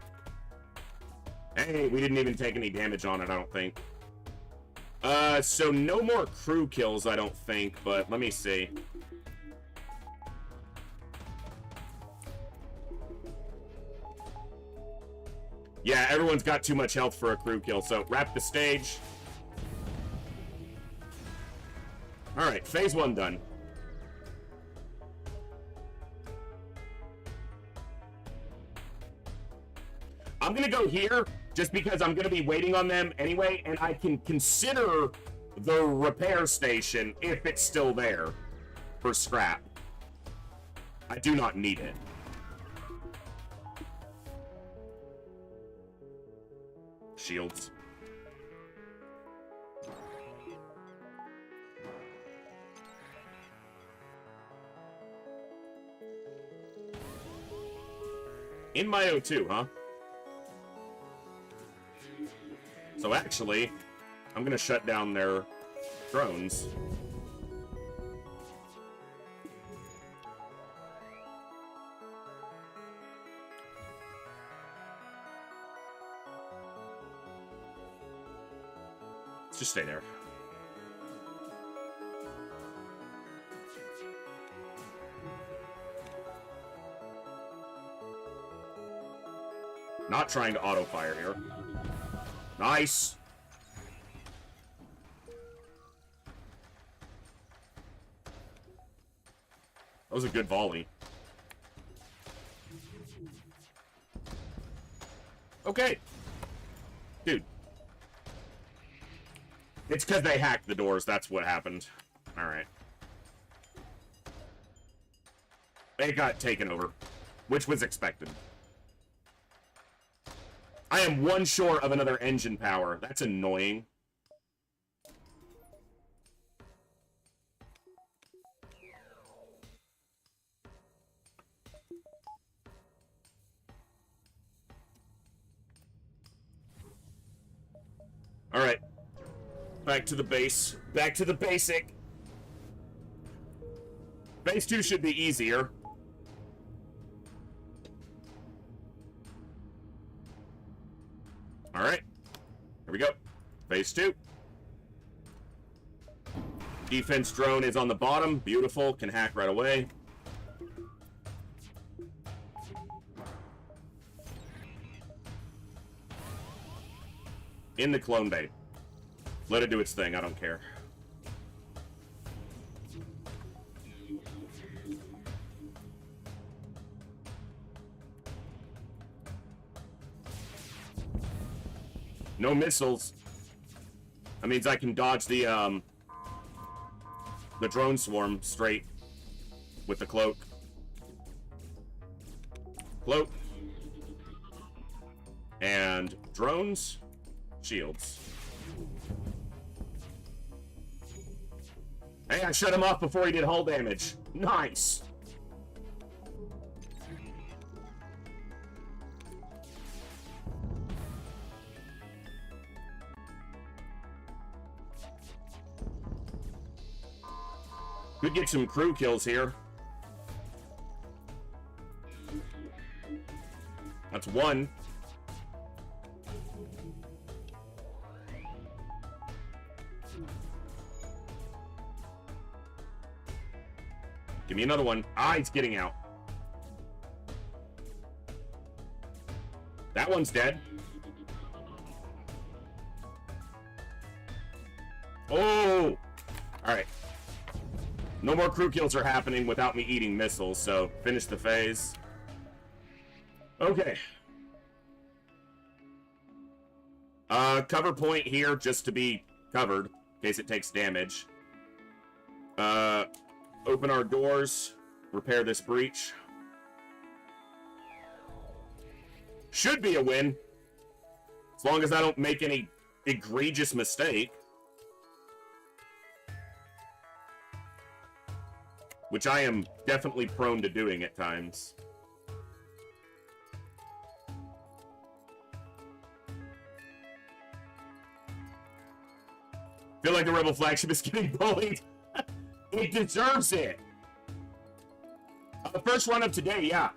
Hey, we didn't even take any damage on it, I don't think. So no more crew kills, I don't think, but let me see. Yeah, everyone's got too much health for a crew kill, so wrap the stage. Alright, phase 1 done. I'm gonna go here, just because I'm gonna be waiting on them anyway, and I can consider the repair station if it's still there for scrap. I do not need it. Shields. In my O2, huh? So actually, I'm gonna shut down their drones. Let's just stay there. Not trying to auto-fire here. Nice! That was a good volley. Okay. Dude. It's because they hacked the doors, that's what happened. Alright. They got taken over, which was expected. I am 1 short of another engine power. That's annoying. Alright. Back to the base. Back to the basic. Phase 2 should be easier. Alright. Here we go. Phase 2. Defense drone is on the bottom. Beautiful. Can hack right away. In the clone bay. Let it do its thing. I don't care. No missiles. That means I can dodge the drone swarm straight with the cloak. Cloak. And drones. Shields. Hey, I shut him off before he did hull damage. Nice. Could get some crew kills here. That's 1. Give me another one. Ah, he's getting out. That one's dead. Oh! Alright. No more crew kills are happening without me eating missiles, so finish the phase. Okay. Cover point here just to be covered in case it takes damage. Open our doors. Repair this breach. Should be a win. As long as I don't make any egregious mistake. Which I am definitely prone to doing at times. Feel like the Rebel flagship is getting bullied. It deserves it. First run of today, yeah.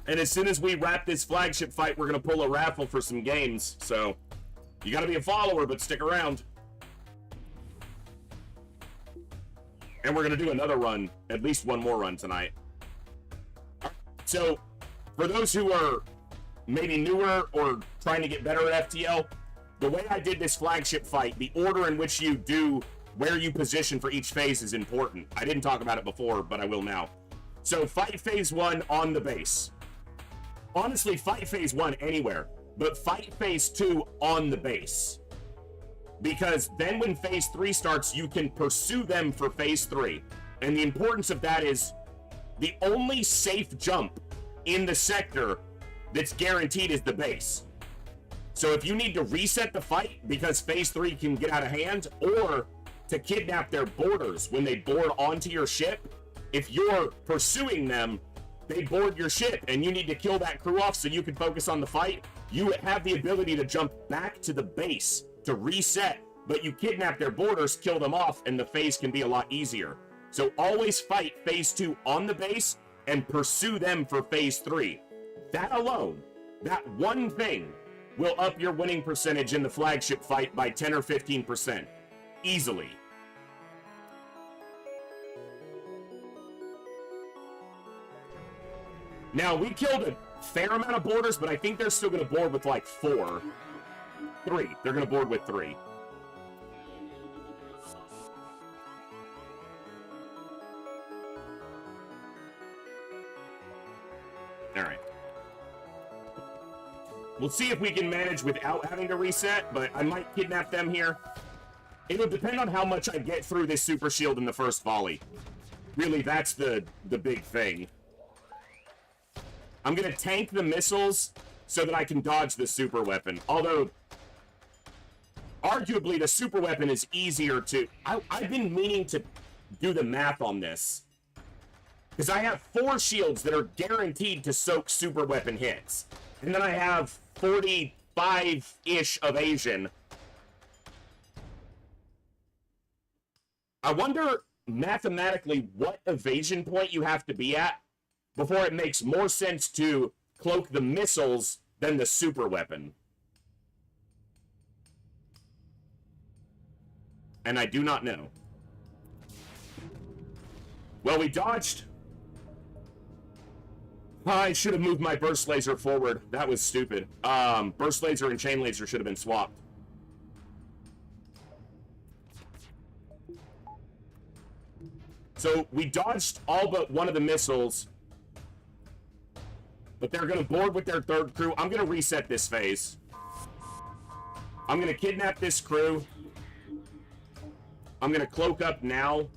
And as soon as we wrap this flagship fight, we're going to pull a raffle for some games. So, you got to be a follower, but stick around. And we're going to do another run, at least one more run tonight. So, for those who are maybe newer or trying to get better at FTL, the way I did this flagship fight, the order in which you do where you position for each phase is important. I didn't talk about it before, but I will now. So, fight phase 1 on the base. Honestly, fight phase 1 anywhere, but fight phase 2 on the base. Because then when phase 3 starts, you can pursue them for phase 3. And the importance of that is the only safe jump in the sector that's guaranteed is the base. So if you need to reset the fight because phase 3 can get out of hand, or to kidnap their boarders when they board onto your ship, if you're pursuing them, they board your ship and you need to kill that crew off so you can focus on the fight, you have the ability to jump back to the base to reset, but you kidnap their boarders, kill them off, and the phase can be a lot easier. So always fight phase 2 on the base and pursue them for phase 3. That alone, that one thing, will up your winning percentage in the flagship fight by 10 or 15%. Easily. Now, we killed a fair amount of boarders, but I think they're still going to board with like 4. 3. They're going to board with 3. Alright. We'll see if we can manage without having to reset, but I might kidnap them here. It'll depend on how much I get through this super shield in the first volley. Really, that's the big thing. I'm going to tank the missiles so that I can dodge the super weapon. Although, arguably, the super weapon is easier to... I've been meaning to do the math on this. Because I have 4 shields that are guaranteed to soak super weapon hits. And then I have 45-ish evasion. I wonder, mathematically, what evasion point you have to be at before it makes more sense to cloak the missiles than the super weapon. And I do not know. Well, we dodged. I should have moved my burst laser forward. That was stupid. Burst laser and chain laser should have been swapped. So we dodged all but one of the missiles. But they're going to board with their 3rd crew. I'm going to reset this phase. I'm going to kidnap this crew. I'm going to cloak up now.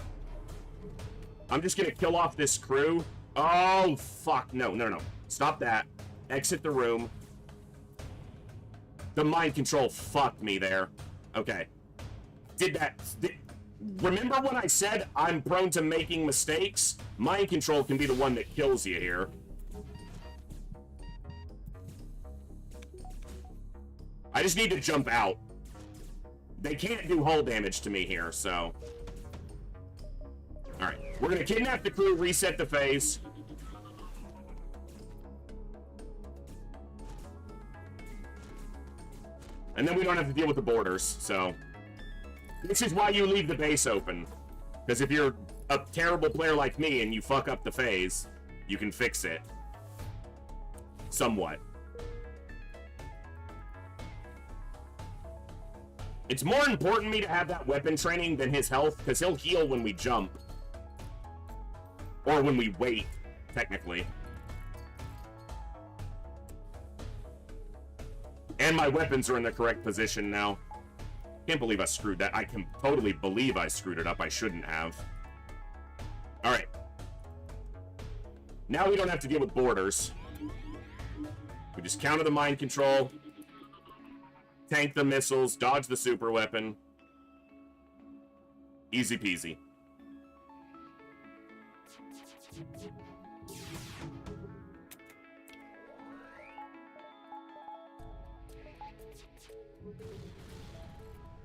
I'm just going to kill off this crew. Oh, fuck. No. Stop that. Exit the room. The mind control fucked me there. Okay. Remember when I said I'm prone to making mistakes? Mind control can be the one that kills you here. I just need to jump out. They can't do hull damage to me here, so... Alright, we're gonna kidnap the crew, reset the phase. And then we don't have to deal with the boarders, so... This is why you leave the base open. Because if you're a terrible player like me and you fuck up the phase, you can fix it. Somewhat. It's more important to me to have that weapon training than his health, because he'll heal when we jump. Or when we wait, technically. And my weapons are in the correct position now. Can't believe I screwed that. I can totally believe I screwed it up. I shouldn't have. Alright. Now we don't have to deal with borders. We just counter the mind control. Tank the missiles. Dodge the super weapon. Easy peasy.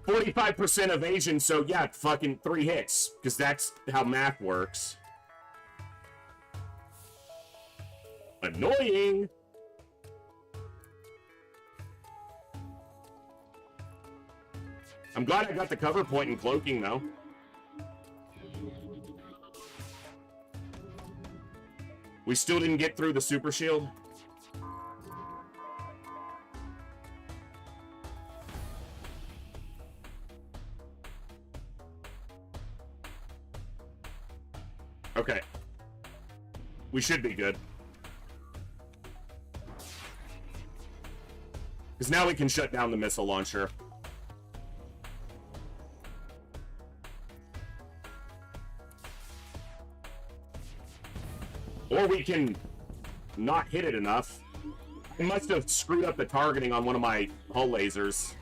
%45 evasion, so yeah, fucking 3 hits. Because that's how math works. Annoying! I'm glad I got the cover point in cloaking, though. We still didn't get through the super shield. Okay. We should be good. Because now we can shut down the missile launcher. Or we can not hit it enough. I must have screwed up the targeting on one of my hull lasers.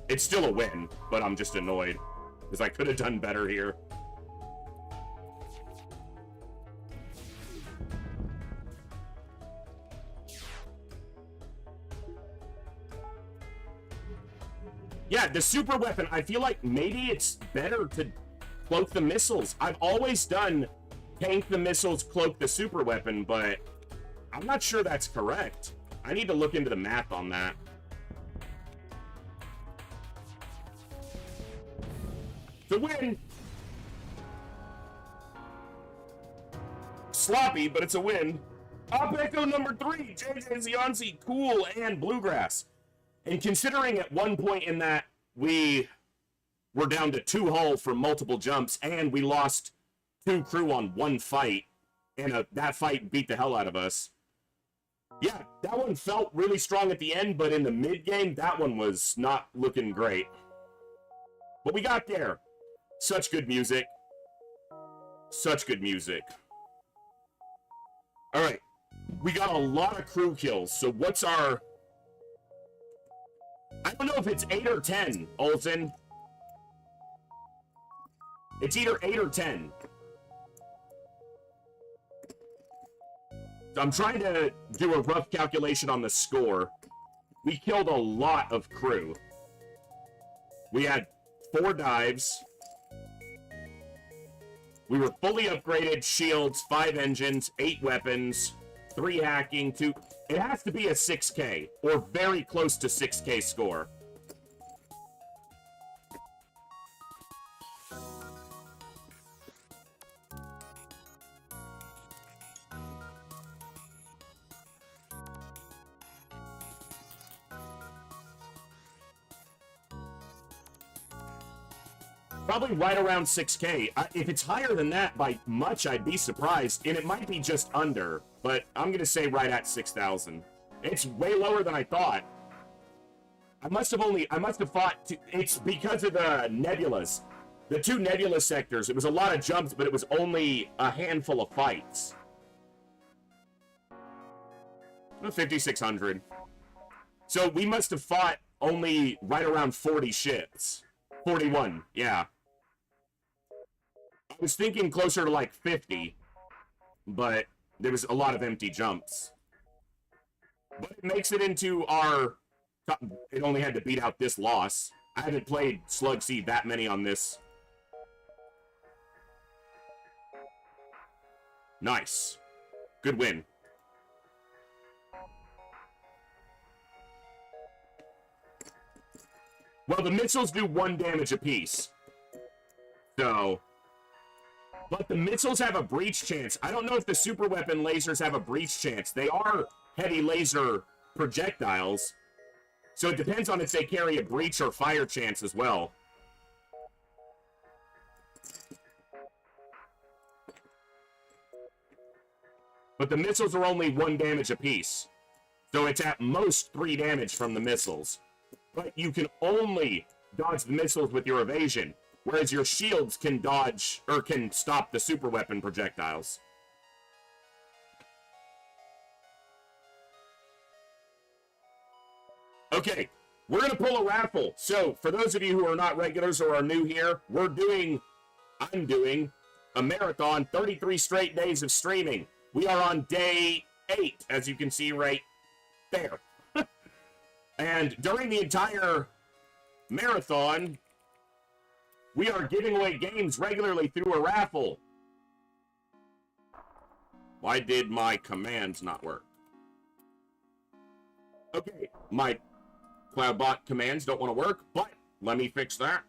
It's still a win, but I'm just annoyed. Because I could have done better here. Yeah, the super weapon, I feel like maybe it's better to cloak the missiles. I've always done tank the missiles, cloak the super weapon, but I'm not sure that's correct. I need to look into the math on that. The win! Sloppy, but it's a win. Op Echo number 3, JJ Zianzi, cool, and Bluegrass. And considering at one point in that we were down to 2 hull for multiple jumps, and we lost 2 crew on 1 fight, and that fight beat the hell out of us. Yeah, that one felt really strong at the end, but in the mid-game, that one was not looking great. But we got there. Such good music. Such good music. Alright. We got a lot of crew kills, so what's our... I don't know if it's 8 or 10, Olsen. It's either 8 or 10. So I'm trying to do a rough calculation on the score. We killed a lot of crew. We had 4 dives. We were fully upgraded, shields, 5 engines, 8 weapons, 3 hacking, 2... It has to be a 6K, or very close to 6K score. Probably right around 6K. If it's higher than that by much, I'd be surprised. And it might be just under, but I'm going to say right at 6,000. It's way lower than I thought. I must have fought, it's because of the nebulas. The 2 nebula sectors, it was a lot of jumps, but it was only a handful of fights. 5,600. So we must have fought only right around 40 ships. 41, yeah. I was thinking closer to like 50, but there was a lot of empty jumps. But it makes it into our... It only had to beat out this loss. I haven't played Slug Seed that many on this. Nice. Good win. Well, the missiles do 1 damage apiece. So... But the missiles have a breach chance. I don't know if the super weapon lasers have a breach chance. They are heavy laser projectiles. So it depends on if they carry a breach or fire chance as well. But the missiles are only 1 damage apiece. So it's at most 3 damage from the missiles. But you can only dodge the missiles with your evasion, whereas your shields can dodge, or can stop the super weapon projectiles. Okay, we're going to pull a raffle. So, for those of you who are not regulars or are new here, I'm doing a marathon, 33 straight days of streaming. We are on day 8, as you can see right there. And during the entire marathon, we are giving away games regularly through a raffle. Why did my commands not work? Okay, my CloudBot commands don't want to work, but let me fix that.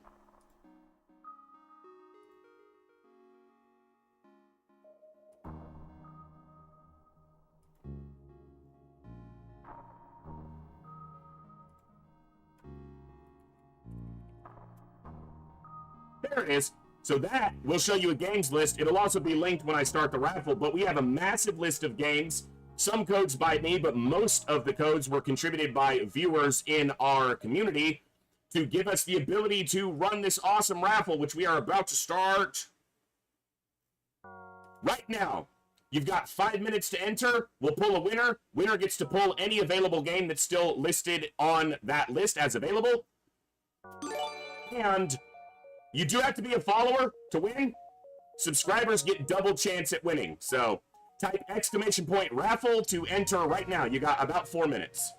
There it is. So that will show you a games list. It'll also be linked when I start the raffle, but we have a massive list of games. Some codes by me, but most of the codes were contributed by viewers in our community to give us the ability to run this awesome raffle, which we are about to start right now. You've got 5 minutes to enter. We'll pull a winner. Winner gets to pull any available game that's still listed on that list as available. And you do have to be a follower to win. Subscribers get double chance at winning. So type !raffle to enter right now. You got about 4 minutes.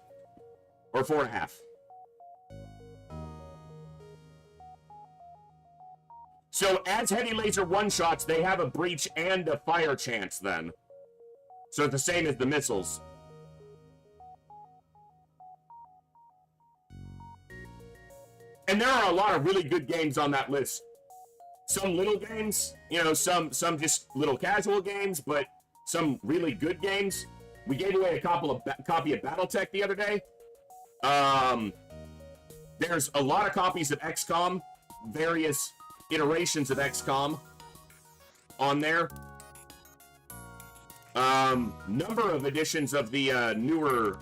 Or 4.5. So as heavy laser one-shots, they have a breach and a fire chance then. So it's the same as the missiles. And there are a lot of really good games on that list. Some little games, you know, some just little casual games, but some really good games. We gave away a copy of BattleTech the other day. There's a lot of copies of XCOM, various iterations of XCOM on there. Number of editions of the newer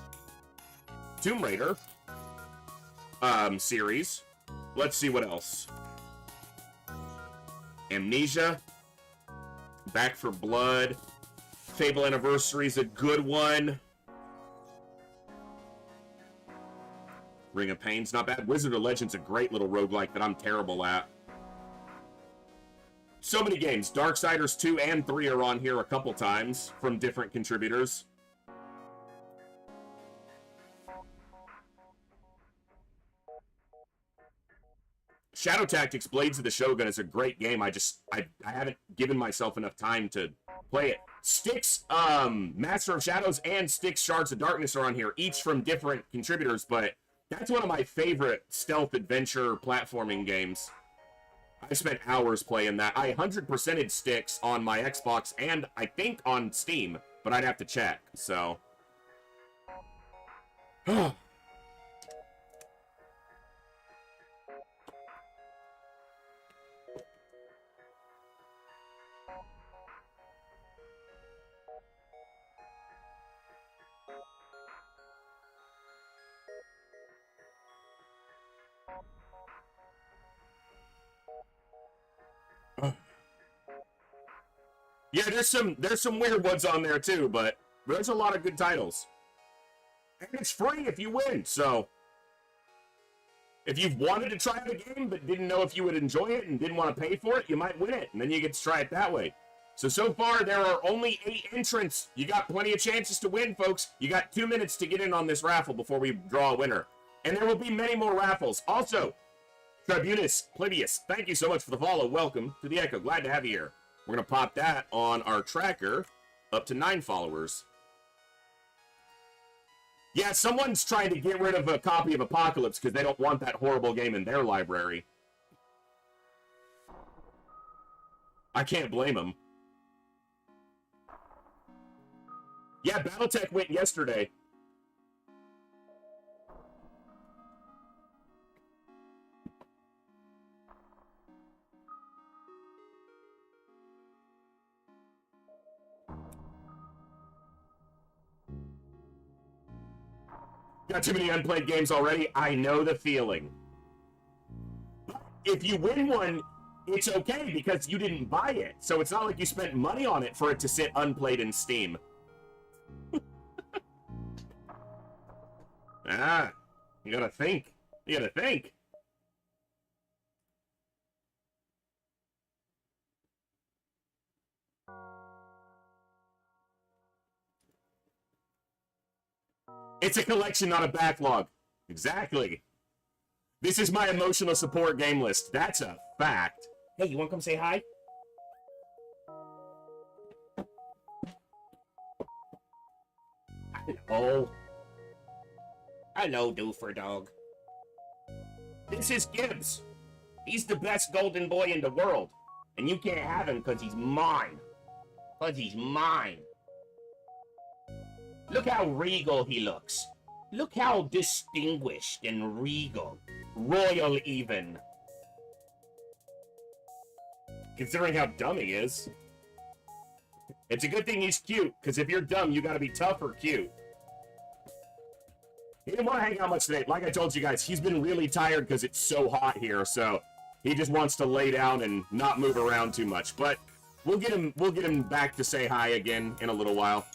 Tomb Raider series. Let's see what else. Amnesia, Back for Blood, Fable Anniversary is a good one. Ring of Pain's not bad. Wizard of Legend's a great little roguelike that I'm terrible at. So many games. Darksiders 2 and 3 are on here a couple times from different contributors. Shadow Tactics Blades of the Shogun is a great game. I haven't given myself enough time to play it. Styx, Master of Shadows and Styx Shards of Darkness are on here, each from different contributors, but that's one of my favorite stealth adventure platforming games. I spent hours playing that. I 100%ed Styx on my Xbox and I think on Steam, but I'd have to check, so. Yeah, there's some weird ones on there too, but there's a lot of good titles. And it's free if you win, so if you've wanted to try out a game but didn't know if you would enjoy it and didn't want to pay for it, you might win it, and then you get to try it that way. So far, there are only 8 entrants. You got plenty of chances to win, folks. You got 2 minutes to get in on this raffle before we draw a winner. And there will be many more raffles. Also, Tribunus Plivius, thank you so much for the follow. Welcome to the Echo. Glad to have you here. We're going to pop that on our tracker up to 9 followers. Yeah, someone's trying to get rid of a copy of Apocalypse because they don't want that horrible game in their library. I can't blame them. Yeah, BattleTech went yesterday. Got too many unplayed games already? I know the feeling. If you win one, it's okay because you didn't buy it. So it's not like you spent money on it for it to sit unplayed in Steam. You gotta think. You gotta think. It's a collection, not a backlog. Exactly. This is my emotional support game list. That's a fact. Hey, you want to come say hi? Hello. Hello, Doofer Dog. This is Gibbs. He's the best golden boy in the world. And you can't have him because he's mine. Because he's mine. Look how regal he looks. Look how distinguished and regal. Royal, even. Considering how dumb he is. It's a good thing he's cute, because if you're dumb, you gotta be tough or cute. He didn't want to hang out much today. Like I told you guys, he's been really tired because it's so hot here, so he just wants to lay down and not move around too much. But we'll get him back to say hi again in a little while.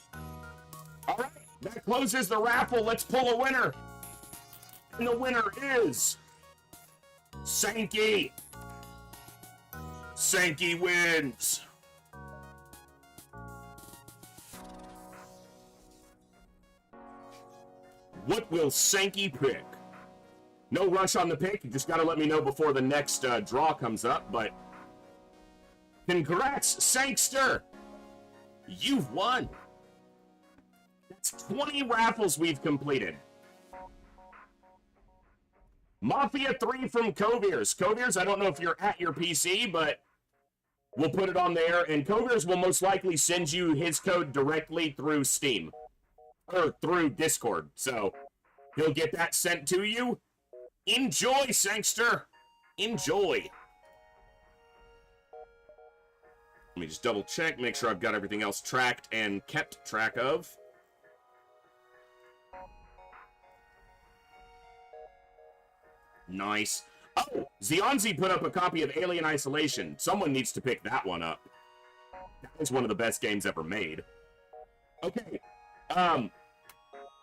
All right, that closes the raffle. Let's pull a winner. And the winner is Sankey. Sankey wins. What will Sankey pick? No rush on the pick. You just got to let me know before the next draw comes up. But congrats, Sankster. You've won. That's 20 raffles we've completed. Mafia 3 from Coviers. Coviers, I don't know if you're at your PC, but we'll put it on there. And Coviers will most likely send you his code directly through Steam. Or through Discord. So he'll get that sent to you. Enjoy, Sankster. Enjoy. Let me just double check, make sure I've got everything else tracked and kept track of. Nice. Oh, Zionzi put up a copy of Alien Isolation. Someone needs to pick that one up. That is one of the best games ever made. Okay.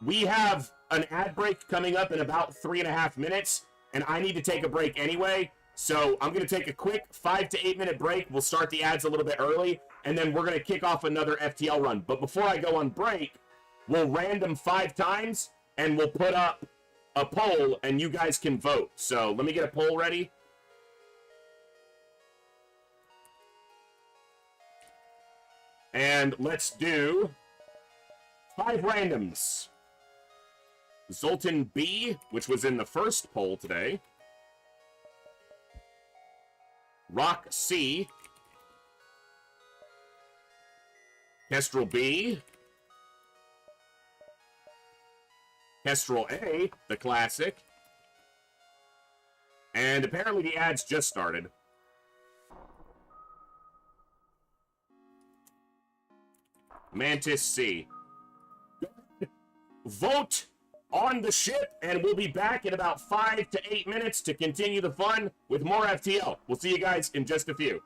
We have an ad break coming up in about 3.5 minutes, and I need to take a break anyway. So I'm going to take a quick 5 to 8 minute break. We'll start the ads a little bit early, and then we're going to kick off another FTL run. But before I go on break, we'll random 5 times, and we'll put up a poll, and you guys can vote. So let me get a poll ready. And let's do 5 randoms. Zoltan B, which was in the first poll today. Rock C. Kestrel B. Kestrel A, the classic. And apparently the ads just started. Mantis C. Vote on the ship, and we'll be back in about 5 to 8 minutes to continue the fun with more FTL. We'll see you guys in just a few.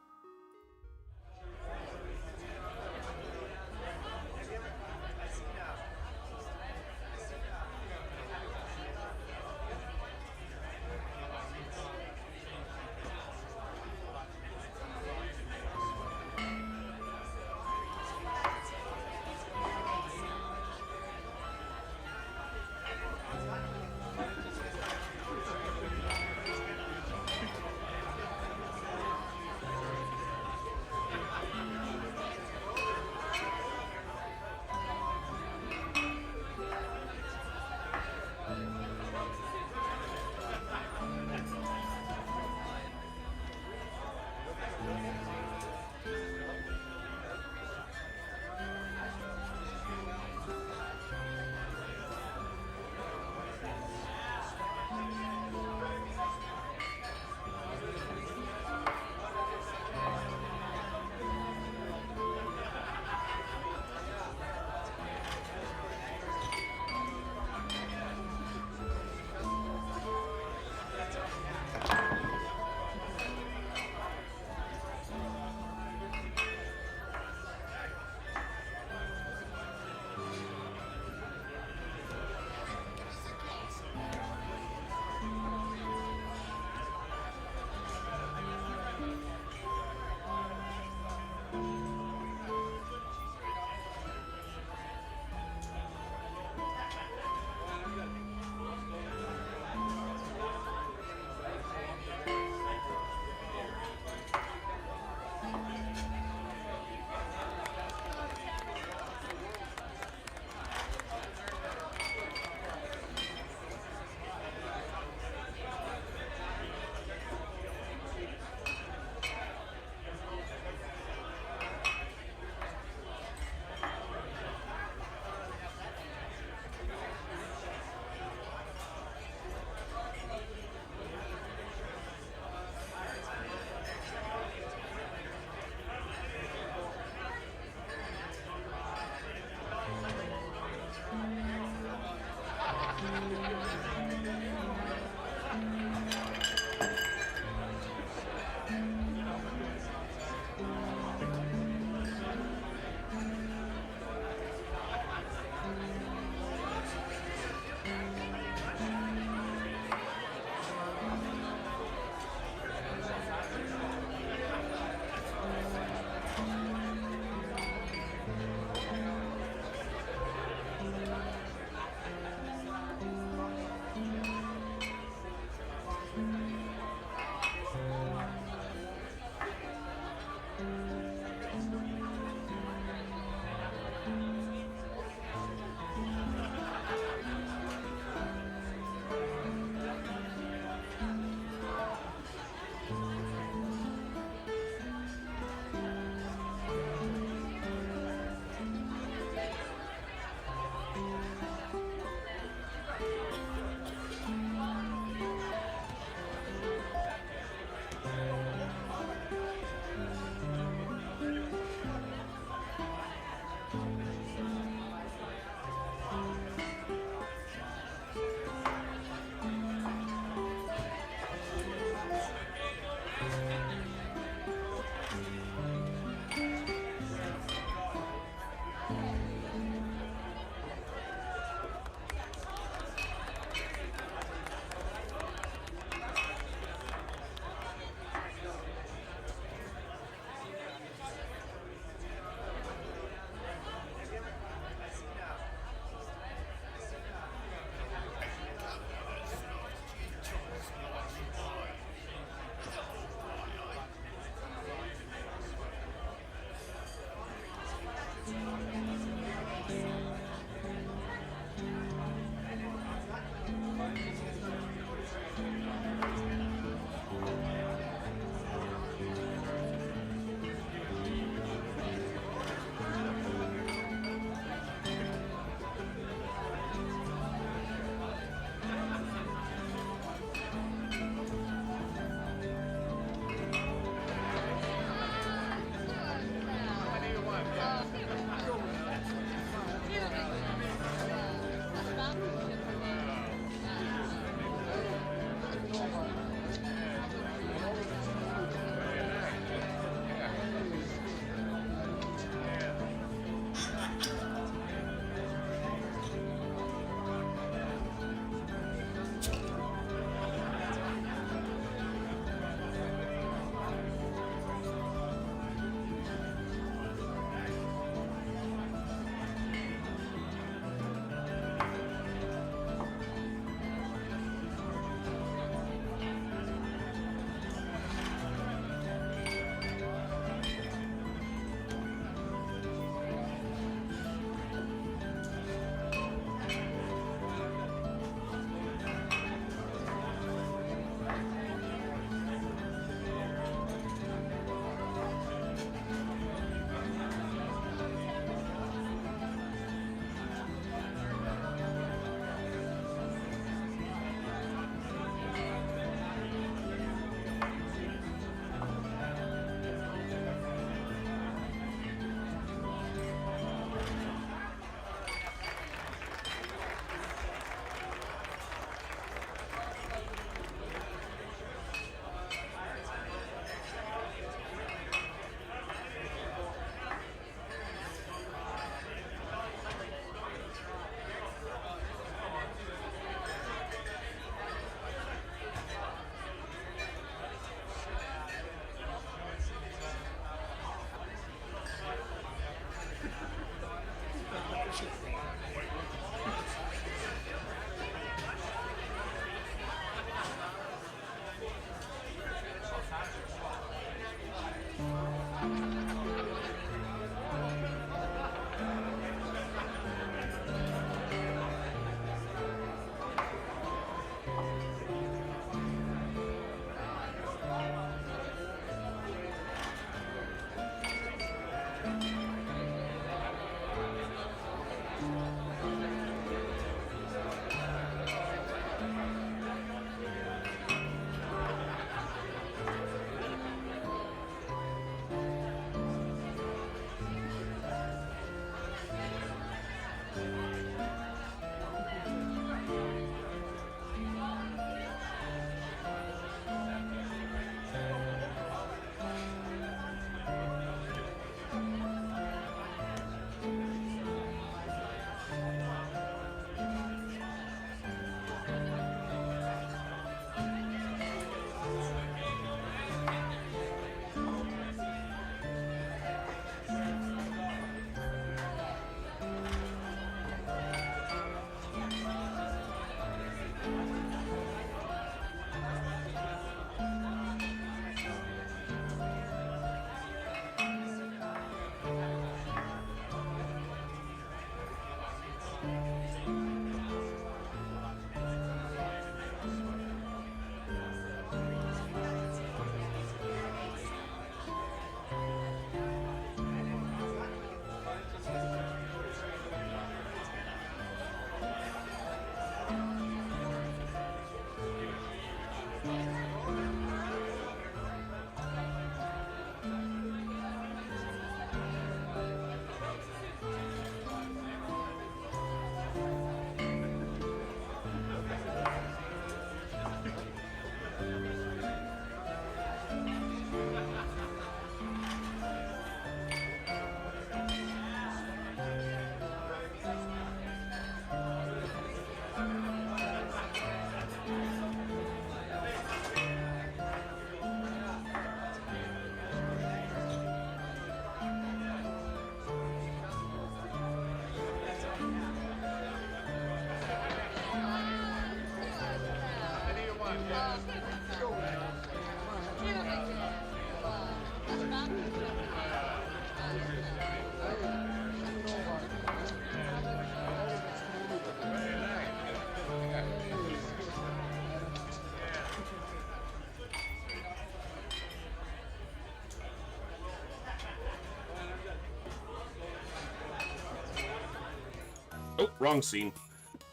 Oh, wrong scene.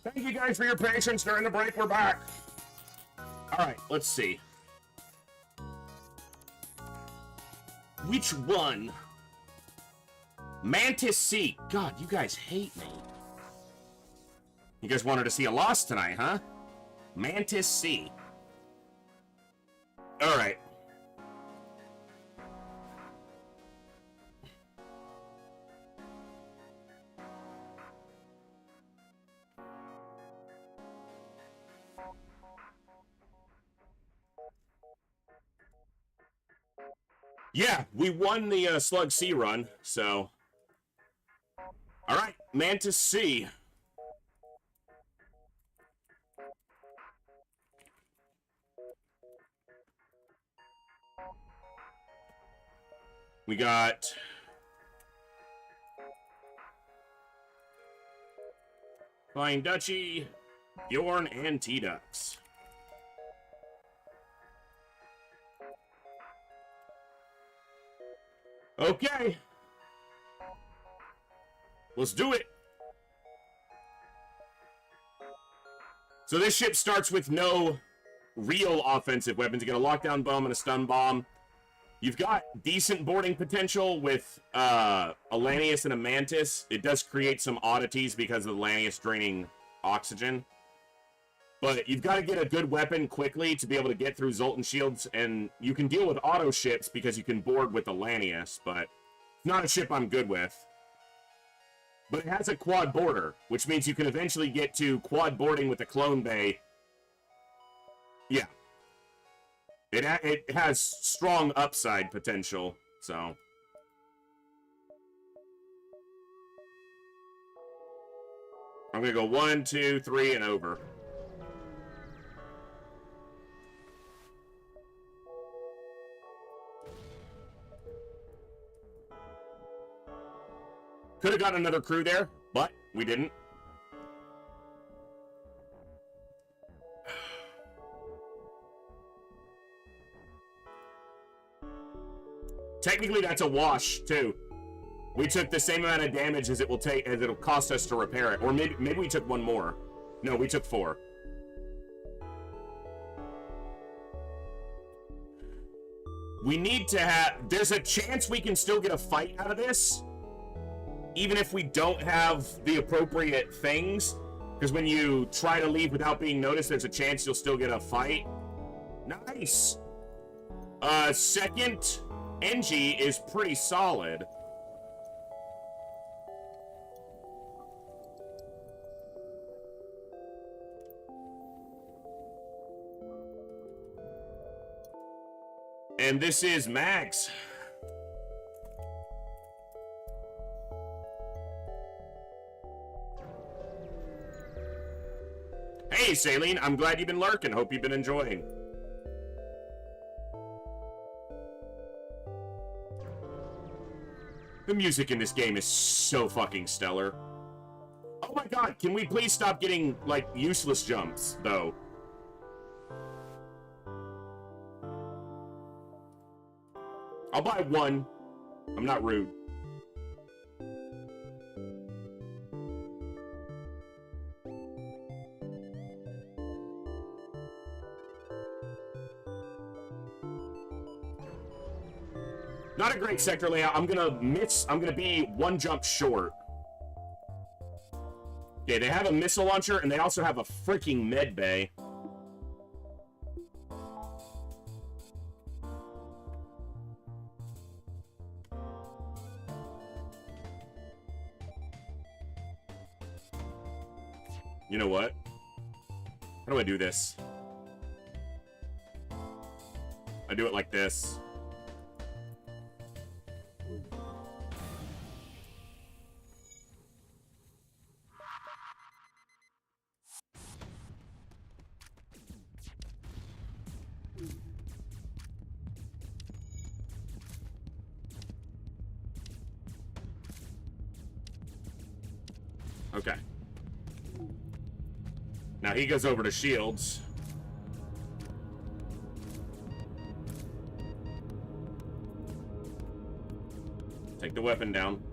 Thank you guys for your patience during the break. We're back. Alright, let's see. Which one? Mantis C. God, you guys hate me. You guys wanted to see a loss tonight, huh? Mantis C. Alright. Yeah, we won the Slug C run, so... Alright, Mantis C. We got... Flying Dutchie, Bjorn, and T-Ducks. Okay. Let's do it. So this ship starts with no real offensive weapons. You got a lockdown bomb and a stun bomb. You've got decent boarding potential with a Lanius and a Mantis. It does create some oddities because of the Lanius draining oxygen. But you've got to get a good weapon quickly to be able to get through Zoltan shields, and you can deal with auto ships because you can board with the Lanius, but it's not a ship I'm good with. But it has a quad border, which means you can eventually get to quad boarding with the Clone Bay. Yeah. It has strong upside potential, so... I'm gonna go 1, 2, 3, and over. Could have got another crew there, but we didn't. Technically, that's a wash too. We took the same amount of damage as it'll cost us to repair it, or maybe we took one more. No, we took 4. We need to have. There's a chance we can still get a fight out of this, even if we don't have the appropriate things. Because when you try to leave without being noticed, there's a chance you'll still get a fight. Nice. Second NG is pretty solid. And this is Max. Hey, Saline, I'm glad you've been lurking. Hope you've been enjoying. The music in this game is so fucking stellar. Oh my god, can we please stop getting, like, useless jumps, though? I'll buy 1. I'm not rude. Not a great sector layout. I'm gonna be 1 jump short. Okay, they have a missile launcher, and they also have a freaking med bay. You know what? How do I do this? I do it like this. Okay. Now he goes over to shields. Take the weapon down.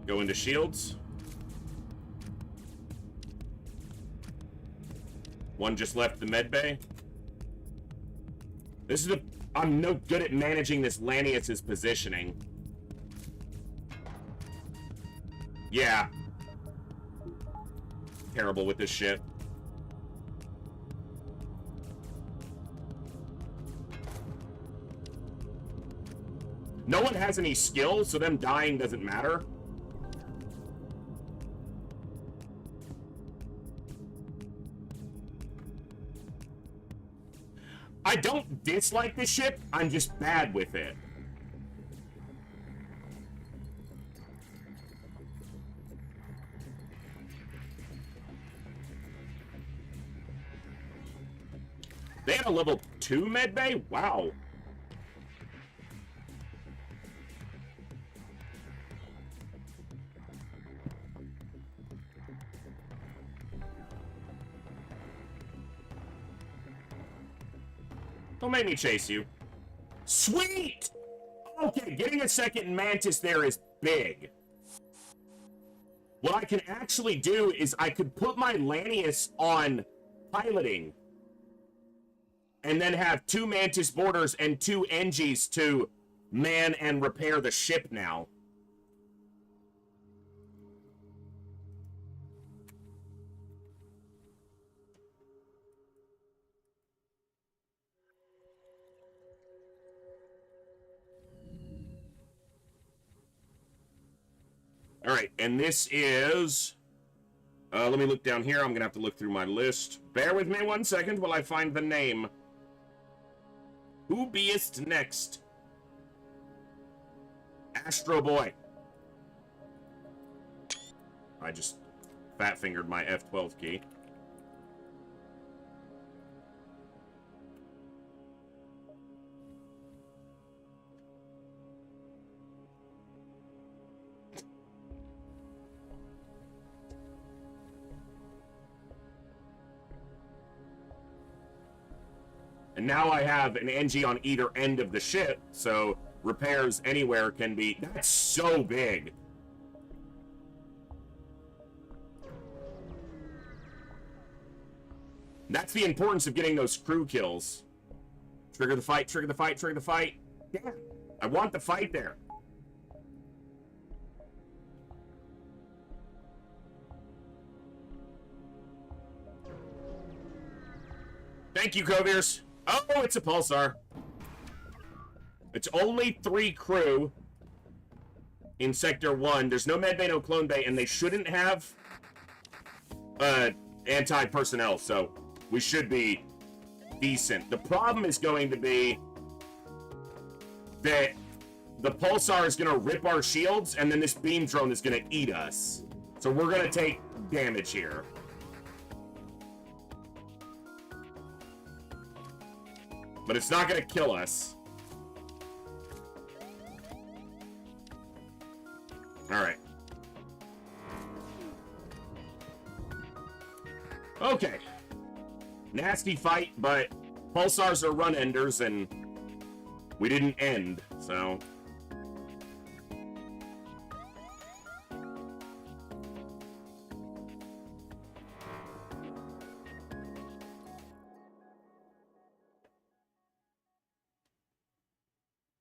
Go into shields. One just left the med bay. This is I'm no good at managing this Lanius's positioning. Yeah. Terrible with this shit. No one has any skill, so them dying doesn't matter. I don't dislike this ship, I'm just bad with it. They had a level 2 medbay? Wow. Don't make me chase you. Sweet! Okay, getting a second Mantis there is big. What I can actually do is I could put my Lanius on piloting and then have 2 Mantis boarders and 2 NGs to man and repair the ship now. All right, and this is... let me look down here. I'm going to have to look through my list. Bear with me 1 second while I find the name. Who beest next? Astro Boy. I just fat-fingered my F12 key. And now I have an NG on either end of the ship, so repairs anywhere can be... That's so big. That's the importance of getting those crew kills. Trigger the fight, trigger the fight, trigger the fight. Damn, I want the fight there. Thank you, Coviers. Oh, it's a pulsar. It's only 3 crew in Sector 1. There's no med bay, no clone bay, and they shouldn't have anti-personnel, so we should be decent. The problem is going to be that the pulsar is going to rip our shields, and then this beam drone is going to eat us. So we're going to take damage here. But it's not going to kill us. Alright. Okay. Nasty fight, but pulsars are run enders, and we didn't end, so...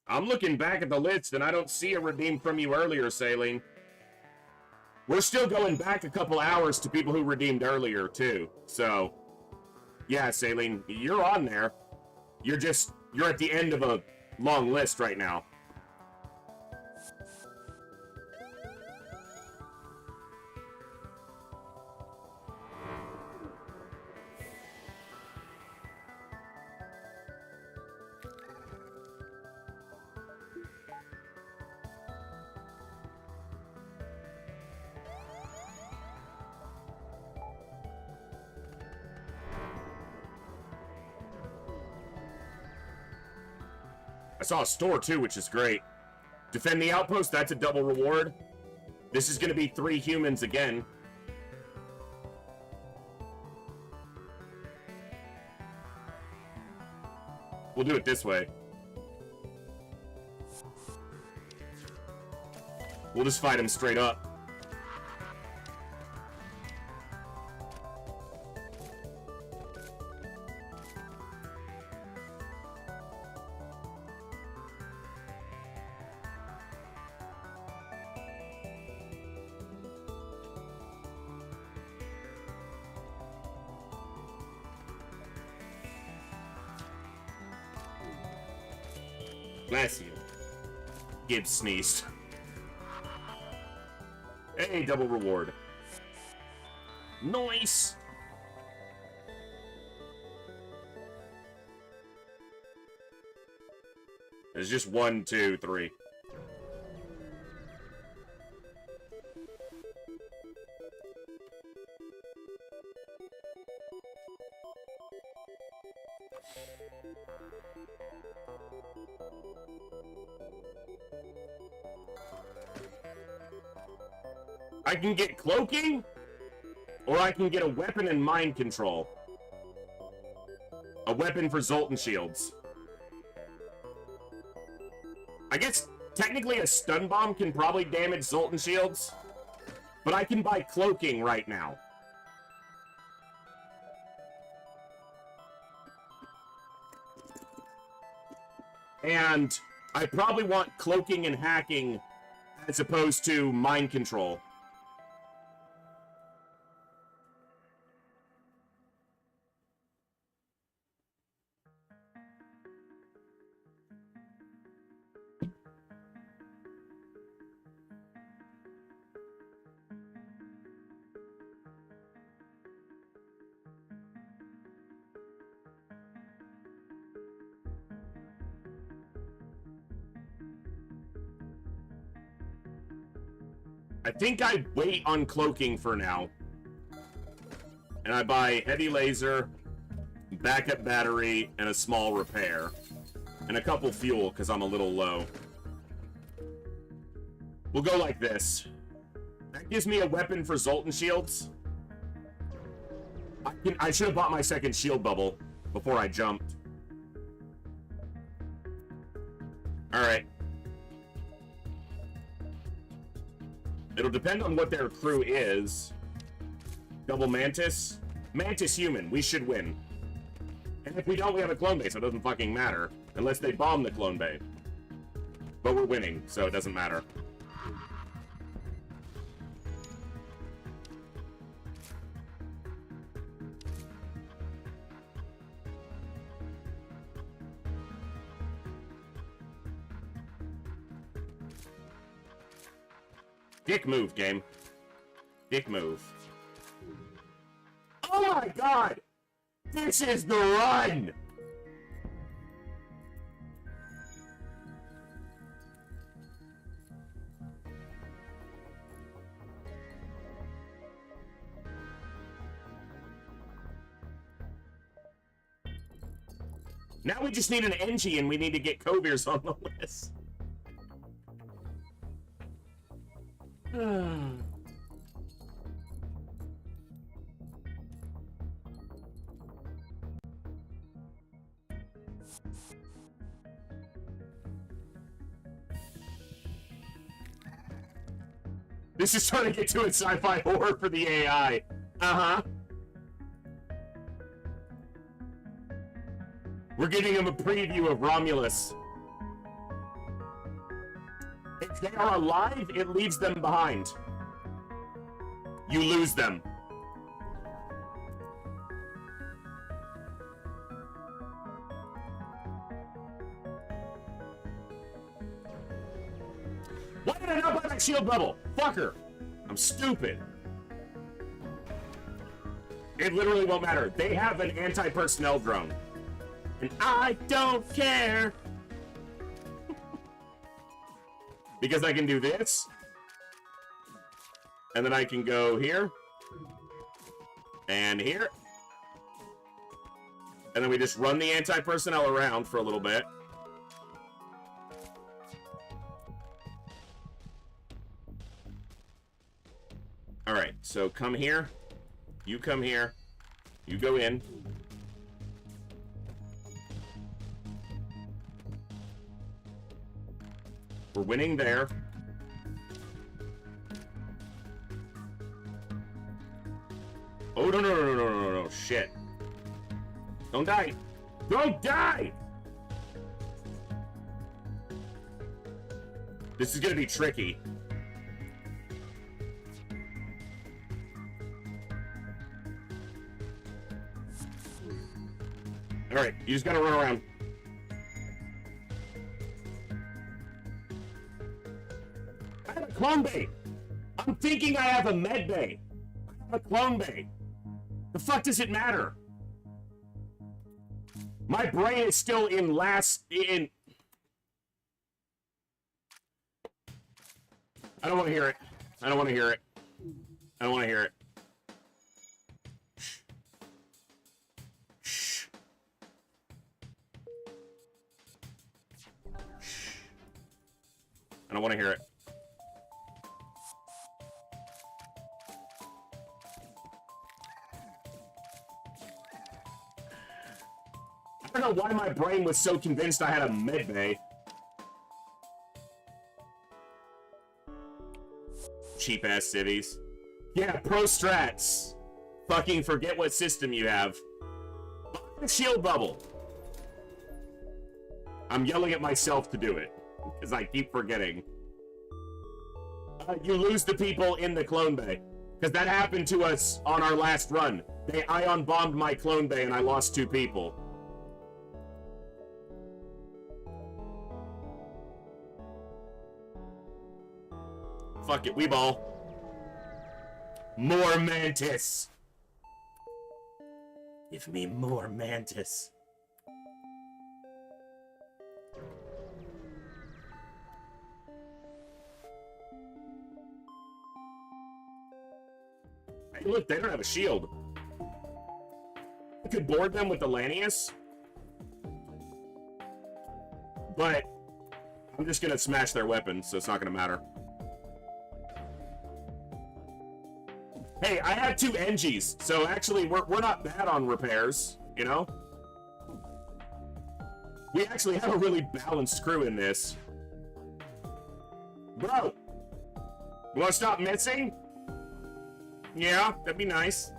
I'm looking back at the list, and I don't see a redeem from you earlier, Saline. We're still going back a couple hours to people who redeemed earlier, too. So, yeah, Saline, you're on there. You're at the end of a long list right now. I saw a store too, which is great. Defend the outpost, that's a double reward. This is going to be 3 humans again. We'll do it this way. We'll just fight him straight up. Bless you. Gibbs sneezed. Hey, double reward. Nice! There's just 1, 2, 3. I can get cloaking, or I can get a weapon and mind control. A weapon for Zoltan shields. I guess technically a stun bomb can probably damage Zoltan shields, but I can buy cloaking right now. And I probably want cloaking and hacking as opposed to mind control. I think I wait on cloaking for now. And I buy heavy laser, backup battery, and a small repair. And a couple fuel, because I'm a little low. We'll go like this. That gives me a weapon for Zoltan shields. I should have bought my second shield bubble before I jumped. Alright. It'll depend on what their crew is. Double Mantis. Mantis human. We should win. And if we don't, we have a clone base, so it doesn't fucking matter. Unless they bomb the clone bay. But we're winning, so it doesn't matter. Dick move, game. Dick move. Oh my god! This is the run! Now we just need an Engie and we need to get Kovir's on the list. This is trying to get to a sci-fi horror for the AI. Uh-huh. We're getting him a preview of Romulus. If they are alive, it leaves them behind. You lose them. Why did I not buy that shield bubble? Fucker. I'm stupid. It literally won't matter. They have an anti-personnel drone. And I don't care. Because I can do this. And then I can go here. And here. And then we just run the anti-personnel around for a little bit. Alright, so come here. You come here. You go in. We're winning there. Oh, no, shit. Don't die. Don't die! This is gonna be tricky. Alright, you just gotta run around. I have a clone bay. I'm thinking I have a med bay. I have a clone bay. The fuck does it matter? My brain is still in I don't want to hear it. I don't want to hear it. I don't want to hear it. Shh. I don't want to hear it. I don't know why my brain was so convinced I had a med bay. Cheap ass cities. Yeah, pro strats. Fucking forget what system you have. Shield bubble. I'm yelling at myself to do it because I keep forgetting. You lose the people in the clone bay because that happened to us on our last run. They ion bombed my clone bay and I lost 2 people. Fuck it, we ball. More mantis. Give me more mantis. Hey, look, they don't have a shield. I could board them with the Lanius. But I'm just gonna smash their weapons, so it's not gonna matter. Hey, I have 2 NGs, so actually we're not bad on repairs, you know? We actually have a really balanced crew in this. Bro! You wanna stop missing? Yeah, that'd be nice.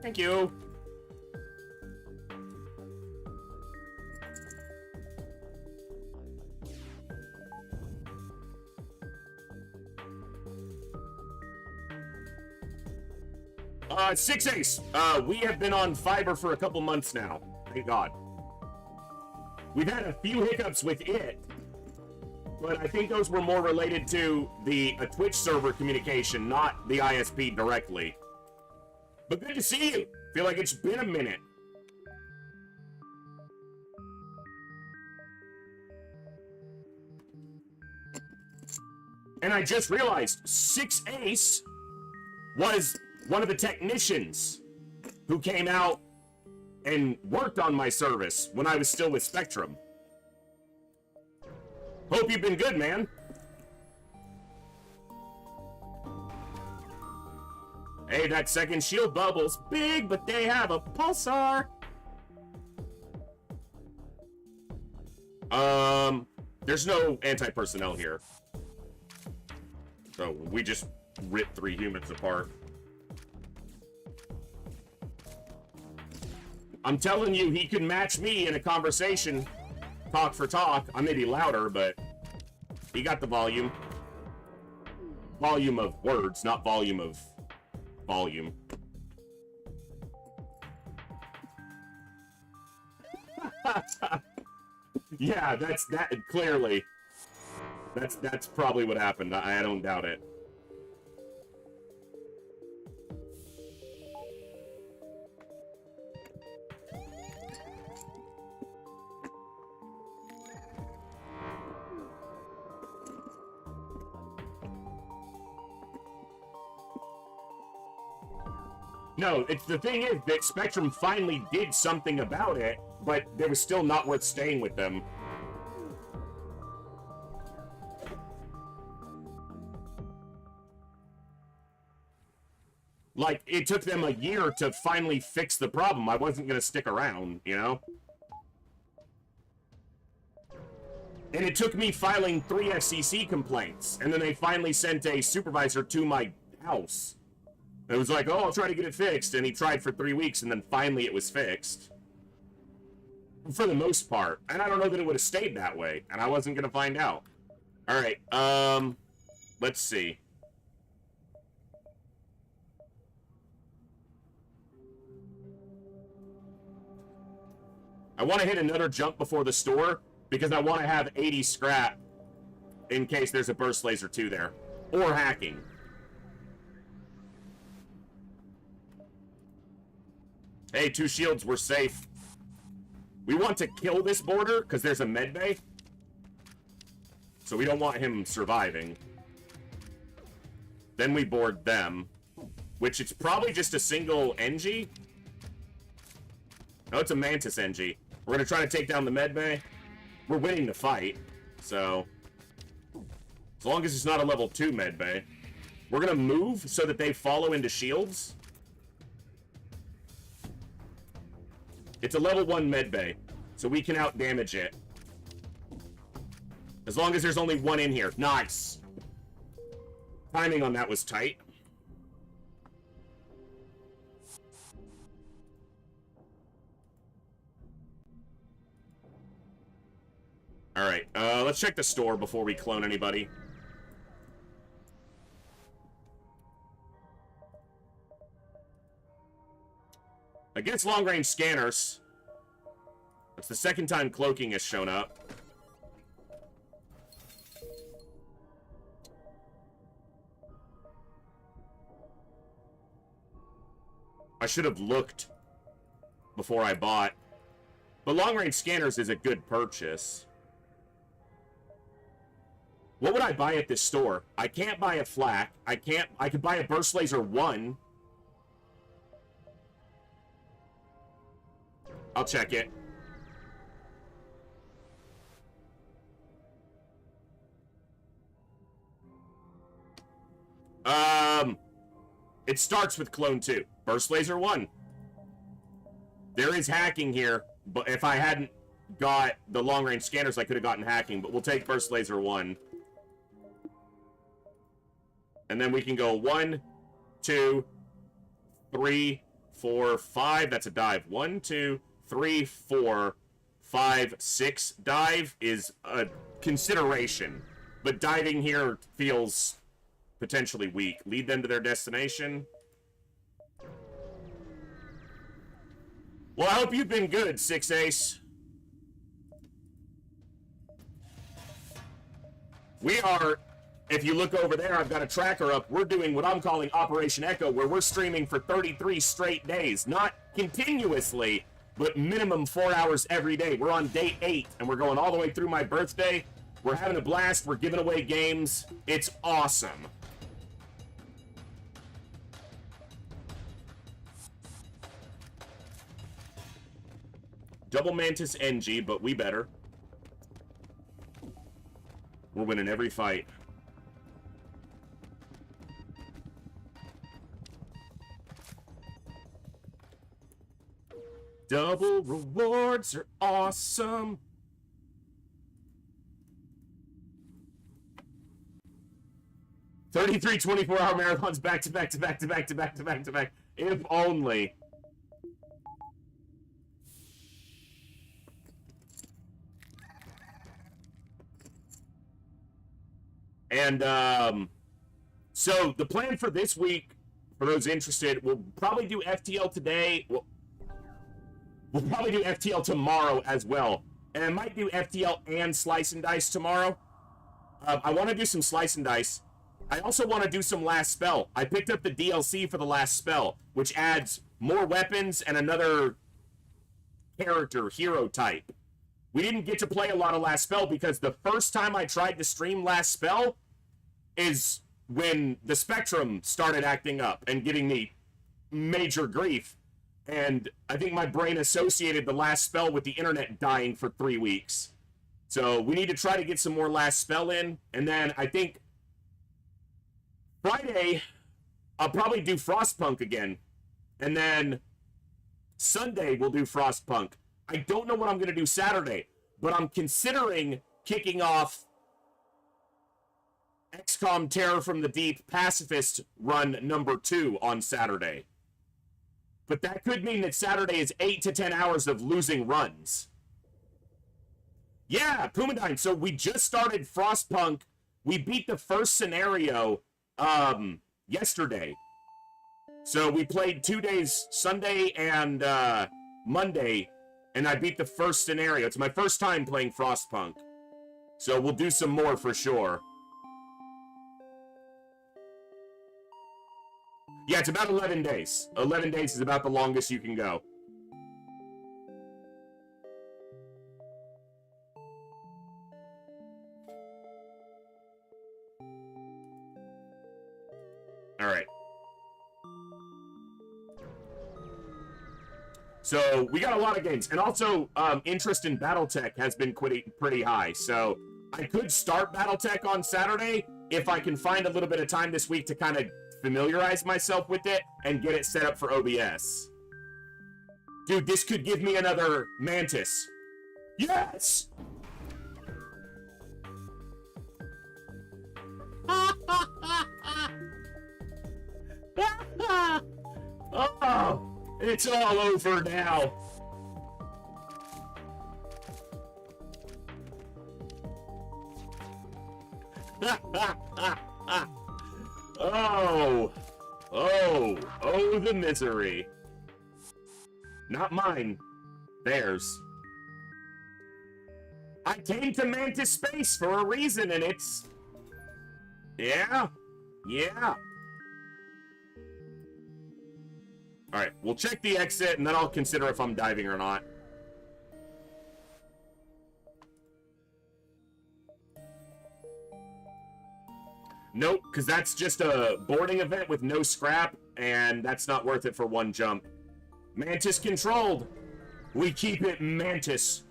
Thank you. Six Ace. We have been on fiber for a couple months now. Thank God. We've had a few hiccups with it, but I think those were more related to a Twitch server communication, not the ISP directly. But good to see you. Feel like it's been a minute. And I just realized 6 Ace was one of the technicians who came out and worked on my service when I was still with Spectrum. Hope you've been good, man. Hey, that second shield bubble's big, but they have a pulsar. There's no anti-personnel here. So we just ripped 3 humans apart. I'm telling you, he can match me in a conversation. Talk for talk. I may be louder, but he got the volume. Volume of words, not volume of volume. Yeah, that's clearly. That's probably what happened. I don't doubt it. No, the thing is that Spectrum finally did something about it, but it was still not worth staying with them. Like, it took them a year to finally fix the problem. I wasn't going to stick around, you know? And it took me filing 3 FCC complaints, and then they finally sent a supervisor to my house. It was like, oh, I'll try to get it fixed, and he tried for 3 weeks, and then finally it was fixed. For the most part. And I don't know that it would have stayed that way, and I wasn't going to find out. Alright, let's see. I want to hit another jump before the store, because I want to have 80 scrap in case there's a burst laser 2 there. Or hacking. Hey, 2 shields, we're safe. We want to kill this border, because there's a medbay. So we don't want him surviving. Then we board them. Which it's probably just a single NG. No, it's a Mantis NG. We're going to try to take down the medbay. We're winning the fight. So, as long as it's not a level 2 medbay. We're going to move so that they follow into shields. It's a level 1 medbay. So we can out-damage it. As long as there's only one in here. Nice! Timing on that was tight. Alright, let's check the store before we clone anybody. Against long-range scanners. That's the second time cloaking has shown up. I should have looked before I bought. But long-range scanners is a good purchase. What would I buy at this store? I can't buy a flak. I could buy a burst laser 1. I'll check it. It starts with clone 2. Burst laser 1. There is hacking here, but if I hadn't got the long-range scanners, I could have gotten hacking, but we'll take burst laser 1. And then we can go 1, 2, 3, 4, 5. That's a dive. 1, 2, 3, 4, 5, 6. Dive is a consideration, but diving here feels potentially weak. Lead them to their destination. Well, I hope you've been good, 6 Ace. We are, if you look over there, I've got a tracker up. We're doing what I'm calling Operation Echo, where we're streaming for 33 straight days. Not continuously, but minimum 4 hours every day. We're on day 8, and we're going all the way through my birthday. We're having a blast. We're giving away games. It's awesome. Double Mantis NG, but we better. We're winning every fight. Double rewards are awesome. $33 24-hour marathons back to back to back to back to back to back to back. If only. And, so the plan for this week, for those interested, we'll probably do FTL today. We'll probably do FTL tomorrow as well. And I might do FTL and Slice and Dice tomorrow. I want to do some Slice and Dice. I also want to do some Last Spell. I picked up the DLC for the Last Spell, which adds more weapons and another character, hero type. We didn't get to play a lot of Last Spell because the first time I tried to stream Last Spell is when the Spectrum started acting up and giving me major grief. And I think my brain associated the Last Spell with the internet dying for 3 weeks. So we need to try to get some more Last Spell in. And then I think Friday, I'll probably do Frostpunk again. And then Sunday, we'll do Frostpunk. I don't know what I'm going to do Saturday, but I'm considering kicking off XCOM Terror from the Deep Pacifist Run number 2 on Saturday. But that could mean that Saturday is 8 to 10 hours of losing runs. Yeah, Pumadine, so we just started Frostpunk. We beat the first scenario yesterday. So we played 2 days, Sunday and Monday, and I beat the first scenario. It's my first time playing Frostpunk. So we'll do some more for sure. Yeah, it's about 11 days. 11 days is about the longest you can go. All right. So we got a lot of games, and also interest in BattleTech has been pretty high. So I could start BattleTech on Saturday if I can find a little bit of time this week to kind of familiarize myself with it and get it set up for OBS. Dude, this could give me another Mantis. Yes! Oh, it's all over now. Oh, the misery. Not mine. Theirs. I came to Mantis Space for a reason, and it's... Yeah. Alright, we'll check the exit, and then I'll consider if I'm diving or not. Nope, because that's just a boarding event with no scrap, and that's not worth it for one jump. Mantis controlled. We keep it Mantis.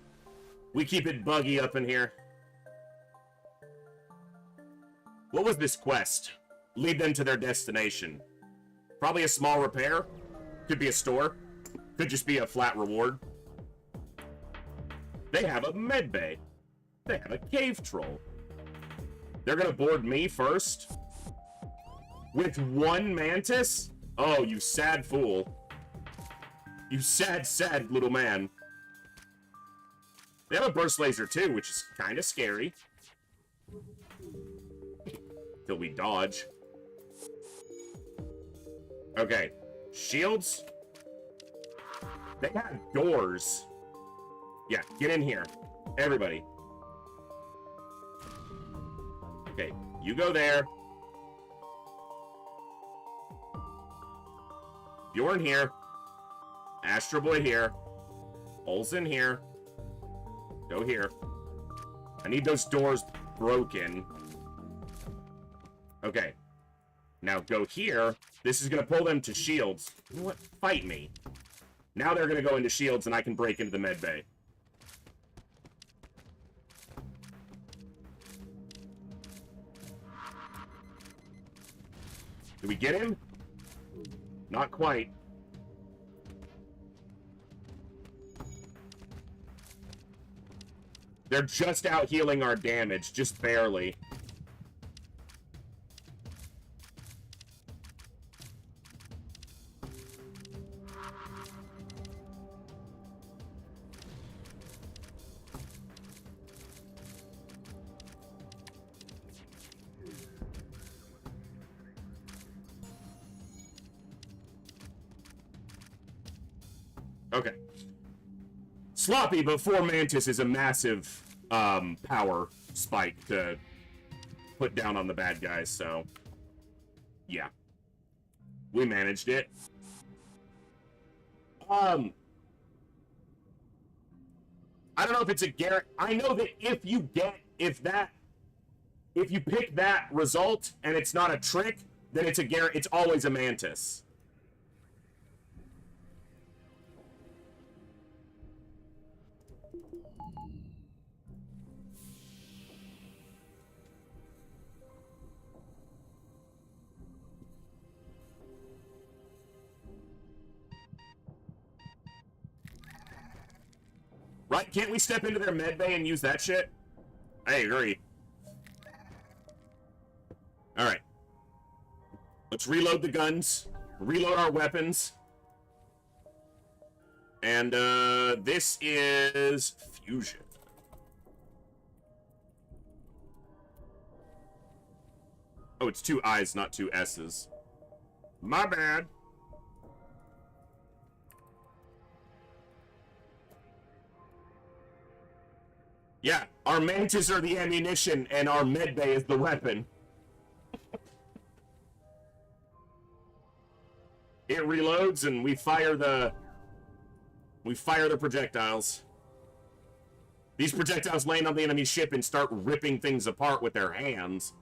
We keep it buggy up in here. What was this quest? Lead them to their destination. Probably a small repair. Could be a store. Could just be a flat reward. They have a med bay. They have a cave troll. They're gonna board me first? With one Mantis? Oh, you sad fool. You sad, sad little man. They have a burst laser too, which is kind of scary. Till we dodge. Okay. Shields? They have doors. Yeah, get in here. Everybody. Okay, you go there. You're in here. Astro Boy here. Olsen here. Go here. I need those doors broken. Okay. Now go here. This is going to pull them to shields. You know what? Fight me. Now they're going to go into shields and I can break into the med bay. Did we get him? Not quite. They're just out healing our damage, just barely. Okay. Sloppy, but 4 Mantis is a massive power spike to put down on the bad guys, so yeah. We managed it. I don't know if it's a guarantee. I know that if you pick that result and it's not a trick, then it's a guarantee. It's always a Mantis. Right? Can't we step into their med bay and use that shit? I agree. Alright. Let's reload the guns. Reload our weapons. And, this is fusion. Oh, it's 2 I's, not 2 S's. My bad. Yeah, our mantis are the ammunition, and our medbay is the weapon. It reloads, and we fire the projectiles. These projectiles land on the enemy ship and start ripping things apart with their hands.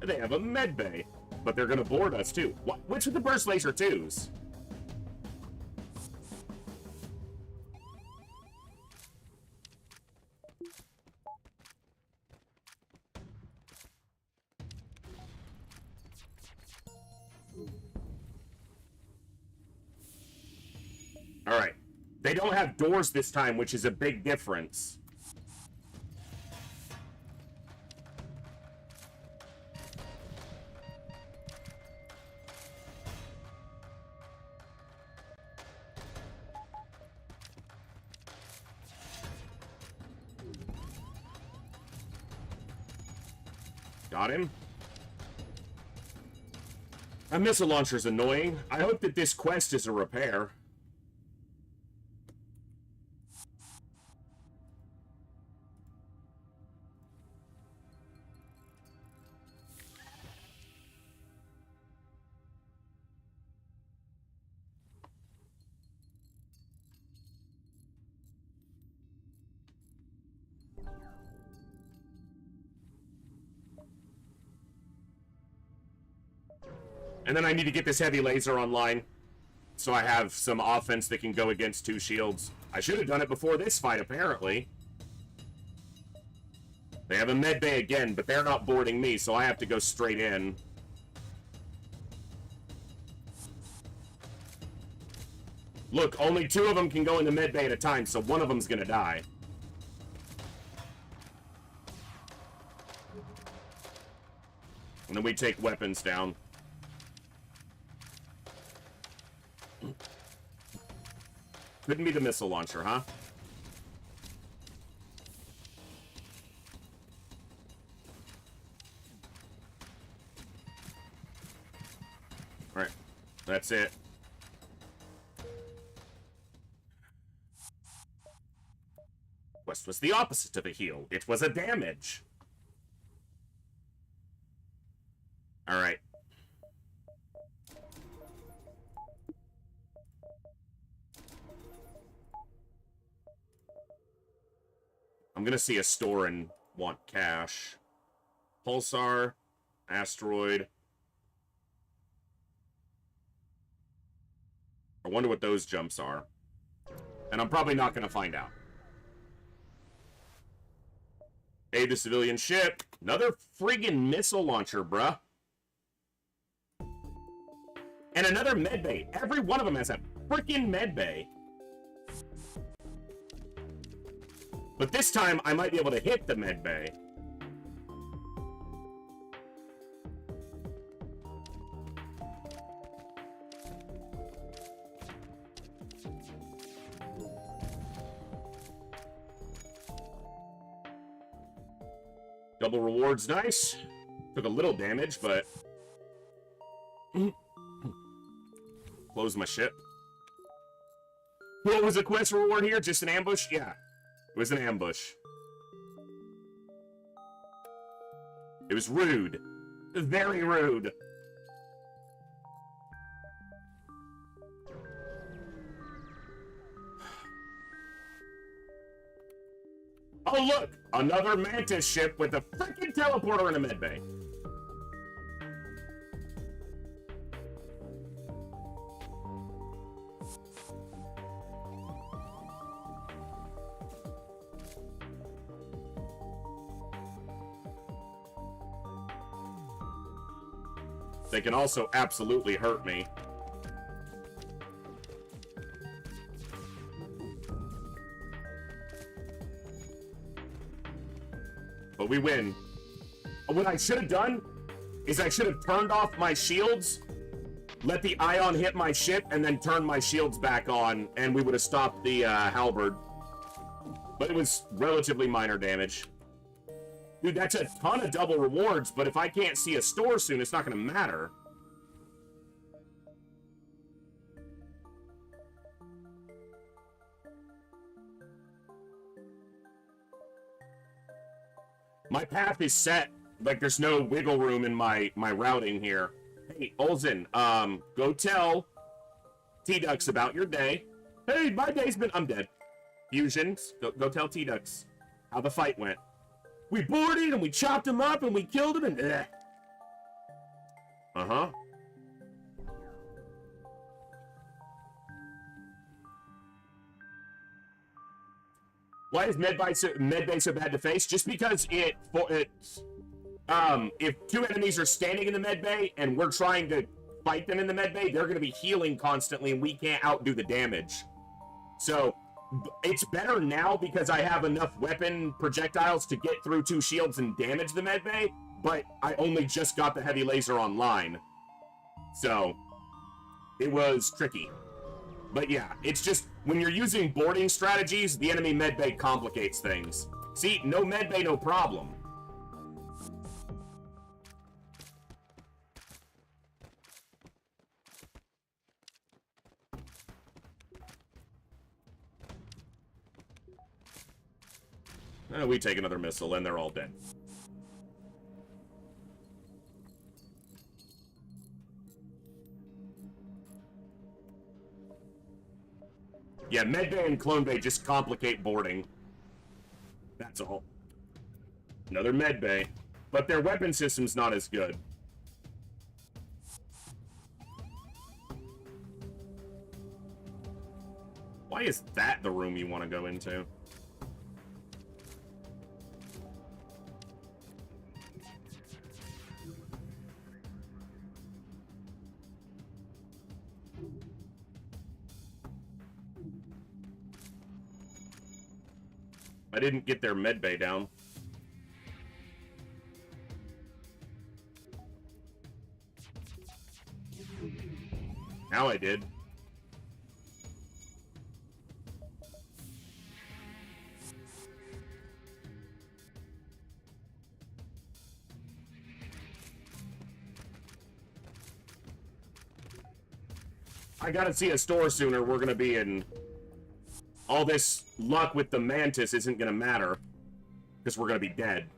They have a med bay, but they're gonna board us too. Which are the burst laser 2s? Alright. They don't have doors this time, which is a big difference. Got him. A missile launcher's annoying. I hope that this quest is a repair. And then I need to get this heavy laser online, so I have some offense that can go against 2 shields. I should have done it before this fight, apparently. They have a med bay again, but they're not boarding me, so I have to go straight in. Look, only 2 of them can go in the med bay at a time, so one of them's gonna die. And then we take weapons down. Couldn't be the missile launcher, huh? Alright. That's it. Quest was the opposite of a heal. It was a damage. Alright. I'm gonna see a store and want cash. Pulsar, asteroid. I wonder what those jumps are. And I'm probably not gonna find out. Aid the civilian ship. Another friggin' missile launcher, bruh. And another medbay. Every one of them has a freaking medbay. But this time, I might be able to hit the medbay. Double rewards, nice. Took a little damage, but... Close my ship. What was the quest reward here? Just an ambush? Yeah. It was an ambush. It was rude. Very rude. Oh, look! Another Mantis ship with a freaking teleporter and a medbay. They can also absolutely hurt me. But we win. What I should have done is I should have turned off my shields, let the ion hit my ship, and then turned my shields back on, and we would have stopped the halberd. But it was relatively minor damage. Dude, that's a ton of double rewards, but if I can't see a store soon, it's not going to matter. My path is set. Like, there's no wiggle room in my routing here. Hey, Olsen, go tell T-Ducks about your day. Hey, my day's been... I'm dead. Fusions, go tell T-Ducks how the fight went. We boarded, and we chopped him up, and we killed him, and... Uh-huh. Why is medbay so bad to face? Just because if two enemies are standing in the medbay and we're trying to fight them in the medbay, they're going to be healing constantly and we can't outdo the damage. So it's better now because I have enough weapon projectiles to get through two shields and damage the medbay, but I only just got the heavy laser online. So it was tricky. But yeah, it's just, when you're using boarding strategies, the enemy medbay complicates things. See, no medbay, no problem. We take another missile, and they're all dead. Yeah, medbay and clone bay just complicate boarding. That's all. Another medbay. But their weapon system's not as good. Why is that the room you want to go into? I didn't get their medbay down. Now I did. I gotta see a store sooner. We're gonna be in... All this luck with the Mantis isn't gonna matter, because we're gonna be dead.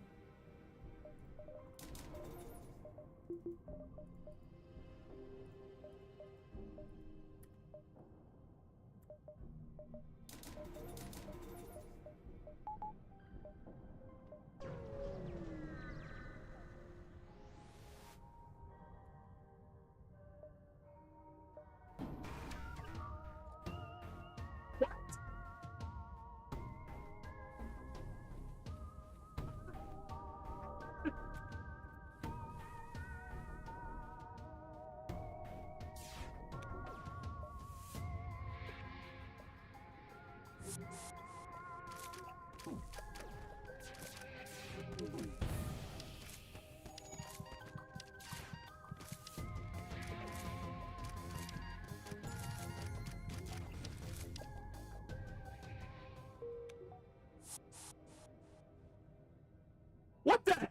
What the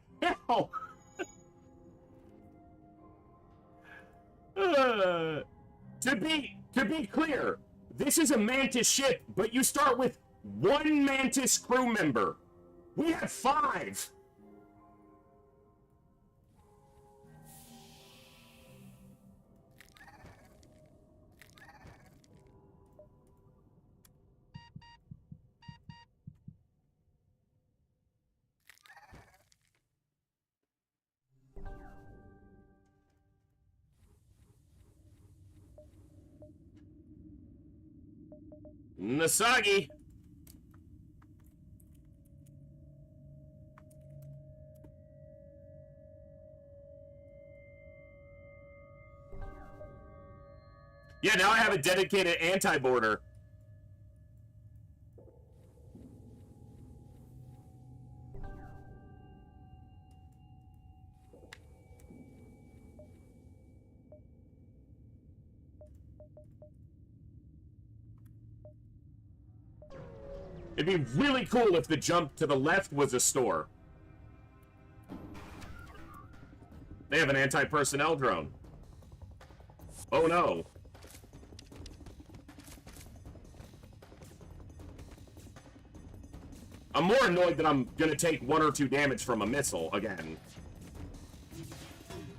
hell? To be clear, this is a Mantis ship, but you start with one Mantis crew member. We have 5. Nasagi. Yeah, now I have a dedicated anti-boarder. It'd be really cool if the jump to the left was a store. They have an anti-personnel drone. Oh no. I'm more annoyed that I'm gonna take 1 or 2 damage from a missile again.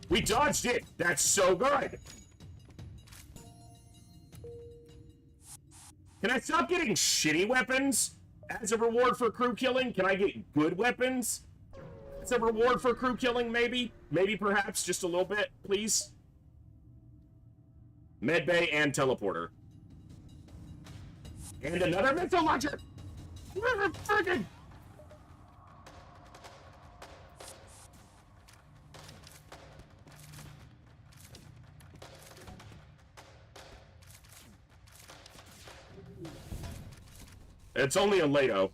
We dodged it! That's so good! Can I stop getting shitty weapons as a reward for crew killing? Can I get good weapons as a reward for crew killing, maybe? Maybe, perhaps, just a little bit, please? Medbay and teleporter. And another missile launcher! Friggin'! It's only a Lato.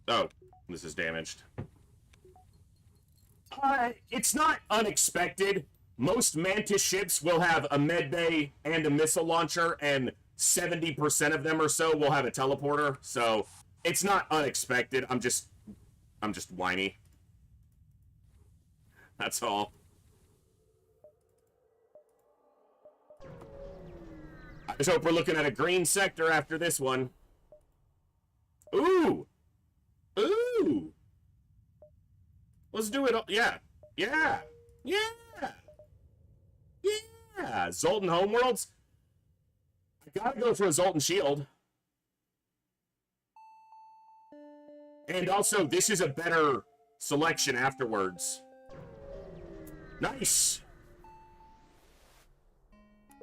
Oh, this is damaged. It's not unexpected. Most Mantis ships will have a medbay and a missile launcher, and 70% of them or so will have a teleporter, so it's not unexpected. I'm just whiny. That's all. I just hope we're looking at a green sector after this one. Ooh! Ooh! Let's do it all. Yeah. Yeah. Yeah. Yeah. Zoltan Homeworlds. I gotta go for a Zoltan Shield. And also, this is a better selection afterwards. Nice.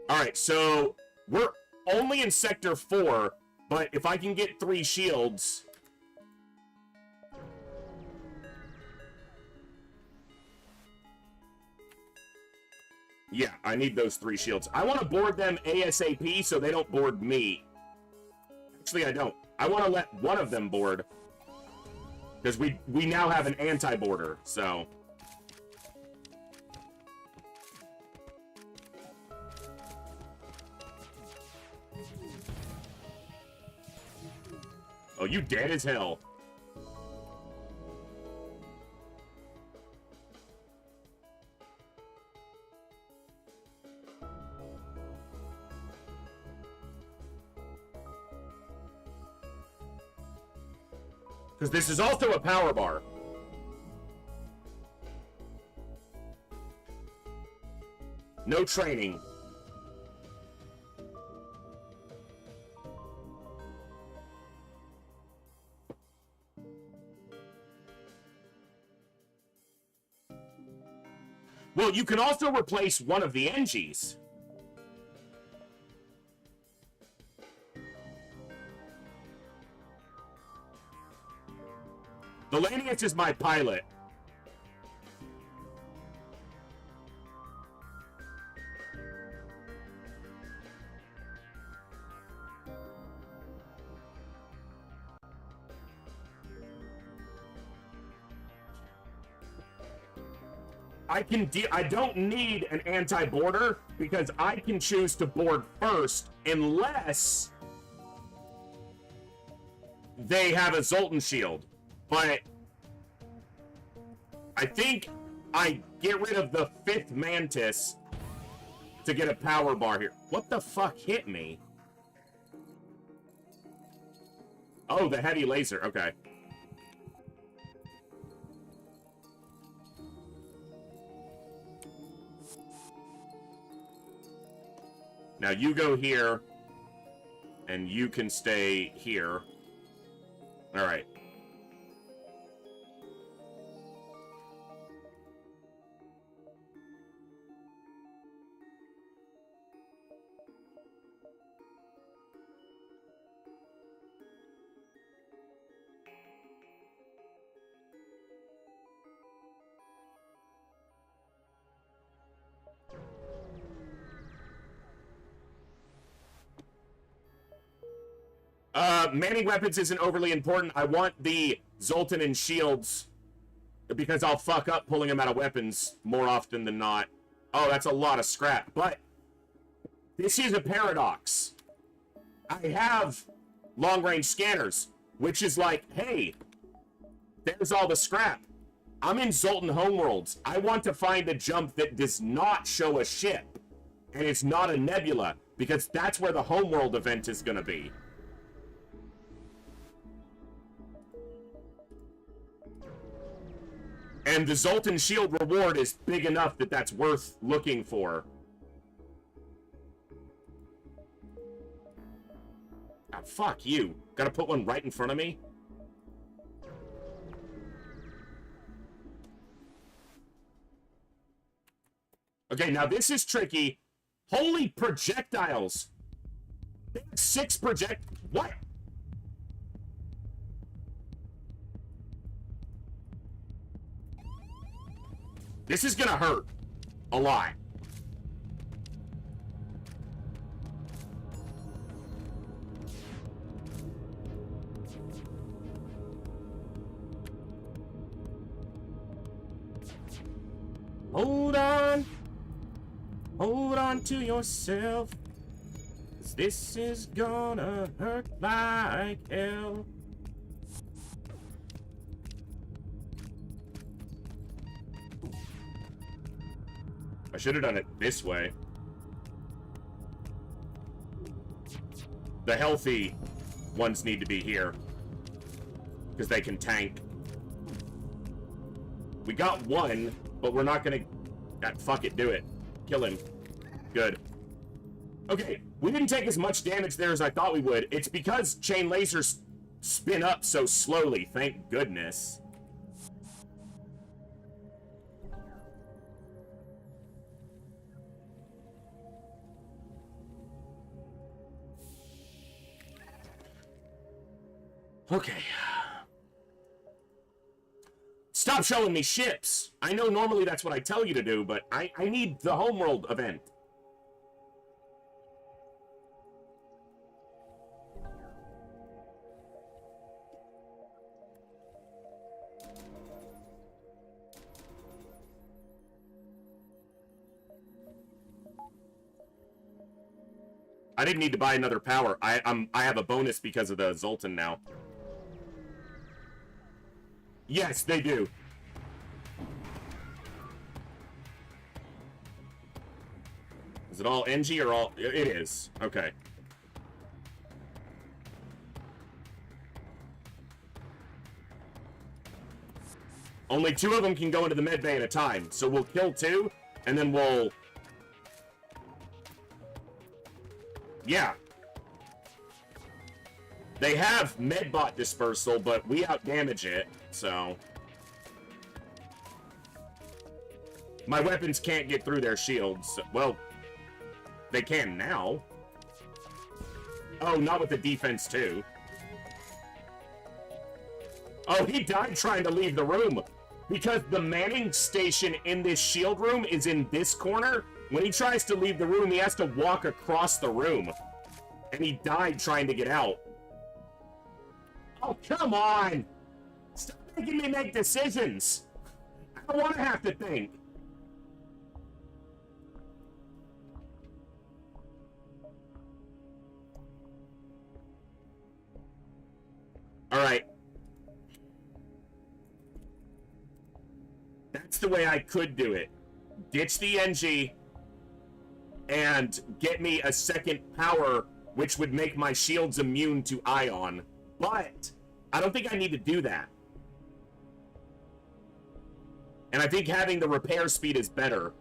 Alright, so we're only in Sector 4, but if I can get 3 shields... Yeah, I need those 3 shields. I want to board them ASAP so they don't board me. Actually, I don't. I want to let one of them board. Because we now have an anti-boarder, so... Oh, you dead as hell. Because this is also a power bar. No training. Well, you can also replace one of the NGs. The Lanius is my pilot. I don't need an anti-boarder because I can choose to board first unless they have a Zoltan shield. But I think I get rid of the 5th Mantis to get a power bar here. What the fuck hit me? Oh, the heavy laser. Okay. Now you go here, and you can stay here. All right. Manning weapons isn't overly important. I want the Zoltan and shields because I'll fuck up pulling them out of weapons more often than not. Oh, that's a lot of scrap. But this is a paradox. I have long-range scanners, which is like, hey, there's all the scrap. I'm in Zoltan Homeworlds. I want to find a jump that does not show a ship, and it's not a nebula, because that's where the Homeworld event is going to be. And the Zoltan Shield reward is big enough that that's worth looking for. Ah, fuck you. Gotta put one right in front of me? Okay, now this is tricky. Holy projectiles! They have 6 What? This is gonna hurt. A lot. Hold on. Hold on to yourself. 'Cause this is gonna hurt like hell. I should have done it this way. The healthy ones need to be here. Because they can tank. We got one, but we're not gonna... God, fuck it, do it. Kill him. Good. Okay, we didn't take as much damage there as I thought we would. It's because chain lasers spin up so slowly, thank goodness. Okay. Stop showing me ships. I know normally that's what I tell you to do, but I need the Homeworld event. I didn't need to buy another power. I have a bonus because of the Zoltan now. Yes, they do. Is it all NG or all... It is. Okay. Only 2 of them can go into the med bay at a time. So we'll kill 2, and then we'll... Yeah. They have medbot dispersal, but we outdamage it, so... My weapons can't get through their shields. Well, they can now. Oh, not with the defense, too. Oh, he died trying to leave the room. Because the manning station in this shield room is in this corner. When he tries to leave the room, he has to walk across the room. And he died trying to get out. Oh, come on! Stop making me make decisions! I don't want to have to think. Alright. That's the way I could do it. Ditch the NG and get me a second power, which would make my shields immune to ion. But I don't think I need to do that. And I think having the repair speed is better.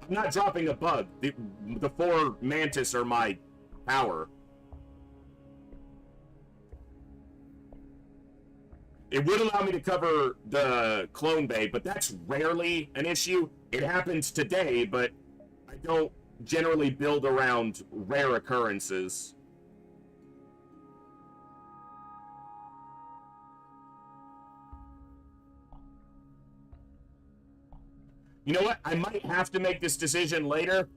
I'm not dropping a bug. The 4 Mantis are my power. It would allow me to cover the clone bay, but that's rarely an issue. It happens today, but I don't generally build around rare occurrences. You know what? I might have to make this decision later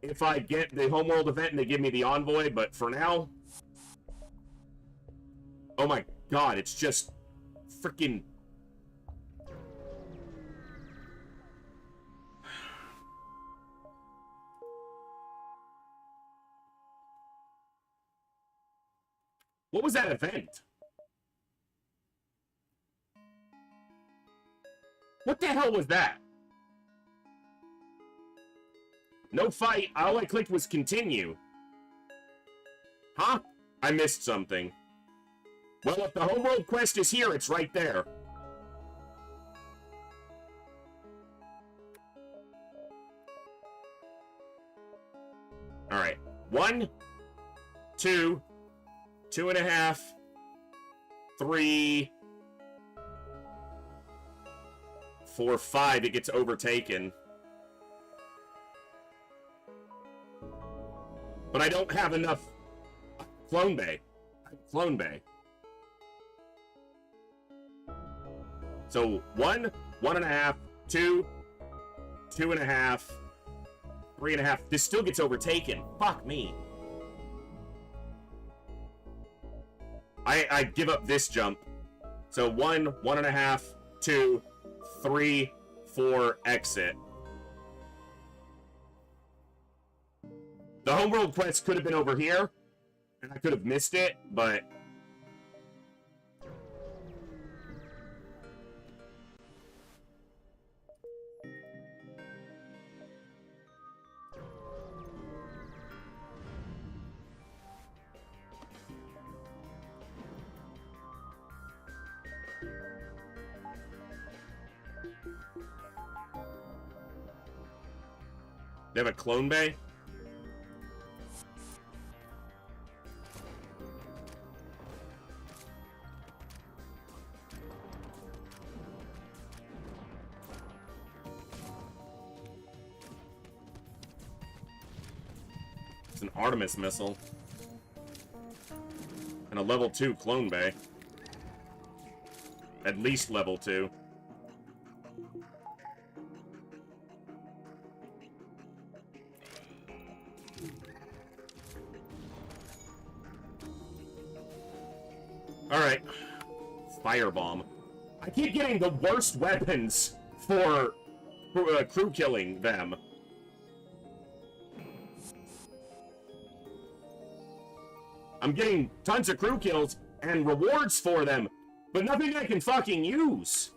if I get the Homeworld event and they give me the Envoy, but for now... Oh my god, it's just... freaking... What was that event? What the hell was that? No fight. All I clicked was continue. Huh? I missed something. Well, if the homeworld quest is here, it's right there. Alright. 1, 2, 2.5, 3, 4, 5. It gets overtaken. But I don't have enough clone bay. Clone bay. So 1, 1.5, 2, 2.5, 3.5. This still gets overtaken. Fuck me. I give up this jump. So 1, 1.5, 2, 3, 4, exit. The homeworld quest could have been over here, and I could have missed it, but... They have a clone bay? It's an Artemis missile. And a level 2 clone bay. At least level 2. Alright. Firebomb. I keep getting the worst weapons for crew killing them. I'm getting tons of crew kills and rewards for them, but nothing I can fucking use.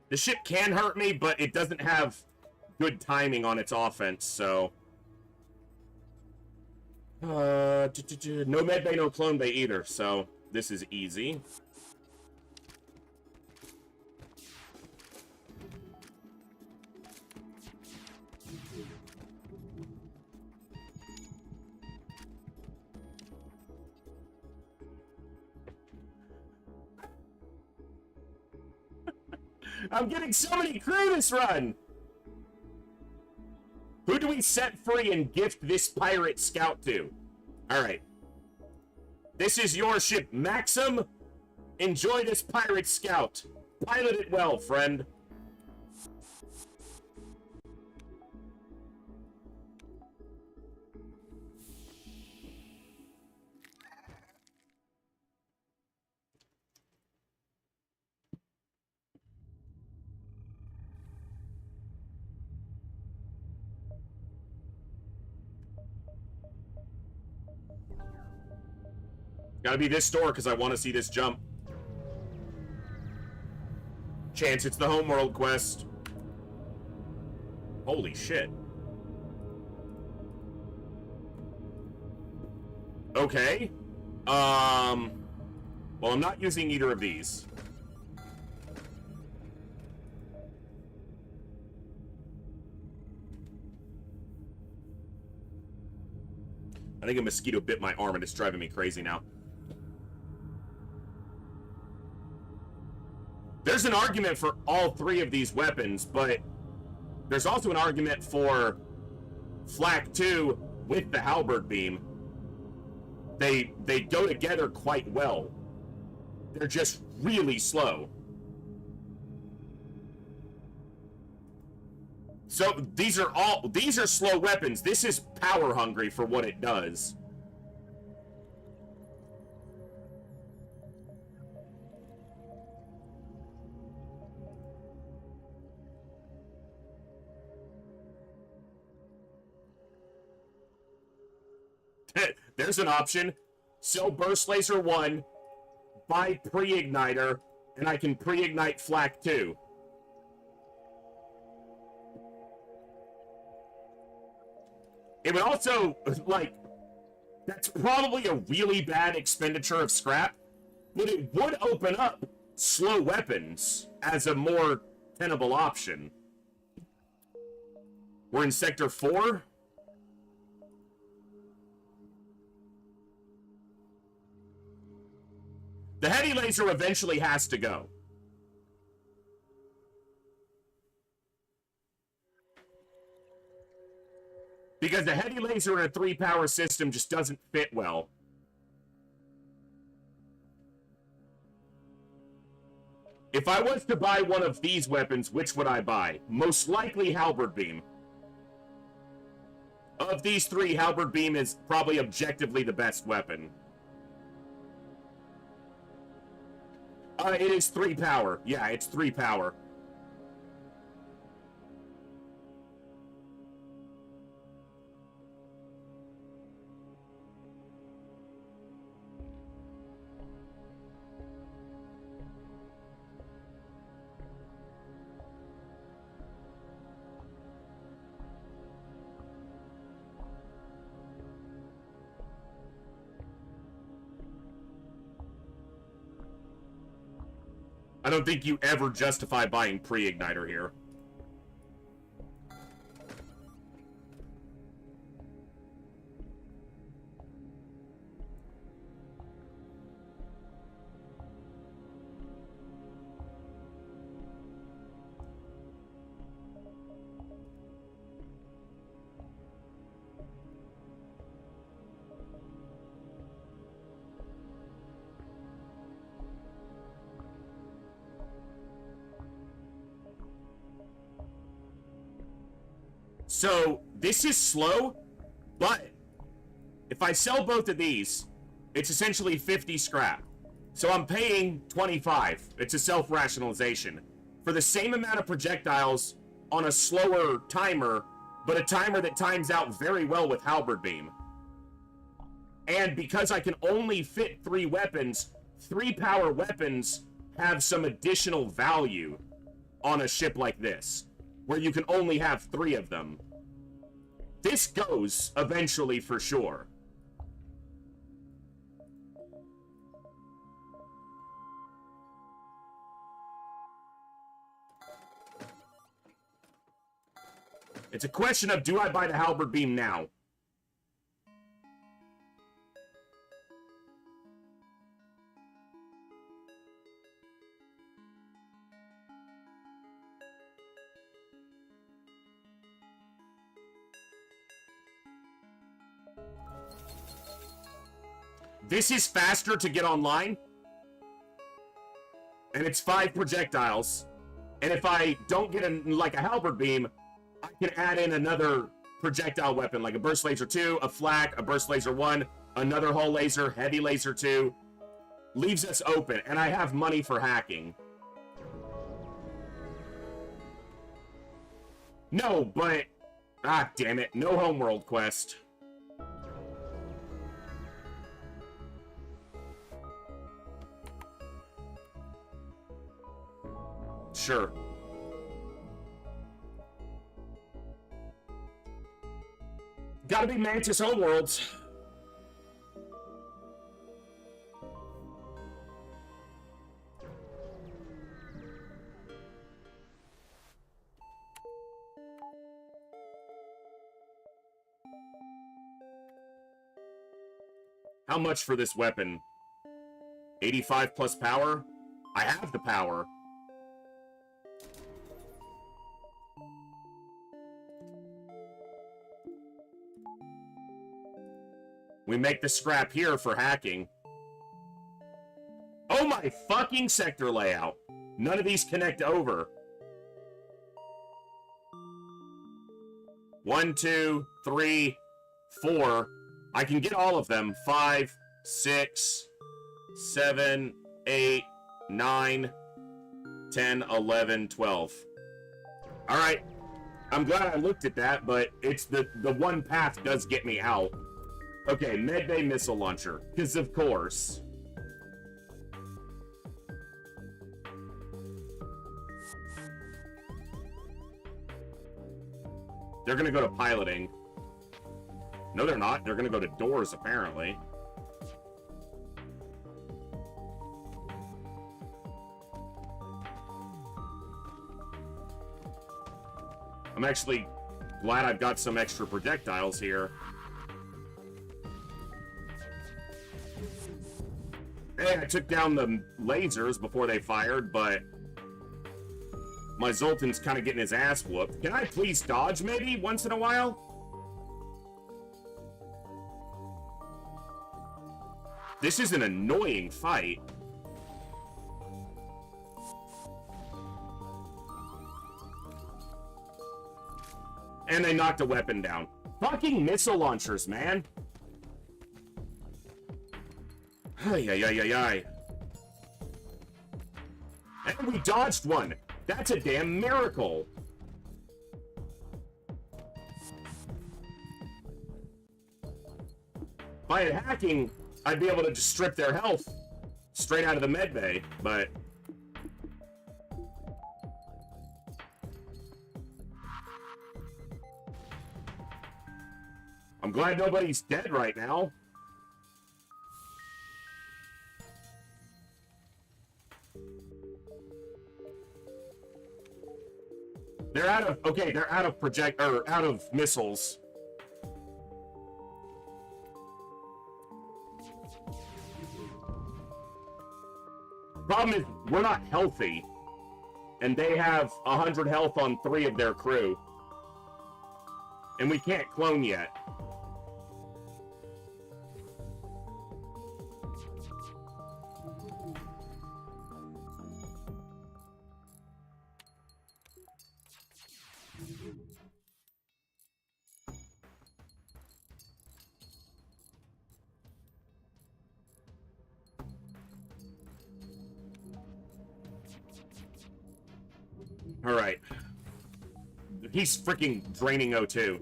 The ship can hurt me, but it doesn't have good timing on its offense, so... no med bay, no clone bay either, so this is easy. I'm getting so many crew this run! Who do we set free and gift this pirate scout to? Alright. This is your ship, Maxim. Enjoy this pirate scout. Pilot it well, friend. Gotta be this door because I want to see this jump. Chance it's the homeworld quest. Holy shit. Okay. Well, I'm not using either of these. I think a mosquito bit my arm and it's driving me crazy now. There's an argument for all three of these weapons, but there's also an argument for Flak 2 with the halberd beam. They go together quite well. They're just really slow. So these are slow weapons. This is power hungry for what it does. There's an option. Sell Burst Laser 1, buy Pre-Igniter, and I can pre-ignite Flak 2. It would also, like, that's probably a really bad expenditure of scrap, but it would open up slow weapons as a more tenable option. We're in Sector 4. The heady laser eventually has to go. Because the heady laser in a 3-power system just doesn't fit well. If I was to buy one of these weapons, which would I buy? Most likely Halberd Beam. Of these three, Halberd Beam is probably objectively the best weapon. It is 3 power. Yeah, it's 3 power. I don't think you ever justify buying Pre-Igniter here. So, this is slow, but if I sell both of these, it's essentially 50 scrap. So I'm paying 25. It's a self-rationalization. For the same amount of projectiles on a slower timer, but a timer that times out very well with Halberd Beam. And because I can only fit 3 weapons, 3-power weapons have some additional value on a ship like this, where you can only have 3 of them. This goes eventually for sure. It's a question of, do I buy the Halberd Beam now? This is faster to get online. And it's 5 projectiles. And if I don't get a Halberd Beam, I can add in another projectile weapon, like a Burst Laser 2, a Flak, a Burst Laser 1, another Hull Laser, Heavy Laser 2. Leaves us open, and I have money for hacking. No, but... ah, damn it. No homeworld quest. Sure. Gotta be Mantis Homeworlds. How much for this weapon? 85 plus power? I have the power. We make the scrap here for hacking. Oh my fucking sector layout. None of these connect over. 1, 2, 3, 4. I can get all of them. 5, 6, 7, 8, 9, 10, 11, 12. Alright. I'm glad I looked at that, but it's the one path does get me out. Okay, medbay missile launcher. Because of course. They're gonna go to piloting. No, they're not. They're gonna go to doors, apparently. I'm actually glad I've got some extra projectiles here. Hey, I took down the lasers before they fired, but my Zoltan's kind of getting his ass whooped. Can I please dodge, maybe, once in a while? This is an annoying fight. And they knocked a weapon down. Fucking missile launchers, man. Ay, ay, ay, ay, ay. And we dodged one. That's a damn miracle. By hacking, I'd be able to just strip their health straight out of the med bay, but... I'm glad nobody's dead right now. They're out of, okay, they're out of out of missiles. Problem is, we're not healthy. And they have 100 health on 3 of their crew. And we can't clone yet. Alright. He's freaking draining O2.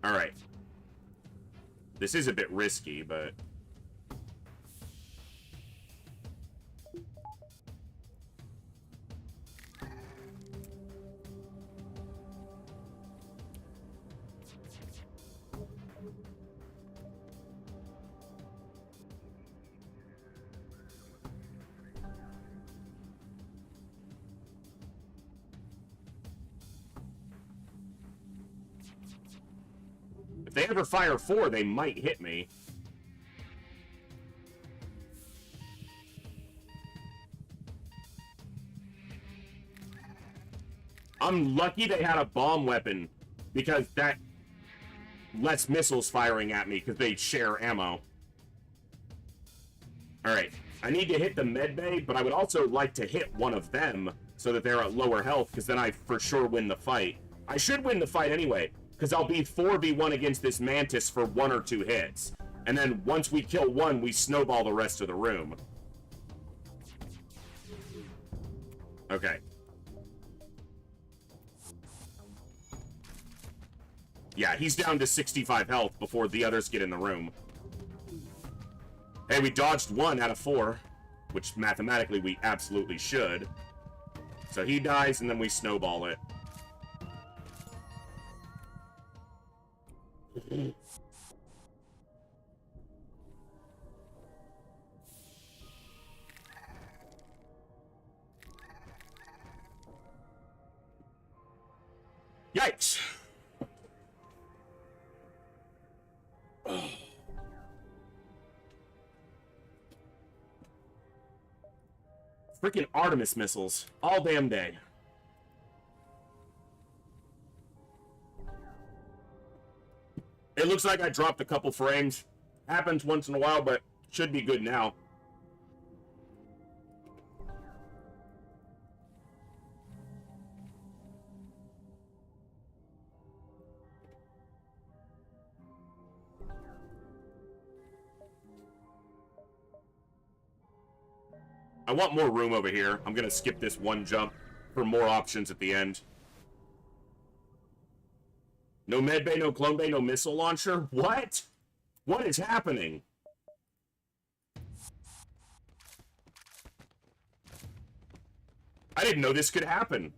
Alright. This is a bit risky, but... If they ever fire 4, they might hit me. I'm lucky they had a bomb weapon, because that lets missiles firing at me, because they share ammo. Alright, I need to hit the med bay, but I would also like to hit one of them, so that they're at lower health, because then I for sure win the fight. I should win the fight anyway, because I'll be 4v1 against this Mantis for 1 or 2 hits. And then once we kill one, we snowball the rest of the room. Okay. Yeah, he's down to 65 health before the others get in the room. Hey, we dodged 1 out of 4, which mathematically we absolutely should. So he dies, and then we snowball it. Yikes! Freaking Artemis missiles all damn day. It looks like I dropped a couple frames. Happens once in a while, but should be good now. I want more room over here. I'm gonna skip this one jump for more options at the end. No medbay, no clone bay, no missile launcher? What? What is happening? I didn't know this could happen.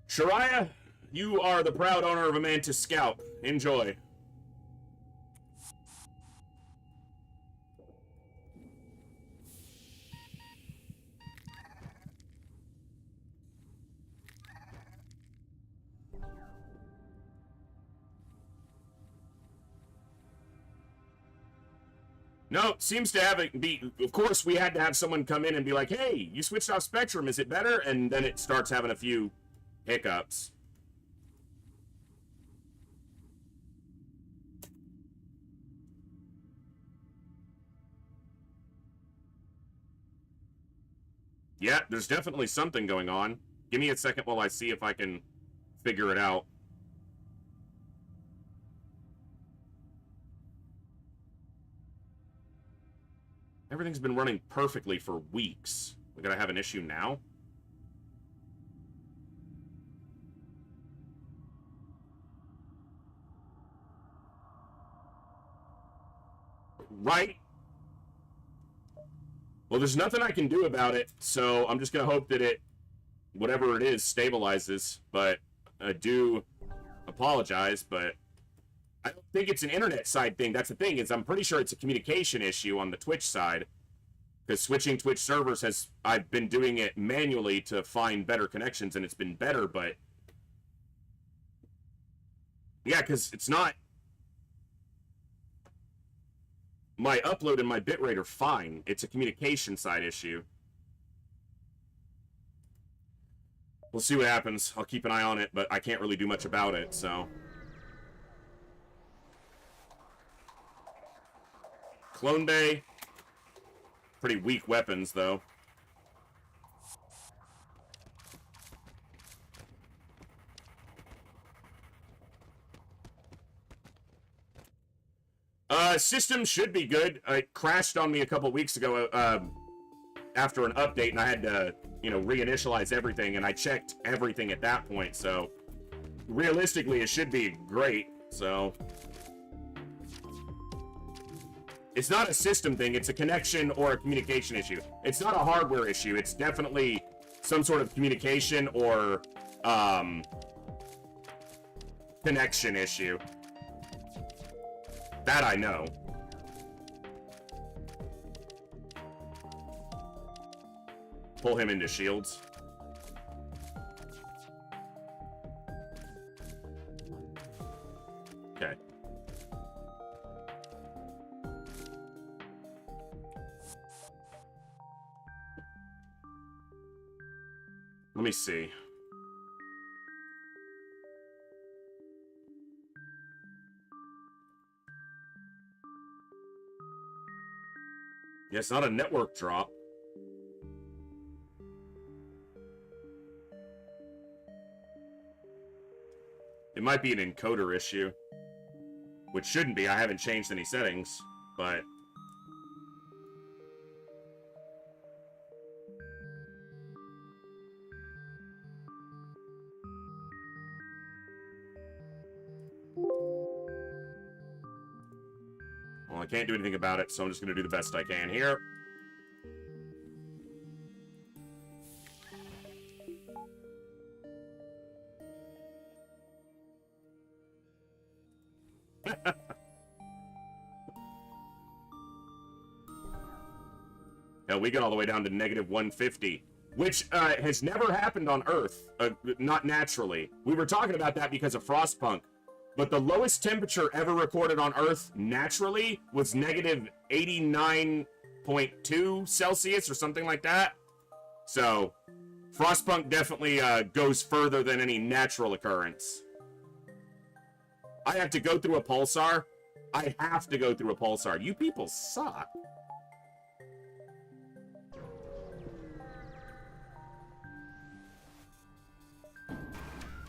Shariah, you are the proud owner of a Mantis Scout. Enjoy. No, seems to have it be. Of course, we had to have someone come in and be like, hey, you switched off Spectrum, is it better? And then it starts having a few hiccups. Yeah, there's definitely something going on. Give me a second while I see if I can figure it out. Everything's been running perfectly for weeks. We gotta have an issue now? Right? Well, there's nothing I can do about it, so I'm just gonna hope that it, whatever it is, stabilizes. But I do apologize, but I don't think it's an internet side thing. That's the thing, is I'm pretty sure it's a communication issue on the Twitch side. Because switching Twitch servers I've been doing it manually to find better connections, and it's been better, but yeah, because it's not, my upload and my bitrate are fine. It's a communication side issue. We'll see what happens. I'll keep an eye on it, but I can't really do much about it, so. Clone Bay. Pretty weak weapons, though. System should be good. It crashed on me a couple weeks ago after an update, and I had to, reinitialize everything, and I checked everything at that point, so realistically, it should be great, so. It's not a system thing, it's a connection or a communication issue. It's not a hardware issue, it's definitely some sort of communication or, connection issue. That I know. Pull him into shields. Okay. Let me see. Yeah, it's not a network drop. It might be an encoder issue. Which shouldn't be. I haven't changed any settings, but... Well, I can't do anything about it, so I'm just going to do the best I can here. Hell, we got all the way down to negative 150, which has never happened on Earth, not naturally. We were talking about that because of Frostpunk. But the lowest temperature ever recorded on Earth naturally was negative 89.2 Celsius or something like that. So, Frostpunk definitely goes further than any natural occurrence. I have to go through a pulsar. I have to go through a pulsar. You people suck.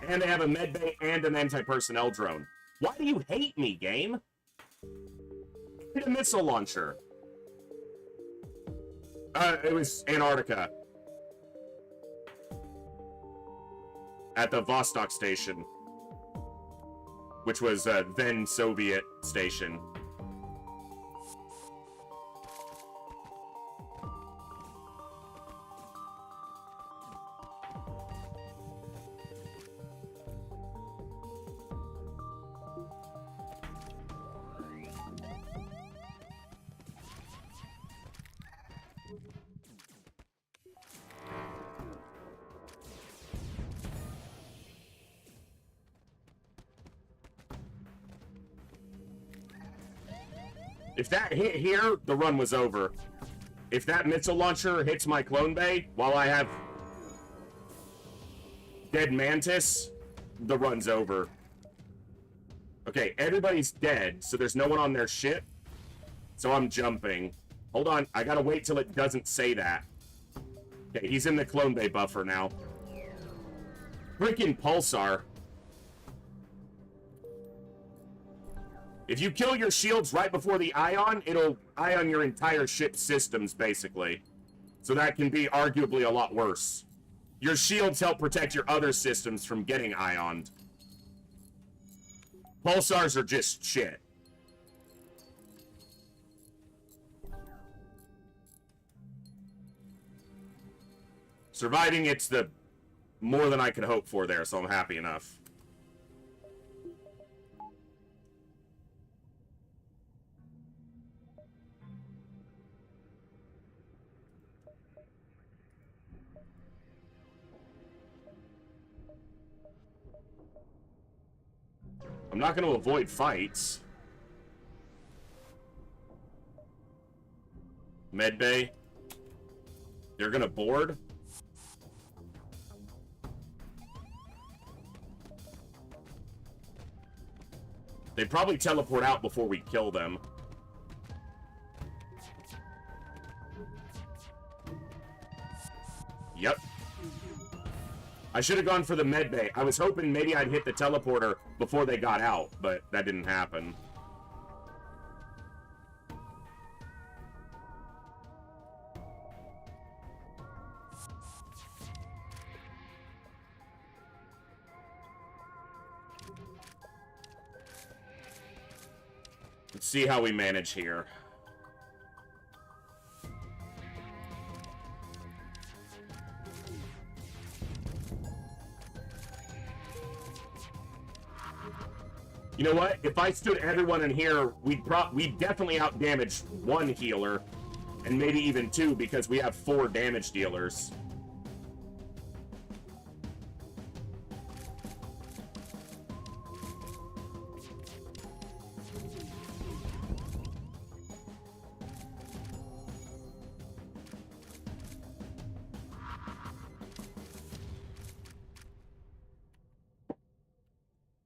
And they have a medbay and an anti-personnel drone. Why do you hate me, game? Hit a missile launcher. It was Antarctica. At the Vostok station. Which was then Soviet station. If that hit here, the run was over. If that missile launcher hits my clone bay while I have dead mantis, the run's over. Okay, everybody's dead, so there's no one on their ship. So I'm jumping. Hold on, I gotta wait till it doesn't say that. Okay, he's in the clone bay buffer now. Freaking pulsar. If you kill your shields right before the ion, it'll ion your entire ship's systems, basically. So that can be arguably a lot worse. Your shields help protect your other systems from getting ioned. Pulsars are just shit. Surviving, it's the more than I could hope for there, so I'm happy enough. I'm not going to avoid fights. Medbay. They're going to board. They probably teleport out before we kill them. Yep. I should have gone for the medbay. I was hoping maybe I'd hit the teleporter before they got out, but that didn't happen. Let's see how we manage here. You know what? If I stood everyone in here, we'd definitely outdamage one healer, and maybe even two, because we have 4 damage dealers.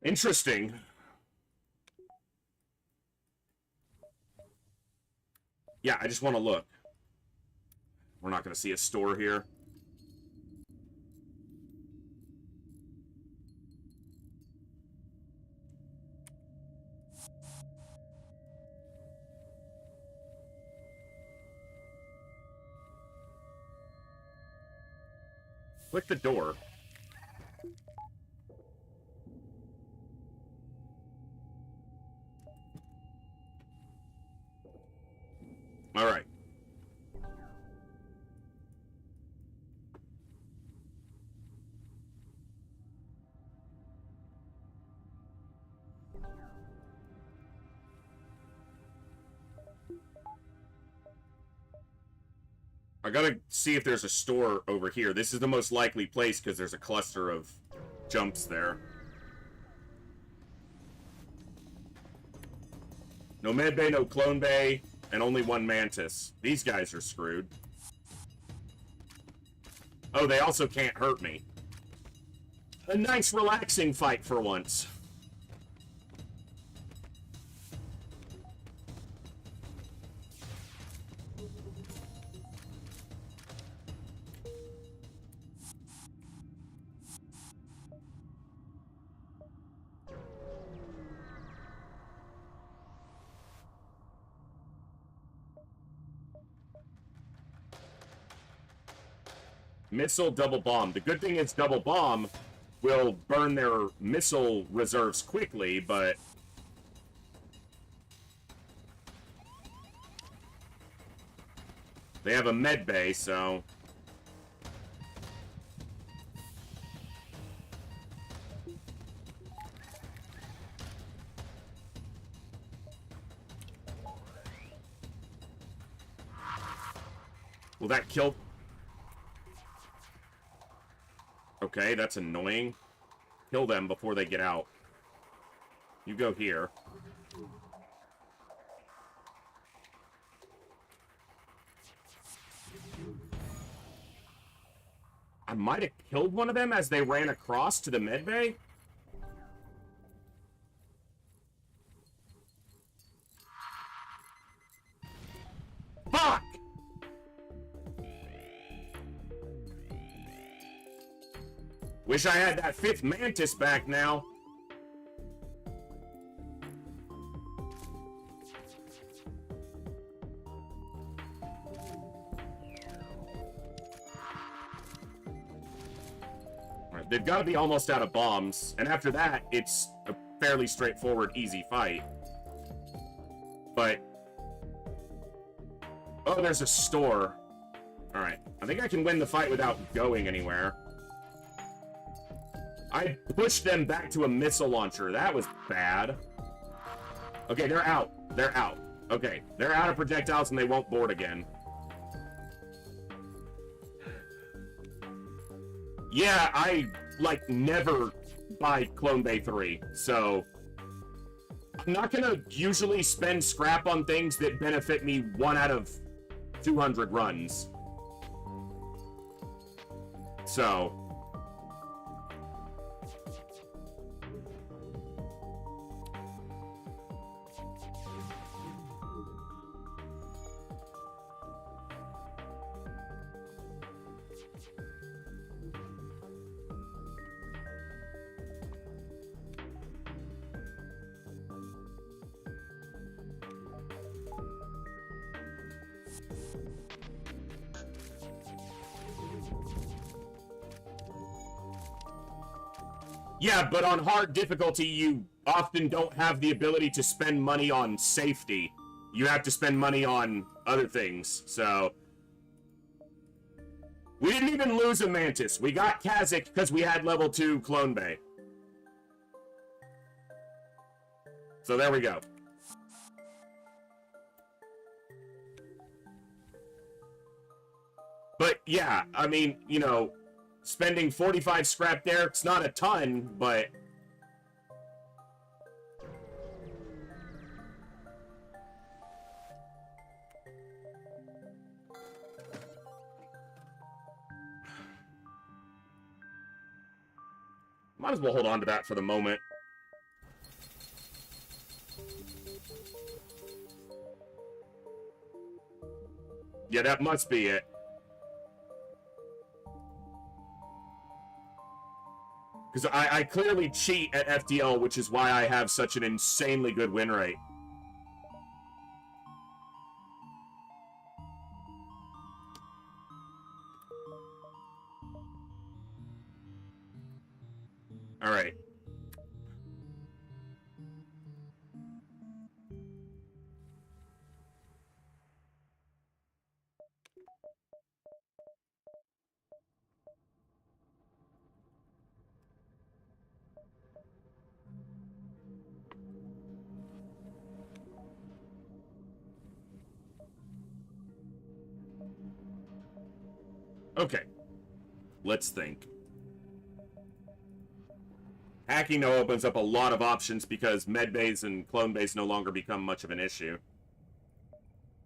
Interesting. Yeah, I just want to look. We're not going to see a store here. Click the door. All right. I gotta see if there's a store over here. This is the most likely place because there's a cluster of jumps there. No medbay, no clone bay, and only one mantis. These guys are screwed. Oh, they also can't hurt me. A nice relaxing fight for once. Missile, double bomb. The good thing is double bomb will burn their missile reserves quickly, but... They have a med bay, so... Will that kill... Okay, that's annoying. Kill them before they get out. You go here. I might have killed one of them as they ran across to the medbay. Fuck! Wish I had that 5th mantis back now. Alright, they've got to be almost out of bombs, and after that, it's a fairly straightforward, easy fight. But... Oh, there's a store. Alright, I think I can win the fight without going anywhere. I pushed them back to a missile launcher. That was bad. Okay, they're out. They're out. Okay, they're out of projectiles and they won't board again. Yeah, I, like, never buy Clone Bay 3, so... I'm not gonna usually spend scrap on things that benefit me 1 out of 200 runs. So... Yeah, but on hard difficulty, you often don't have the ability to spend money on safety. You have to spend money on other things, so... We didn't even lose a Mantis. We got Kazakh because we had level 2 Clone Bay. So there we go. But yeah, I mean, you know... Spending 45 scrap there, it's not a ton, but... Might as well hold on to that for the moment. Yeah, that must be it. Because I clearly cheat at FTL, which is why I have such an insanely good win rate. Alright. Okay, let's think. Hacking now opens up a lot of options because medbays and clone bays no longer become much of an issue.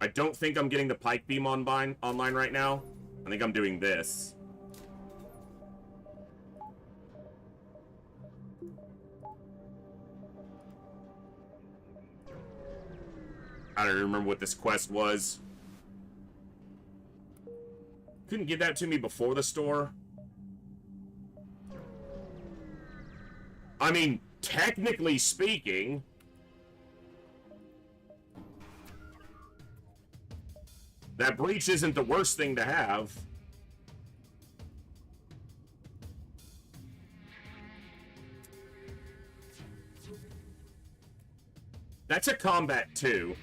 I don't think I'm getting the pike beam online right now. I think I'm doing this. I don't remember what this quest was. Couldn't give that to me before the store. I mean, technically speaking, that breach isn't the worst thing to have. That's a combat 2.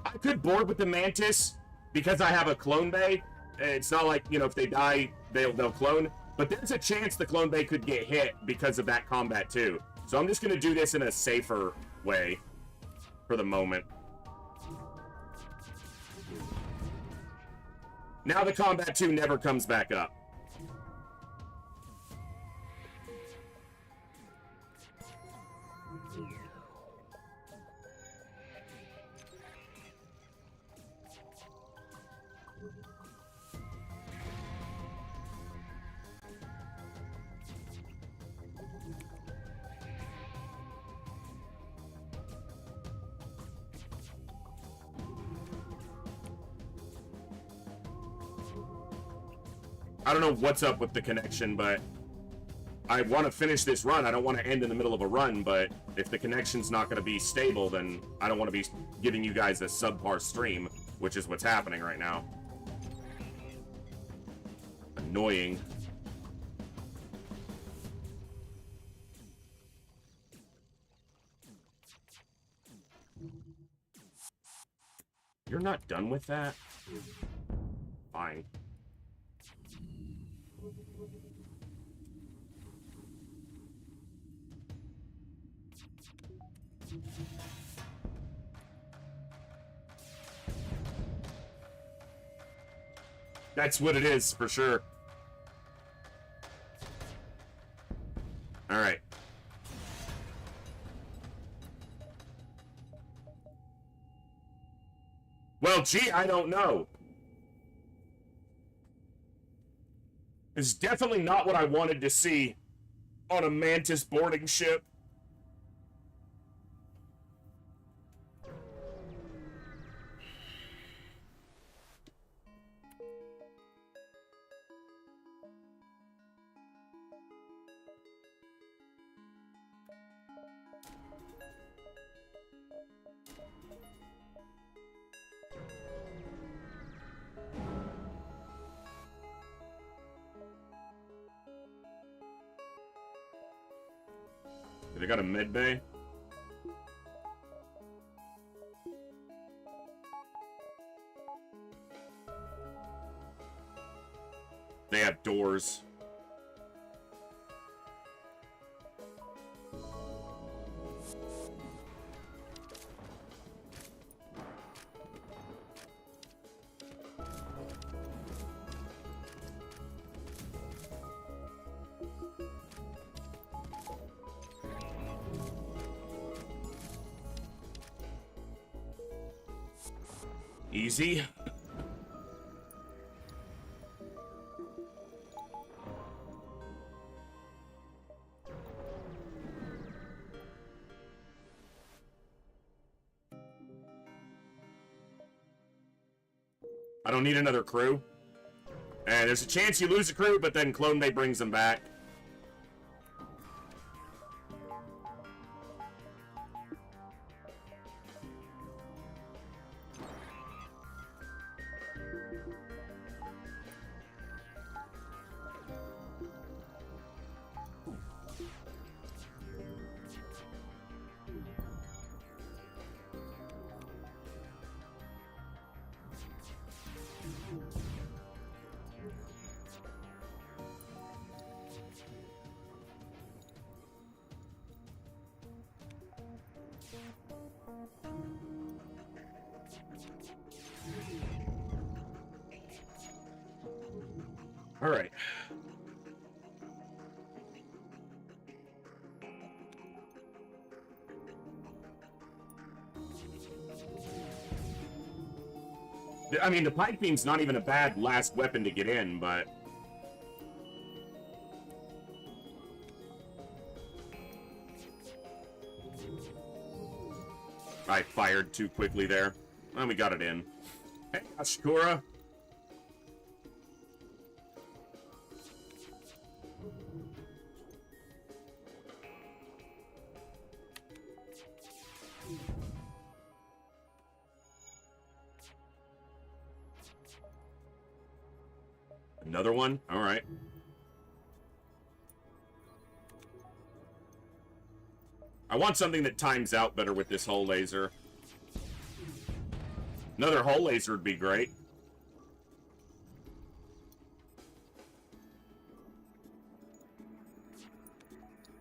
I could board with the Mantis because I have a clone bay. It's not like, you know, if they die, they'll clone. But there's a chance the clone bay could get hit because of that combat too. So I'm just going to do this in a safer way for the moment. Now the combat 2 never comes back up. I don't know what's up with the connection, but I want to finish this run. I don't want to end in the middle of a run, but if the connection's not going to be stable, then I don't want to be giving you guys a subpar stream, which is what's happening right now. Annoying. You're not done with that? Fine. That's what it is, for sure. Alright. Well, gee, I don't know. It's definitely not what I wanted to see on a Mantis boarding ship. They got a mid bay. They have doors. Easy. I don't need another crew. And there's a chance you lose a crew, but then Clone Bay brings them back. All right. I mean, the pike beam's not even a bad last weapon to get in, but I fired too quickly there. And we got it in. Hey, Ashikura. Another one? Alright. I want something that times out better with this hull laser. Another hull laser would be great.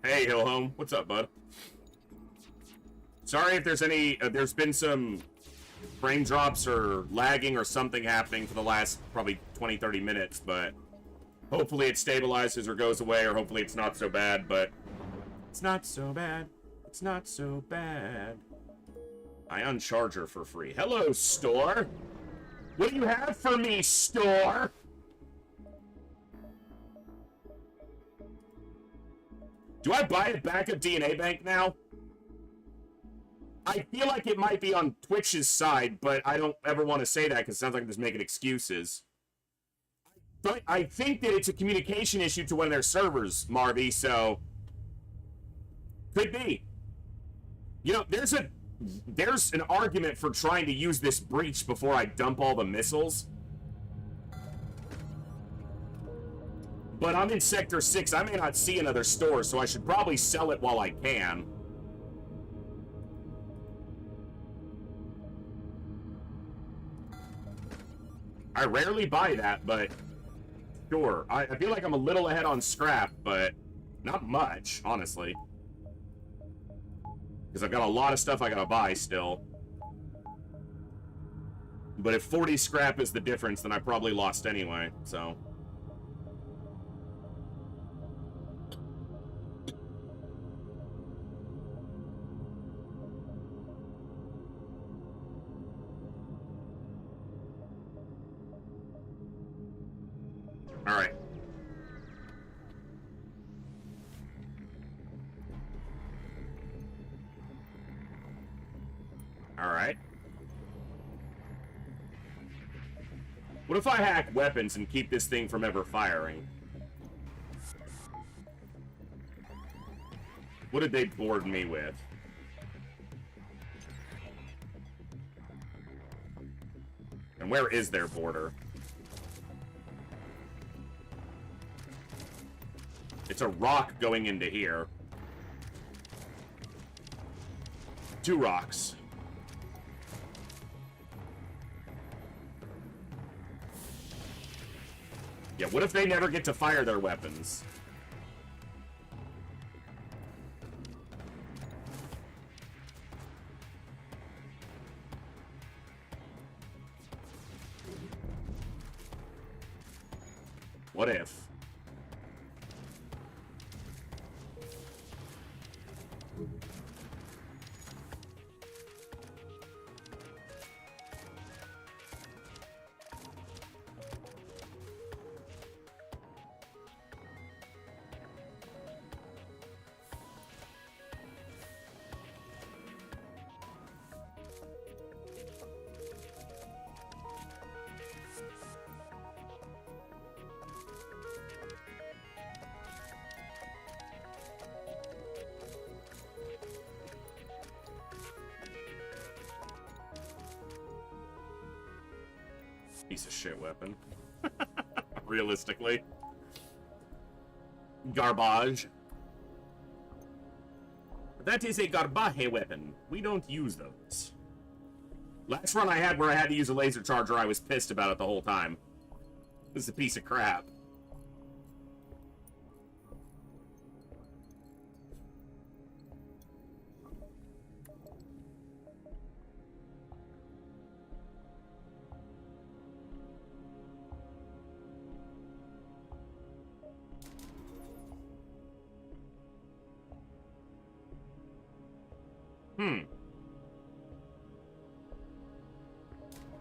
Hey, Hillhome. What's up, bud? Sorry if there's any... there's been some frame drops or lagging or something happening for the last probably 20-30 minutes, but hopefully it stabilizes or goes away, or hopefully it's not so bad, but it's not so bad. It's not so bad. I uncharge her for free. Hello, store. What do you have for me, store? Do I buy a backup DNA bank now? I feel like it might be on Twitch's side, but I don't ever want to say that because it sounds like I'm just making excuses. But I think that it's a communication issue to one of their servers, Marvy, so... Could be. You know, there's an argument for trying to use this breach before I dump all the missiles. But I'm in Sector 6. I may not see another store, so I should probably sell it while I can. I rarely buy that, but sure. I feel like I'm a little ahead on scrap, but not much, honestly. Because I've got a lot of stuff I gotta buy still. But if 40 scrap is the difference, then I probably lost anyway, so... Alright. Alright. What if I hack weapons and keep this thing from ever firing? What did they board me with? And where is their border? It's a rock going into here. 2 rocks. Yeah, what if they never get to fire their weapons? What if? Piece of shit weapon. Realistically. Garbage. That is a garbage weapon. We don't use those. Last run I had where I had to use a laser charger, I was pissed about it the whole time. This is a piece of crap.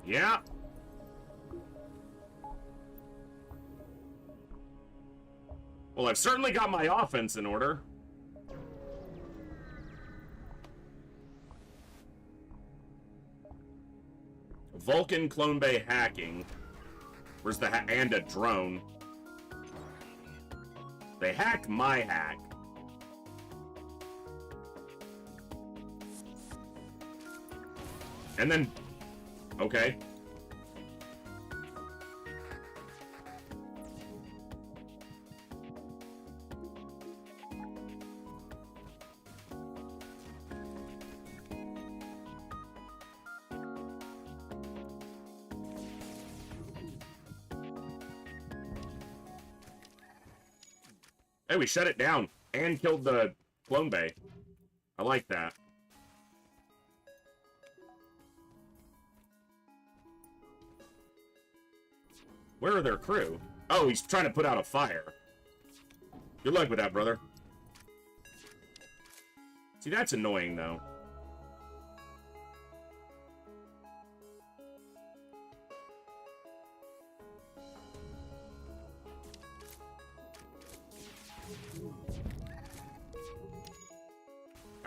Yeah. Well, I've certainly got my offense in order. Vulcan Clone Bay hacking. Where's the and a drone? They hacked my hack. And then... Okay. Hey, we shut it down and killed the clone bay. I like that. Where are their crew? Oh, he's trying to put out a fire. Good luck with that, brother. See, that's annoying, though.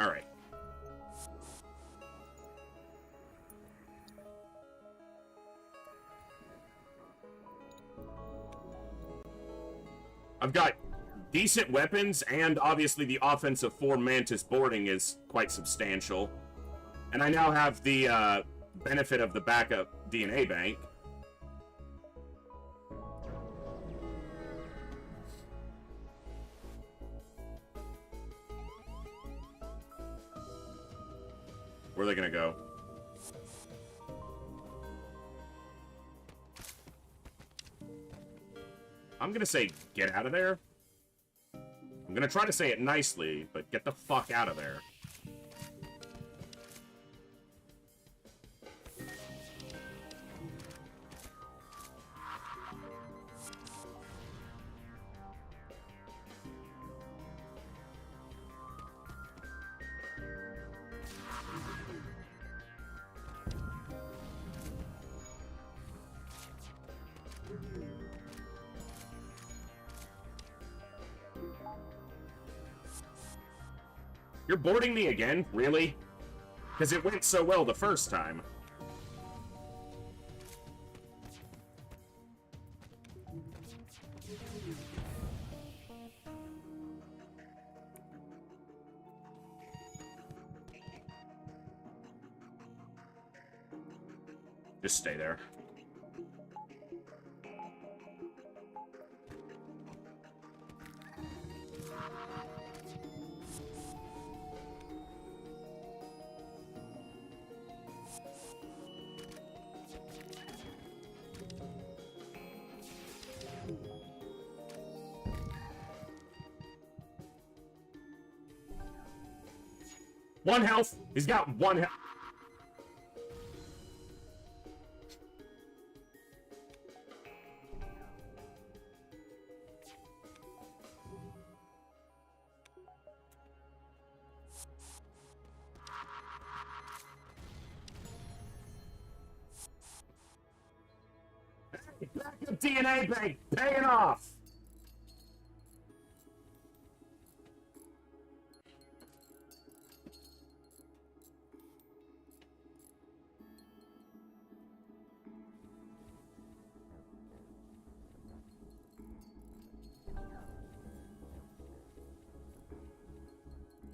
All right. I've got decent weapons, and obviously the offensive 4 Mantis boarding is quite substantial. And I now have the benefit of the backup DNA bank. Where are they gonna go? I'm gonna say, get out of there. I'm gonna try to say it nicely, but get the fuck out of there. You're boarding me again? Really? Because it went so well the first time. Just stay there. One health. He's got one health. Hey, backup DNA bank paying off.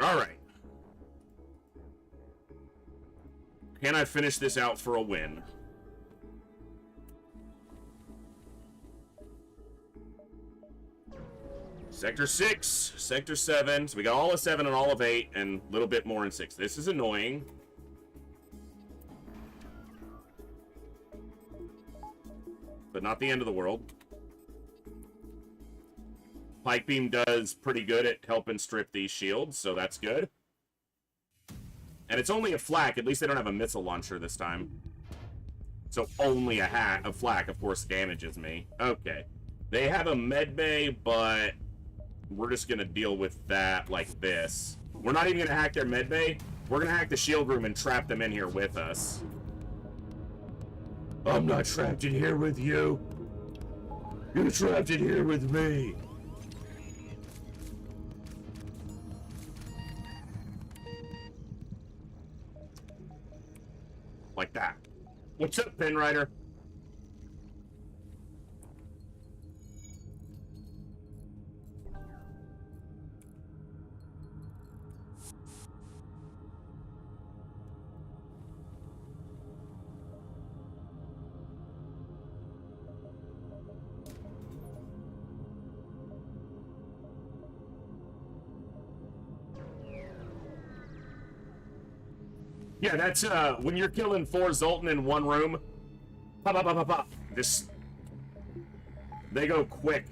All right. Can I finish this out for a win? Sector 6, Sector 7. So we got all of 7 and all of 8, and a little bit more in 6. This is annoying. But not the end of the world. Pike Beam does pretty good at helping strip these shields, so that's good. And it's only a flak. At least they don't have a missile launcher this time. So only a flak, of course, damages me. Okay. They have a med bay, but we're just going to deal with that like this. We're not even going to hack their med bay. We're going to hack the shield room and trap them in here with us. I'm not trapped in here with you. You're trapped in here with me. Like that. What's up, Penrider? Yeah, that's when you're killing 4 Zoltan in one room. Pop, pop, pop, pop, pop. This, they go quick.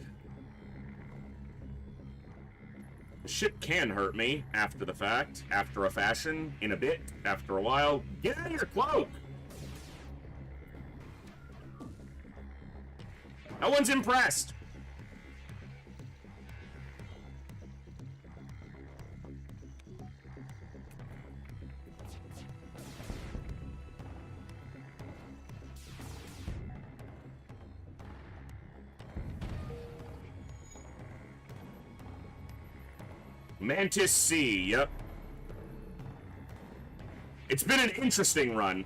Shit can hurt me after the fact, after a fashion, in a bit, after a while. Get out of your cloak! No one's impressed. Mantis C, yep. It's been an interesting run.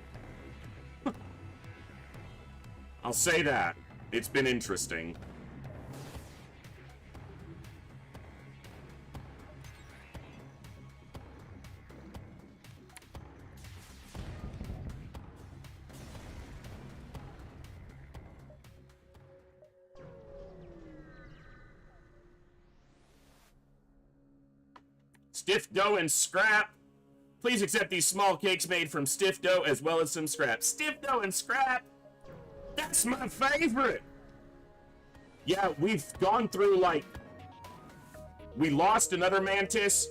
I'll say that. It's been interesting. Stiff dough and scrap. Please accept these small cakes made from stiff dough as well as some scrap. Stiff dough and scrap. That's my favorite. Yeah, we've gone through, like, we lost another Mantis.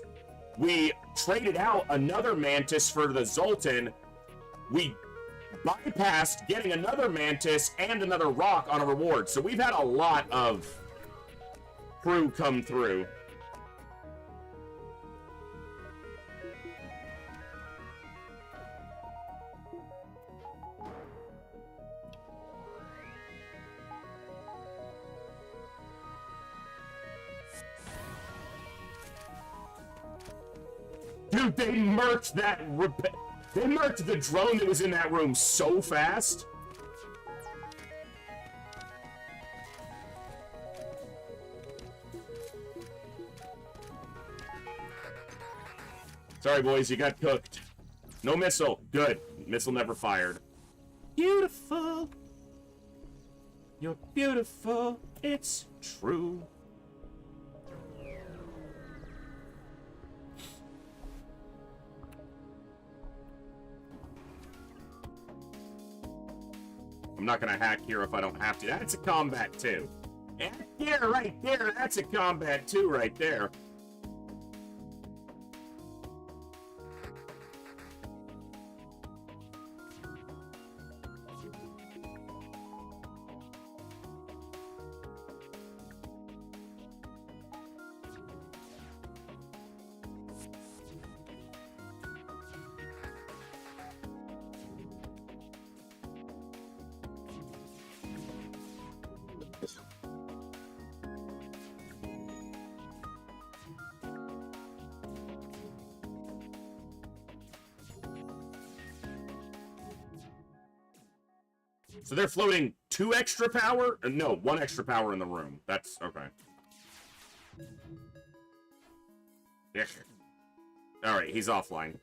We traded out another Mantis for the Zoltan. We bypassed getting another Mantis and another rock on a reward. So we've had a lot of crew come through. Dude, they murked that. They murked the drone that was in that room so fast. Sorry, boys, you got cooked. No missile. Good. Missile never fired. Beautiful. You're beautiful. It's true. I'm not gonna hack here if I don't have to. That's a combat too. Yeah, right there. That's a combat too, right there. So they're floating 2 extra power? No, 1 extra power in the room. That's okay. Yeah. Alright, he's offline.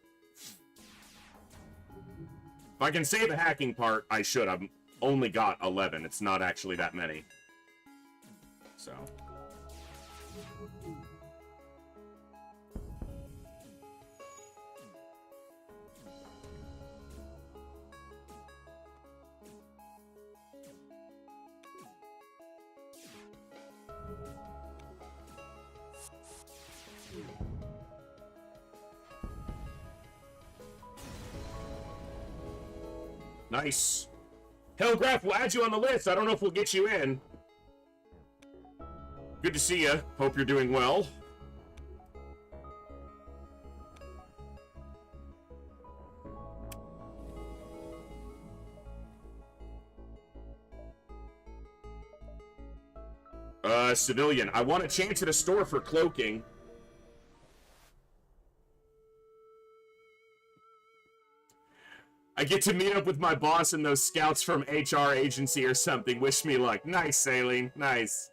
If I can say the hacking part, I should. I've only got 11. It's not actually that many. So. Nice. Hellgraph, we'll add you on the list. I don't know if we'll get you in. Good to see you. Hope you're doing well. Civilian. I want a chance at a store for cloaking. I get to meet up with my boss and those scouts from HR agency or something. Wish me luck. Nice, Saline. Nice.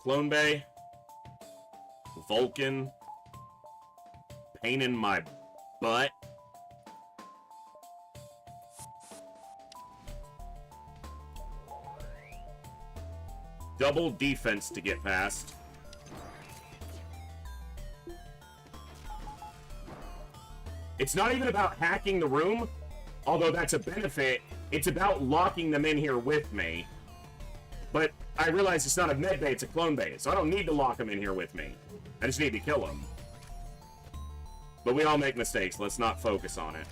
Clone Bay. Vulcan. Pain in my butt. Double defense to get past. It's not even about hacking the room, although that's a benefit. It's about locking them in here with me. But I realize it's not a med bay, it's a clone bay, so I don't need to lock them in here with me. I just need to kill them. But we all make mistakes. Let's not focus on it.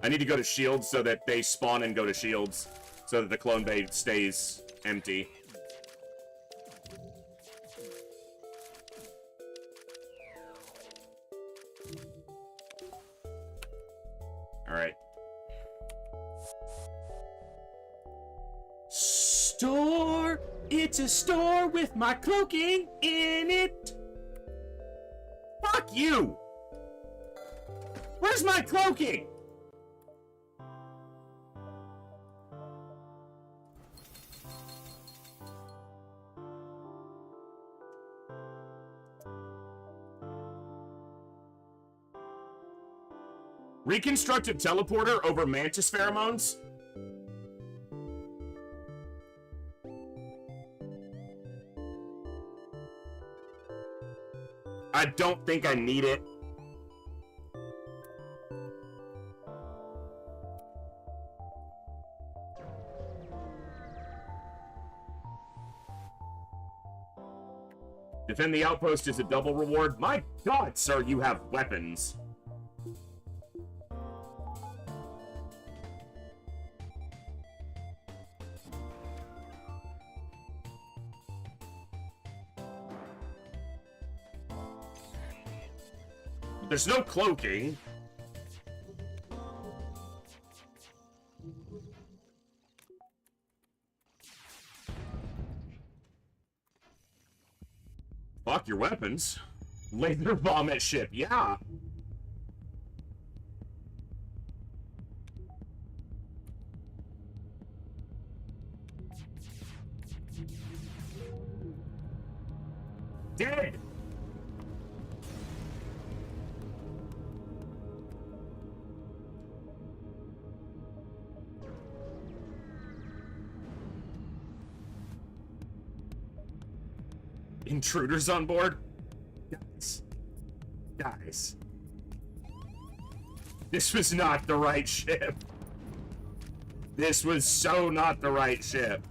I need to go to shields so that they spawn and go to shields, so that the clone bay stays empty. Alright. Store! It's a store with my cloaking in it! Fuck you! Where's my cloaking? Reconstructed teleporter over mantis pheromones? I don't think I need it. Defend the outpost is a double reward. My God, sir, you have weapons. There's no cloaking. Fuck your weapons. Laser bomb at ship, yeah. Dead. Intruders on board? Guys. This was not the right ship. This was so not the right ship.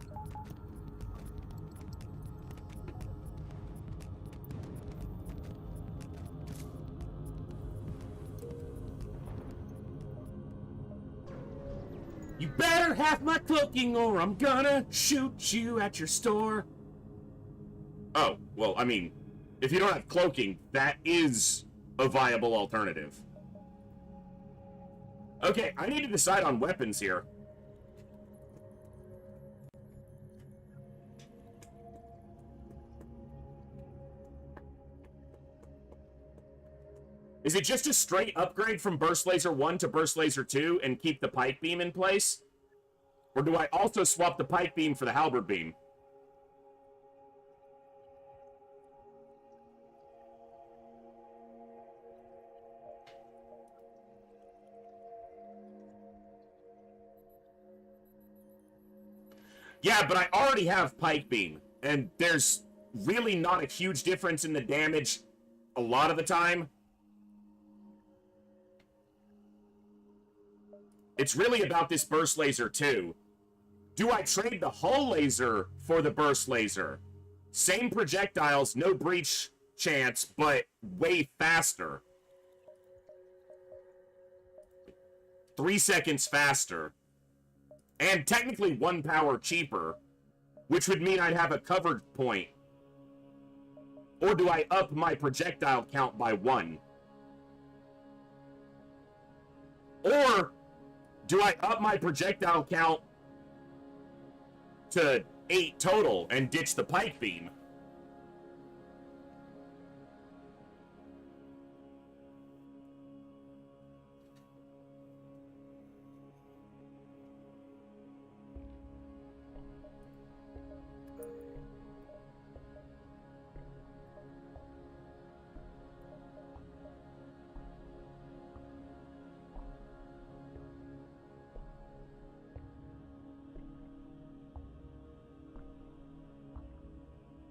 You better have my cloaking or I'm gonna shoot you at your store. Oh, well, I mean, if you don't have cloaking, that is a viable alternative. Okay, I need to decide on weapons here. Is it just a straight upgrade from Burst Laser 1 to Burst Laser 2 and keep the Pike Beam in place? Or do I also swap the Pike Beam for the Halberd Beam? Yeah, but I already have Pike Beam, and there's really not a huge difference in the damage a lot of the time. It's really about this Burst Laser too. Do I trade the Hull Laser for the Burst Laser? Same projectiles, no breach chance, but way faster. 3 seconds faster. And technically 1 power cheaper, which would mean I'd have a covered point. Or do I up my projectile count by 1? Or Do I up my projectile count to 8 total and ditch the pike beam?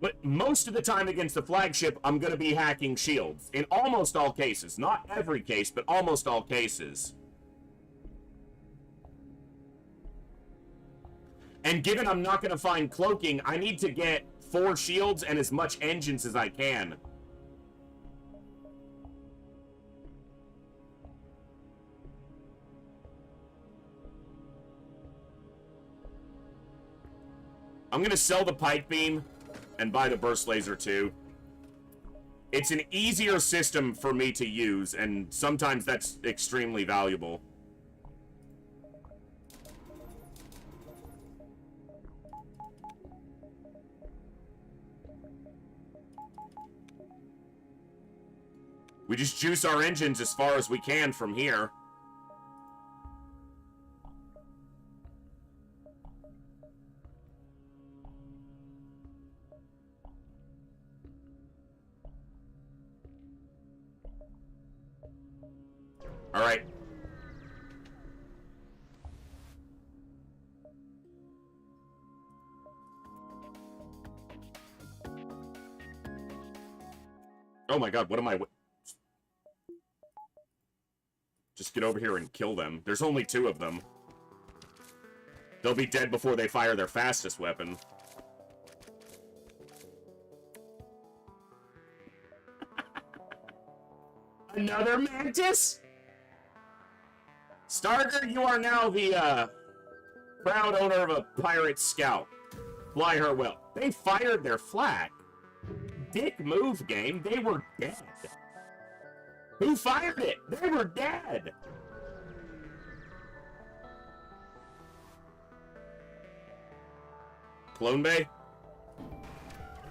But most of the time against the flagship, I'm going to be hacking shields. In almost all cases. Not every case, but almost all cases. And given I'm not going to find cloaking, I need to get 4 shields and as much engines as I can. I'm going to sell the pike beam and buy the burst laser too. It's an easier system for me to use, and sometimes that's extremely valuable. We just juice our engines as far as we can from here. All right. Oh my god, what am I... Just get over here and kill them. There's only 2 of them. They'll be dead before they fire their fastest weapon. Another mantis? Starger, you are now the, proud owner of a pirate scout. Fly her well. They fired their flag. Dick move, game. They were dead. Who fired it? They were dead. Clone Bay?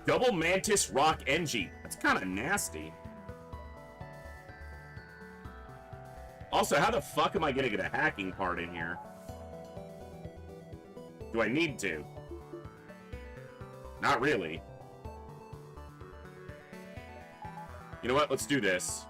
Double Mantis Rock NG. That's kind of nasty. Also, how the fuck am I gonna get a hacking part in here? Do I need to? Not really. You know what? Let's do this.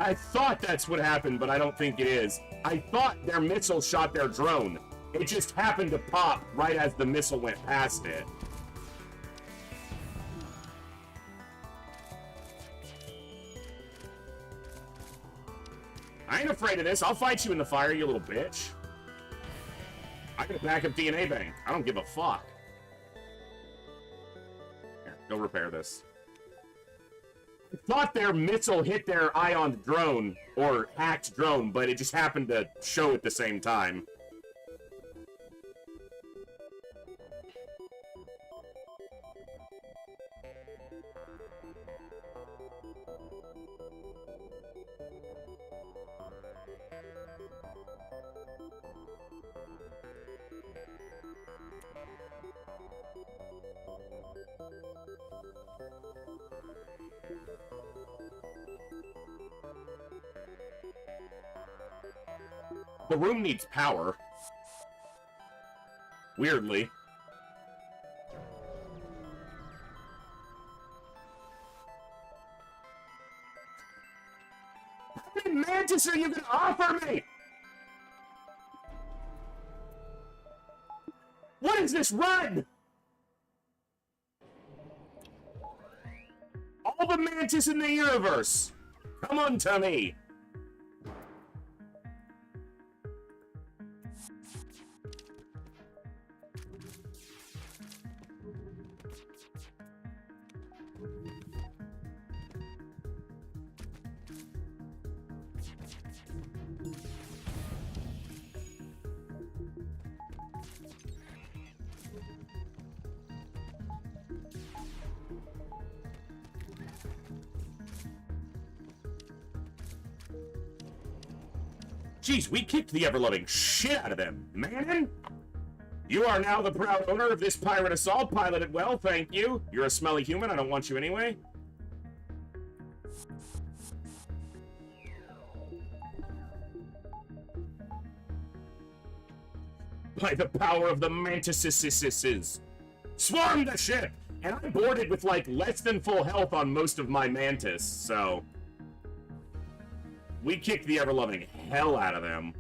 I thought that's what happened, but I don't think it is. I thought their missile shot their drone. It just happened to pop right as the missile went past it. I ain't afraid of this. I'll fight you in the fire, you little bitch. I got a backup DNA bank. I don't give a fuck. Here, go repair this. I thought their missile hit their ion drone, or hacked drone, but it just happened to show at the same time. The room needs power. Weirdly. How many mantis are you gonna offer me? What is this run? All the mantis in the universe. Come on to me. Jeez, we kicked the ever-loving shit out of them, man! You are now the proud owner of this pirate assault. Piloted well, thank you. You're a smelly human, I don't want you anyway. By the power of the mantises. Swarm the ship! And I'm boarded with, like, less than full health on most of my mantis, so... We kicked the ever-loving hell out of them.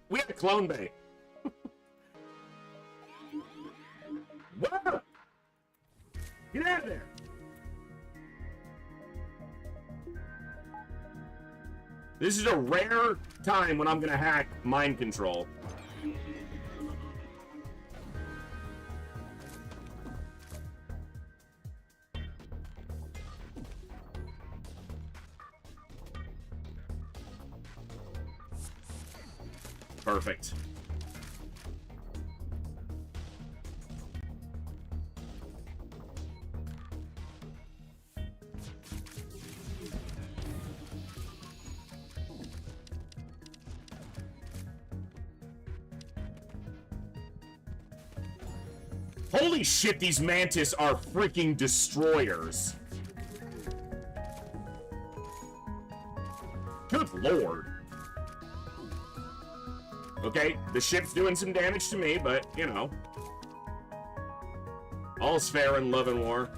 We had a clone bay. Whoa! Get out of there! This is a rare time when I'm gonna hack mind control. Perfect. Holy shit, these mantis are freaking destroyers. Good lord. Okay, the ship's doing some damage to me, but, you know. All's fair in love and war.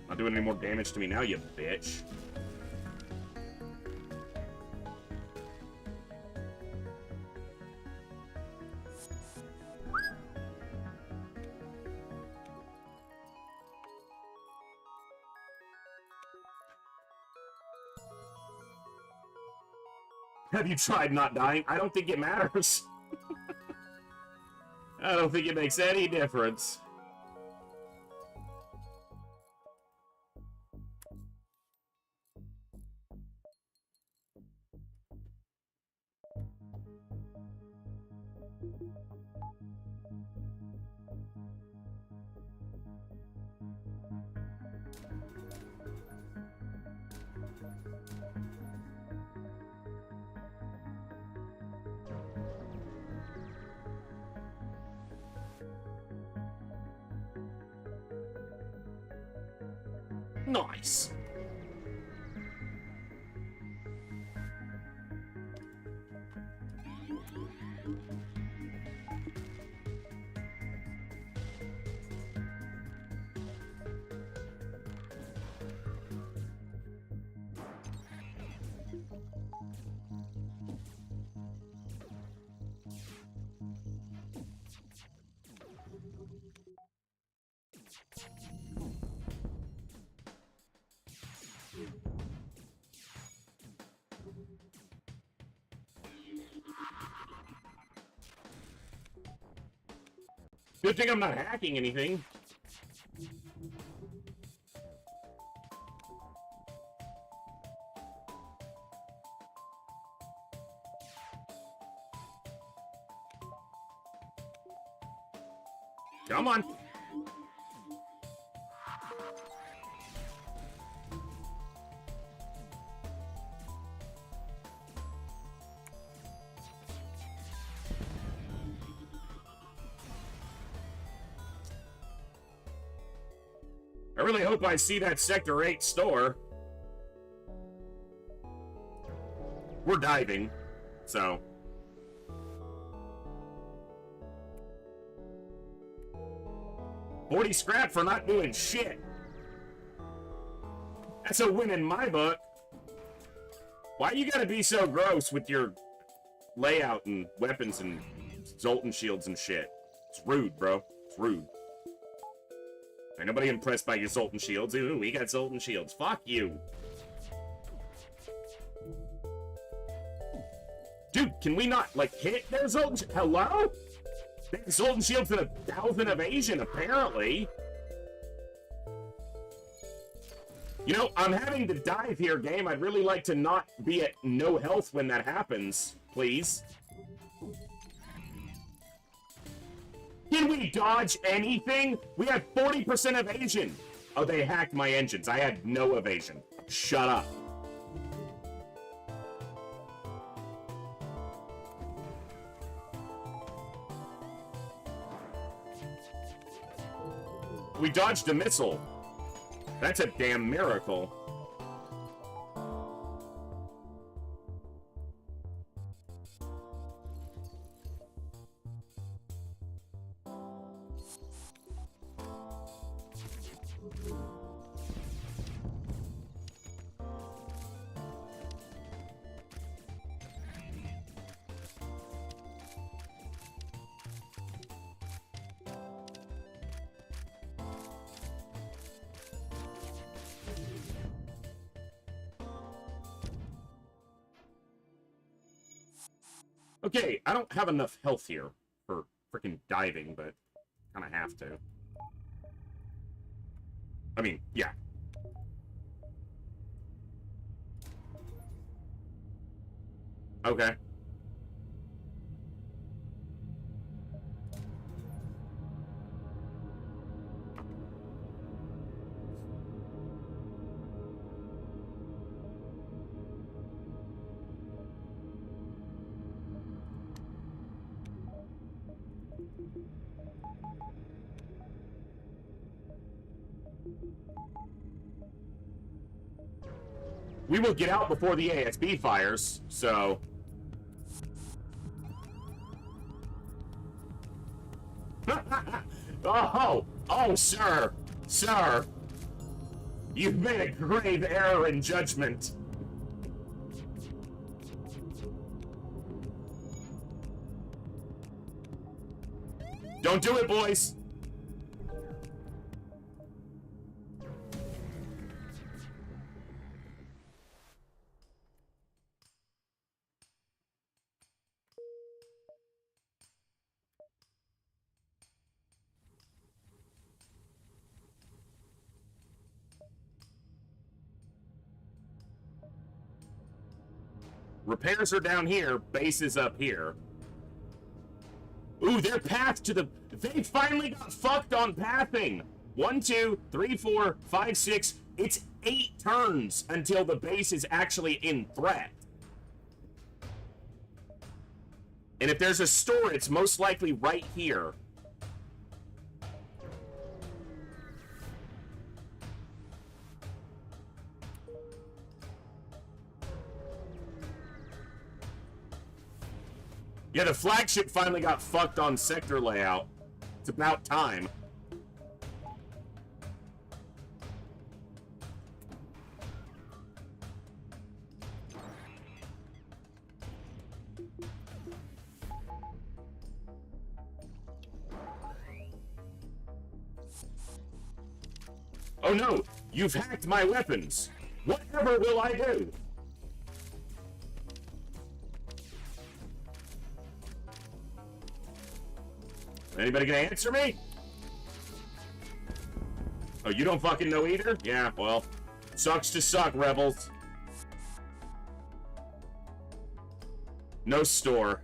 Not doing any more damage to me now, you bitch. Have you tried not dying? I don't think it matters. I don't think it makes any difference. Nice. Good thing I'm not hacking anything. Come on. I really hope I see that Sector 8 store. We're diving, so. $40 scrap for not doing shit. That's a win in my book. Why you gotta be so gross with your layout and weapons and Zoltan shields and shit? It's rude, bro. It's rude. Anybody impressed by your Zoltan shields? Ooh, we got Zoltan shields. Fuck you. Dude, can we not, like, hit their Zoltan Hello? They have Zoltan shields and 1,000 evasion, apparently. You know, I'm having to dive here, game. I'd really like to not be at no health when that happens, please. Can we dodge anything? We have 40% evasion. Oh, they hacked my engines. I had no evasion. Shut up. We dodged a missile. That's a damn miracle. Okay, I don't have enough health here for freaking diving, but kind of have to. I mean, yeah. Okay. We will get out before the ASB fires, so... Oh, sir! Sir! You've made a grave error in judgment. Don't do it, boys! Repairs are down here, base is up here. Ooh, their path to the... They finally got fucked on pathing! 1, 2, 3, 4, 5, 6... It's 8 turns until the base is actually in threat. And if there's a store, it's most likely right here. Yeah, the flagship finally got fucked on sector layout. It's about time. Oh no! You've hacked my weapons! Whatever will I do? Anybody gonna answer me? Oh, you don't fucking know either? Yeah, well, sucks to suck, rebels. No store.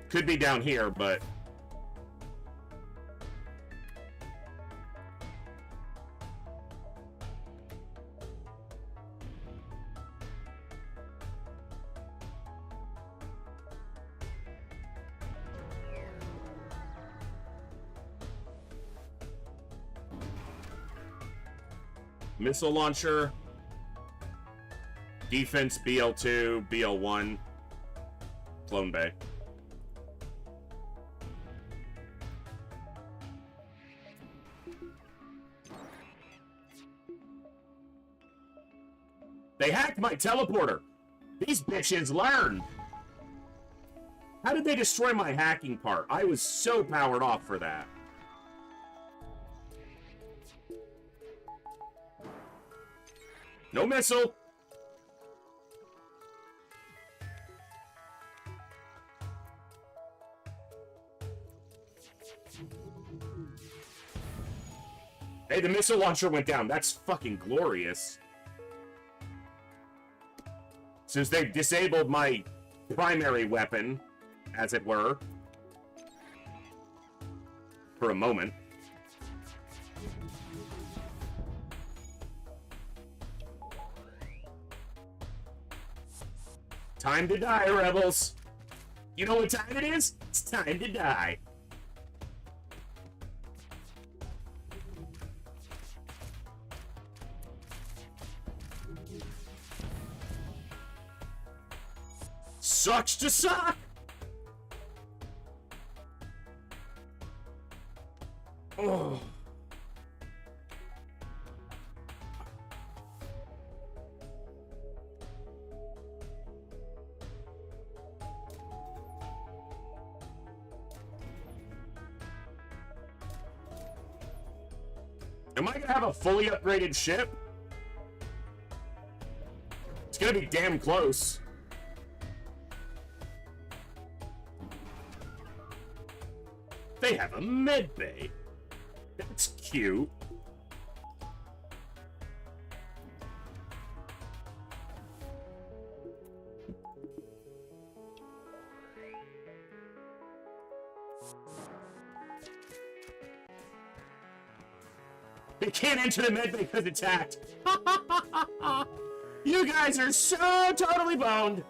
Could be down here, but... Missile launcher, defense BL2, BL1, clone bay. They hacked my teleporter. These bitches learned. How did they destroy my hacking part? I was so powered off for that. No missile. Hey, the missile launcher went down. That's fucking glorious. Since they've disabled my primary weapon, as it were, for a moment. Time to die, rebels. You know what time it is? It's time to die. Sucks to suck. Oh. Am I gonna have a fully upgraded ship? It's gonna be damn close. They have a med bay. That's cute. They can't enter the med bay because it's hacked. You guys are so totally boned.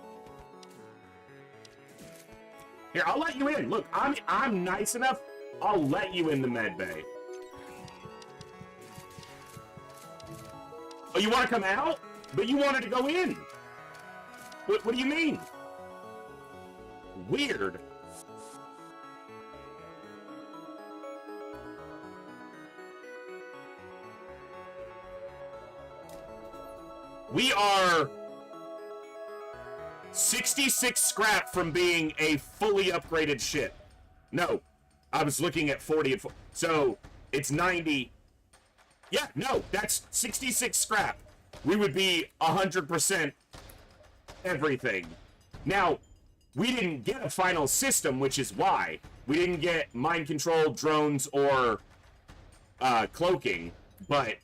Here, I'll let you in. Look, I'm nice enough. I'll let you in the med bay. Oh, you want to come out? But you wanted to go in. What do you mean? Weird. We are 66 scrap from being a fully upgraded ship. No, I was looking at 40 and 40. So it's 90. Yeah, no, that's 66 scrap. We would be 100% everything. Now, we didn't get a final system, which is why. We didn't get mind control, drones, or cloaking, but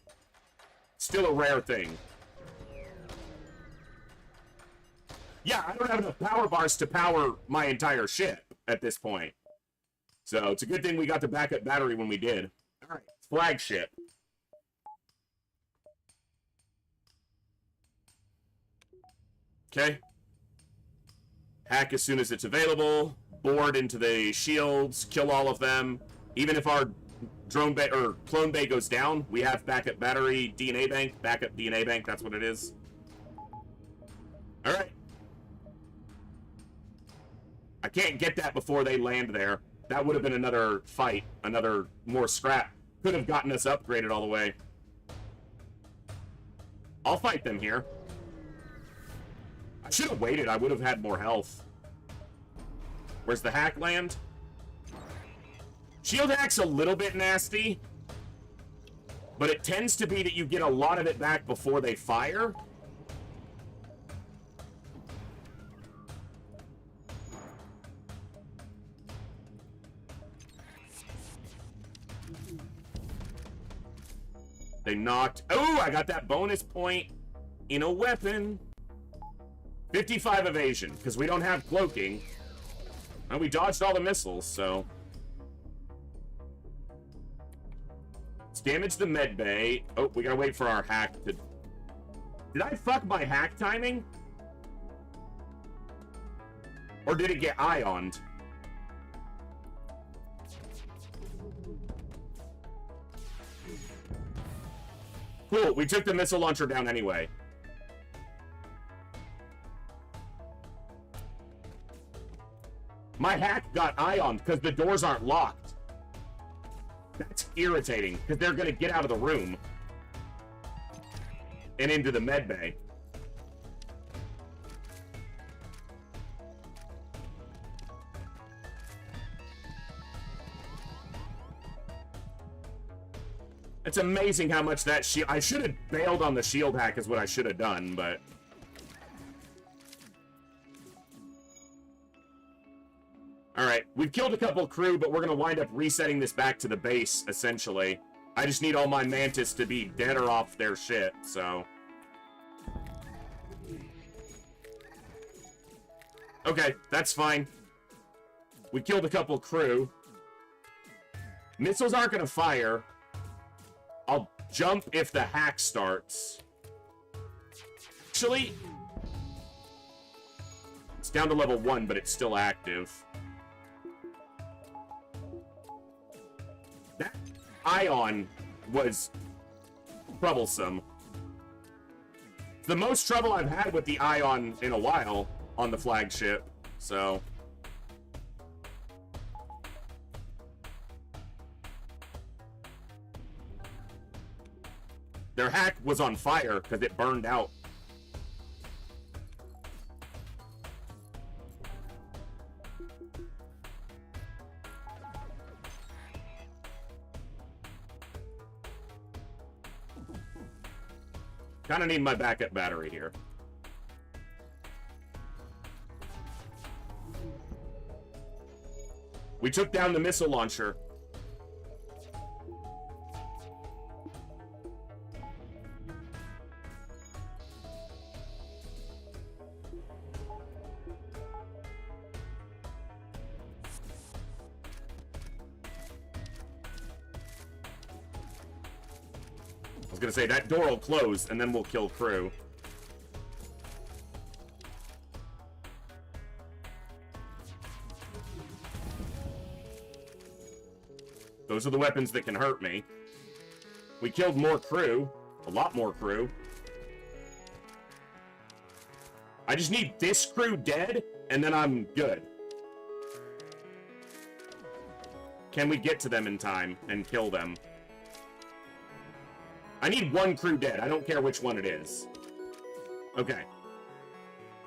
still a rare thing. Yeah, I don't have enough power bars to power my entire ship at this point. So it's a good thing we got the backup battery when we did. All right, flagship. Okay. Hack as soon as it's available. Board into the shields. Kill all of them. Even if our drone bay or clone bay goes down, we have backup battery, DNA bank, backup DNA bank. That's what it is. All right. I can't get that before they land there. That would have been another fight, another more scrap. Could have gotten us upgraded all the way. I'll fight them here. I should have waited. I would have had more health. Where's the hack land? Shield hack's a little bit nasty, but it tends to be that you get a lot of it back before they fire. They knocked... Oh, I got that bonus point in a weapon. 55 evasion, because we don't have cloaking. And we dodged all the missiles, so... Let's damage the med bay. Oh, we gotta wait for our hack to... Did I fuck my hack timing? Or did it get ioned? Cool, we took the missile launcher down anyway. My hack got ioned because the doors aren't locked. That's irritating, because they're going to get out of the room and into the med bay. It's amazing how much that shield... I should have bailed on the shield hack is what I should have done, but... Alright, we've killed a couple crew, but we're going to wind up resetting this back to the base, essentially. I just need all my Mantis to be dead or off their shit, so... Okay, that's fine. We killed a couple crew. Missiles aren't going to fire. I'll jump if the hack starts. Actually, it's down to level 1, but it's still active. That ion was troublesome. The most trouble I've had with the ion in a while on the flagship, so... Their hack was on fire because it burned out. Kind of need my backup battery here. We took down the missile launcher. I was gonna say, that door will close, and then we'll kill crew. Those are the weapons that can hurt me. We killed more crew. A lot more crew. I just need this crew dead, and then I'm good. Can we get to them in time and kill them? I need one crew dead. I don't care which one it is. Okay.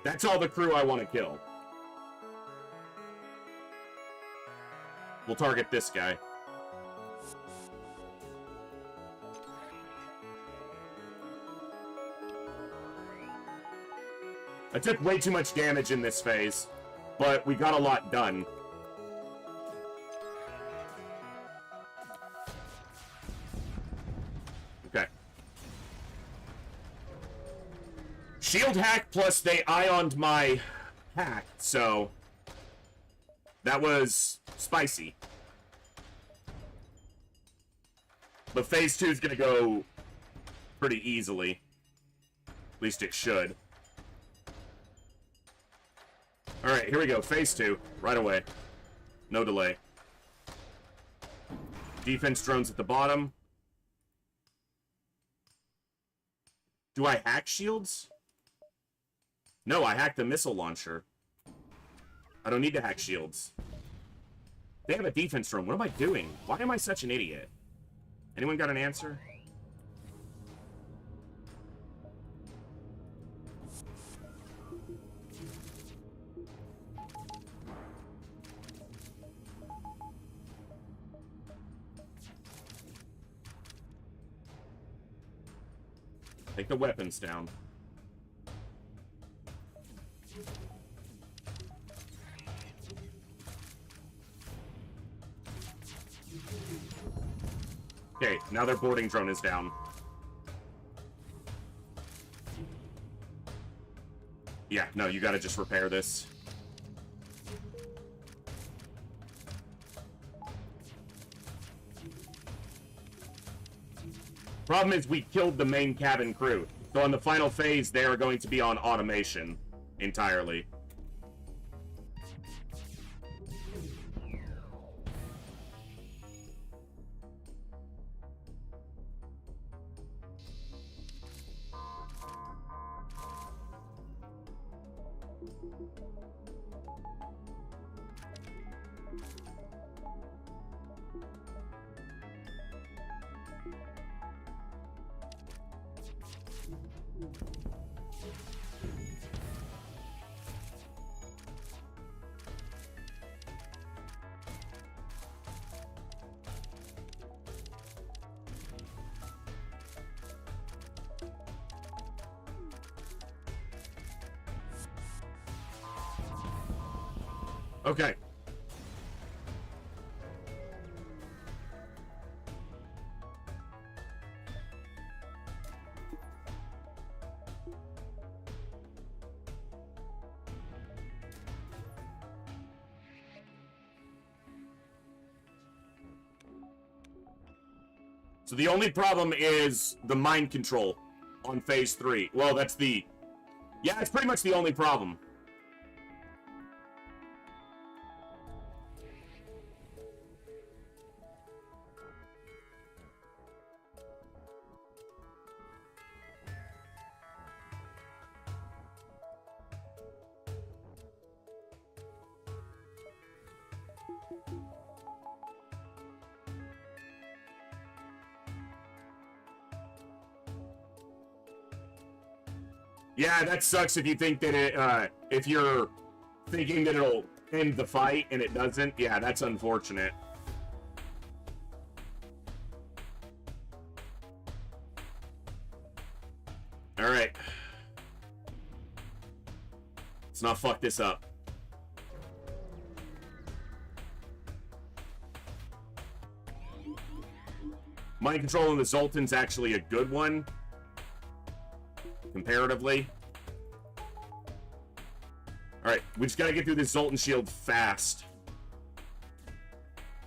That's all the crew I want to kill. We'll target this guy. I took way too much damage in this phase, but we got a lot done. Okay. Shield hack plus they ioned my hack, so that was spicy. But phase 2 is going to go pretty easily. At least it should. Alright, here we go. Phase 2. Right away. No delay. Defense drones at the bottom. Do I hack shields? No, I hacked the missile launcher. I don't need to hack shields. They have a defense drone. What am I doing? Why am I such an idiot? Anyone got an answer? Take the weapons down. Okay, now their boarding drone is down. Yeah, no, you gotta just repair this. Problem is, we killed the main cabin crew. So on the final phase, they are going to be on automation entirely. Okay. So the only problem is the mind control on phase 3. Well, that's the... Yeah, it's pretty much the only problem. Yeah, that sucks if you think that it, if you're thinking that it'll end the fight and it doesn't. Yeah, that's unfortunate. Alright. Let's not fuck this up. Mind control in the Zoltan's actually a good one. Comparatively. Alright, we just gotta get through this Zoltan shield fast.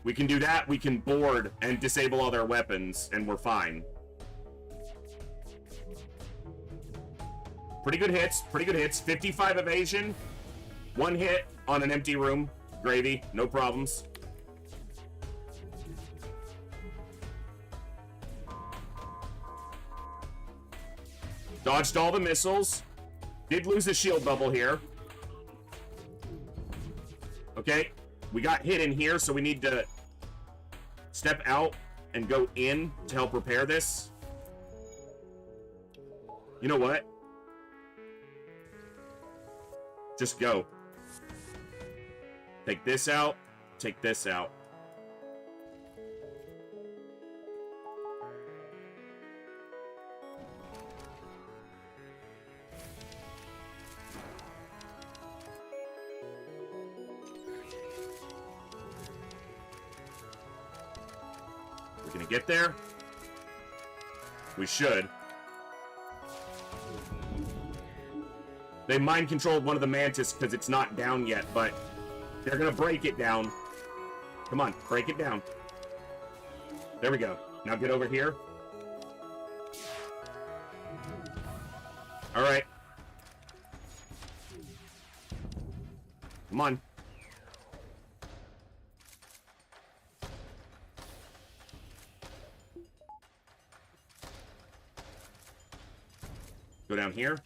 We can do that, we can board and disable all their weapons, and we're fine. Pretty good hits, 55 evasion. 1 hit on an empty room. Gravy, no problems. Dodged all the missiles. Did lose a shield bubble here. Okay. We got hit in here, so we need to step out and go in to help repair this. You know what? Just go. Take this out. Take this out. Gonna get there? We should. They mind controlled one of the Mantis because it's not down yet, but they're gonna break it down. Come on, break it down. There we go. Now get over here. Alright. Come on. Go down here.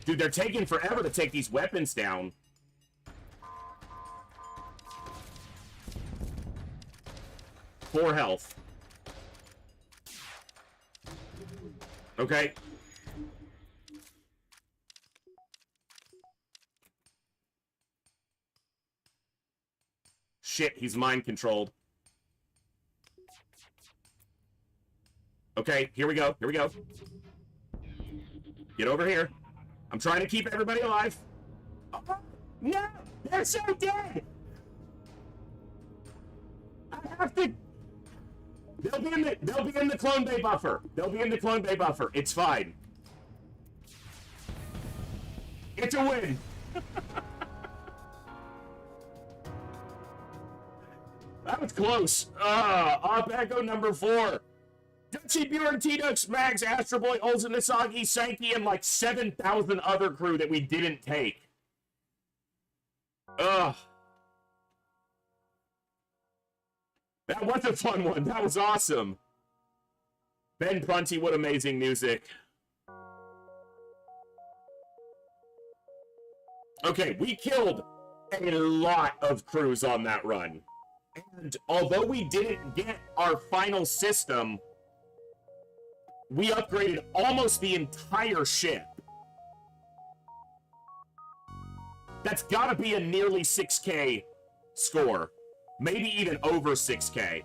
Dude, they're taking forever to take these weapons down. Four health. Okay. Shit, he's mind controlled. Okay, here we go. Here we go. Get over here. I'm trying to keep everybody alive. Oh, no! They're so dead! I have to... They'll be in the clone bay buffer. They'll be in the clone bay buffer. It's fine. It's a win. That was close. Op Echo number 4. Dutchy, Bjorn, T-Dux, Mags, Astro Boy, Olsen, Nisagi, Sankey, and like 7,000 other crew that we didn't take. Ugh. That was a fun one. That was awesome. Ben Prunty, what amazing music. Okay, we killed a lot of crews on that run. And although we didn't get our final system, we upgraded almost the entire ship. That's gotta be a nearly 6K score. Maybe even over 6K.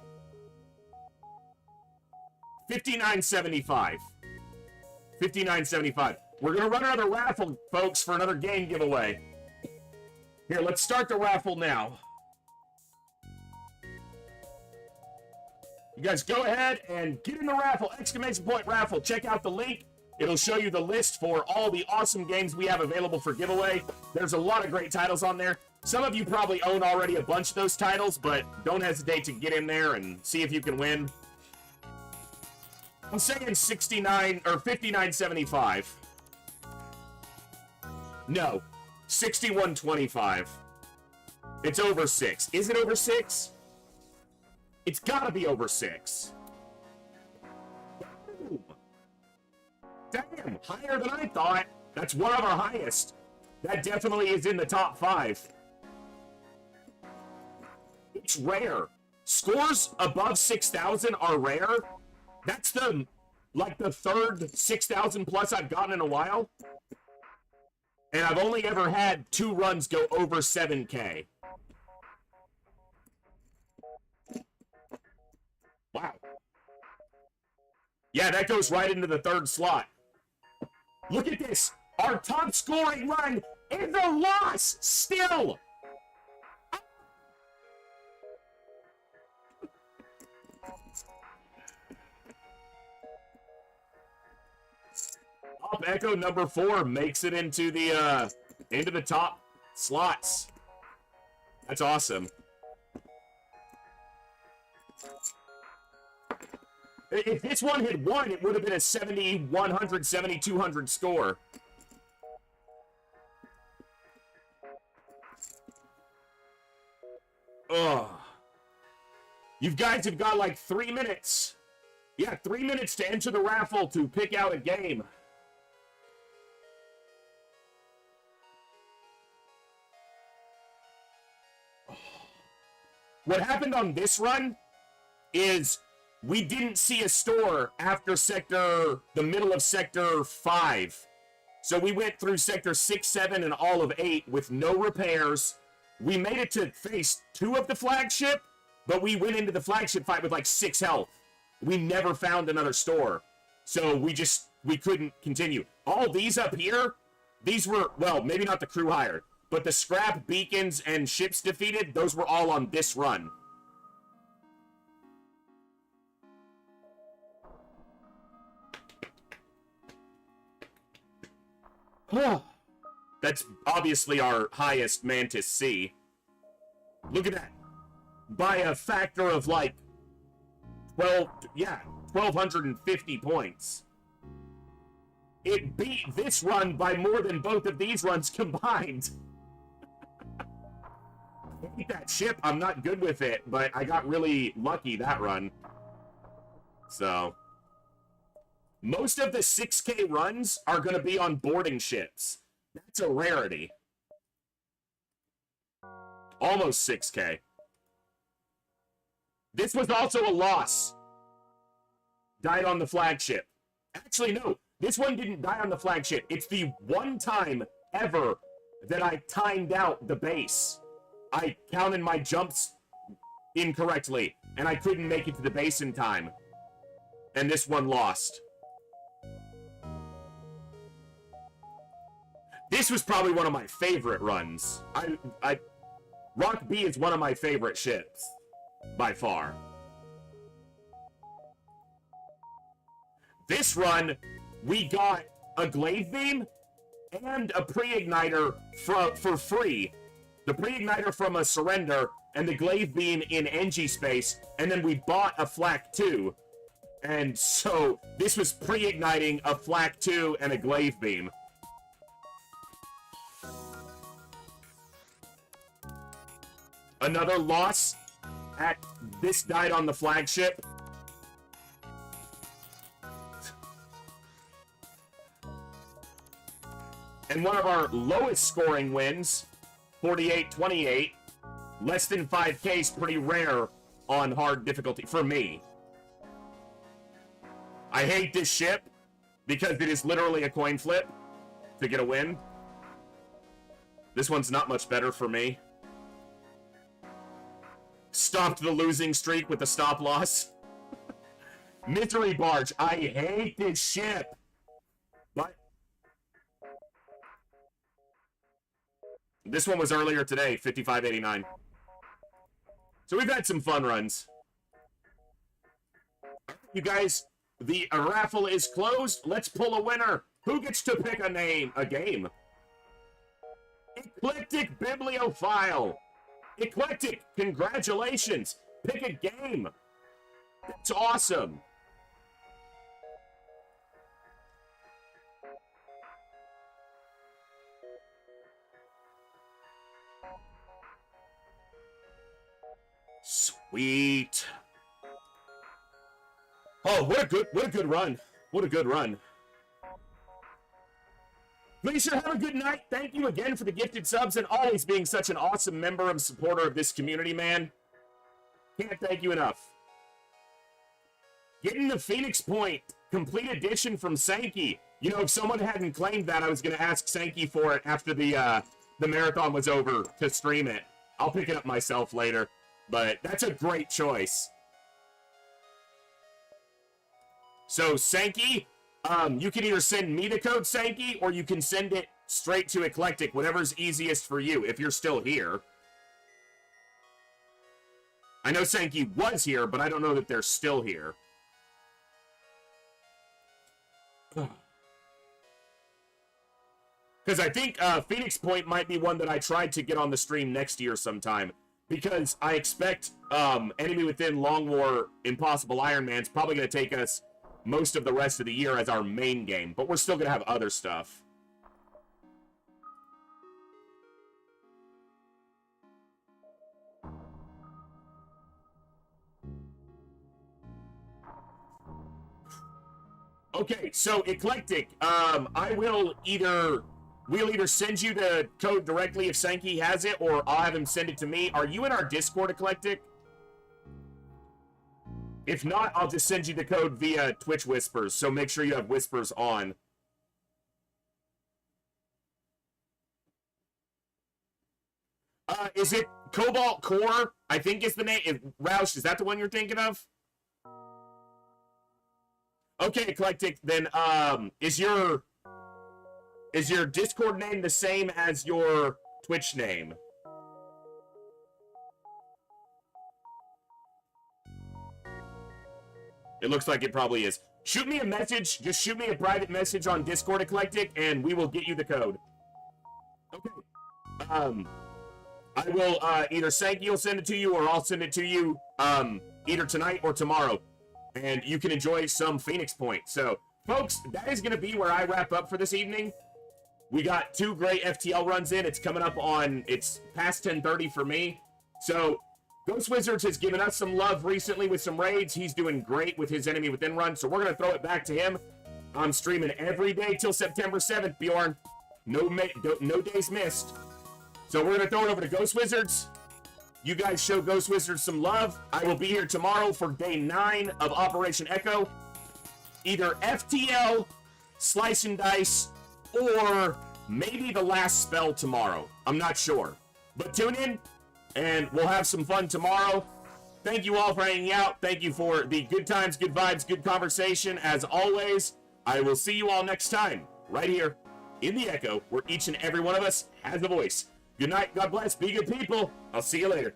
5975. 5975. We're gonna run another raffle, folks, for another game giveaway. Here, let's start the raffle now. You guys go ahead and get in the raffle, exclamation point raffle. Check out the link. It'll show you the list for all the awesome games we have available for giveaway. There's a lot of great titles on there. Some of you probably own already a bunch of those titles, but don't hesitate to get in there and see if you can win. I'm saying 69 or 59.75. No, 61.25. It's over 6. Is it over 6? It's gotta be over 6. Ooh. Damn, higher than I thought. That's one of our highest. That definitely is in the top 5. It's rare. Scores above 6,000 are rare. That's the third 6,000 plus I've gotten in a while. And I've only ever had 2 runs go over 7K. Wow. Yeah, that goes right into the 3rd slot. Look at this. Our top scoring run is a loss still. Top Echo number 4 makes it into the top slots. That's awesome. If this one had won, it would have been a 7,100, 7,200 score. Ugh. You guys have got like 3 minutes. Yeah, 3 minutes to enter the raffle to pick out a game. What happened on this run is we didn't see a store after the middle of sector 5. So we went through sector 6, 7, and all of 8 with no repairs. We made it to phase 2 of the flagship, but we went into the flagship fight with like 6 health. We never found another store. So we couldn't continue. All these up here, these were, well, maybe not the crew hired, but the scrap, beacons, and ships defeated, those were all on this run. That's obviously our highest Mantis C. Look at that. By a factor of like 1,250 points. It beat this run by more than both of these runs combined. I hate that ship. I'm not good with it, but I got really lucky that run. So most of the 6K runs are going to be on boarding ships. That's a rarity. Almost 6K. This was also a loss. Died on the flagship. Actually, no. This one didn't die on the flagship. It's the one time ever that I timed out the base. I counted my jumps incorrectly, and I couldn't make it to the base in time. And this one lost. This was probably one of my favorite runs. Rock B is one of my favorite ships, by far. This run, we got a glaive beam and a pre-igniter for free. The pre-igniter from a surrender and the glaive beam in NG space, and then we bought a flak 2. And so this was pre-igniting a flak 2 and a glaive beam. Another loss at this died on the flagship. And one of our lowest scoring wins, 48-28, less than 5K is pretty rare on hard difficulty for me. I hate this ship because it is literally a coin flip to get a win. This one's not much better for me. Stopped the losing streak with the stop loss. Misery Barge. I hate this ship. But This one was earlier today, 55.89. So we've had some fun runs. You guys, the raffle is closed. Let's pull a winner. Who gets to pick a game? Eclectic Bibliophile. Eclectic, congratulations. Pick a game. That's awesome. Sweet. Oh, what a good run. What a good run. Lisa, have a good night. Thank you again for the gifted subs and always being such an awesome member and supporter of this community, man. Can't thank you enough. Getting the Phoenix Point complete edition from Sankey. You know, if someone hadn't claimed that, I was going to ask Sankey for it after the marathon was over to stream it. I'll pick it up myself later, but that's a great choice. So, Sankey, you can either send me the code, Sankey, or you can send it straight to Eclectic, whatever's easiest for you, if you're still here. I know Sankey was here, but I don't know that they're still here. Because I think Phoenix Point might be one that I tried to get on the stream next year sometime. Because I expect Enemy Within Long War Impossible Iron Man's probably going to take us most of the rest of the year as our main game. But we're still going to have other stuff. Okay, so Eclectic, we'll either send you the code directly if Sankey has it, or I'll have him send it to me. Are you in our Discord, Eclectic? If not, I'll just send you the code via Twitch Whispers, so make sure you have Whispers on. Is it Cobalt Core? I think is the name. Roush, is that the one you're thinking of? Okay, Eclectic, then, is your Discord name the same as your Twitch name? It looks like it probably is. Shoot me a message, just shoot me a private message on Discord, Eclectic, and we will get you the code. Okay. I will, either Sankey will send it to you, or I'll send it to you, either tonight or tomorrow. And you can enjoy some Phoenix Point. So, folks, that is going to be where I wrap up for this evening. We got 2 great FTL runs in. It's coming up on, it's past 10:30 for me. So, Ghost Wizards has given us some love recently with some raids. He's doing great with his Enemy Within run. So, we're going to throw it back to him. I'm streaming every day till September 7th, Bjorn. No days missed. So, we're going to throw it over to Ghost Wizards. You guys show Ghost Wizards some love. I will be here tomorrow for day 9 of Operation Echo. Either FTL, Slice and Dice, or maybe the last spell tomorrow. I'm not sure. But tune in, and we'll have some fun tomorrow. Thank you all for hanging out. Thank you for the good times, good vibes, good conversation. As always, I will see you all next time, right here in the Echo, where each and every one of us has a voice. Good night, God bless, be good people. I'll see you later.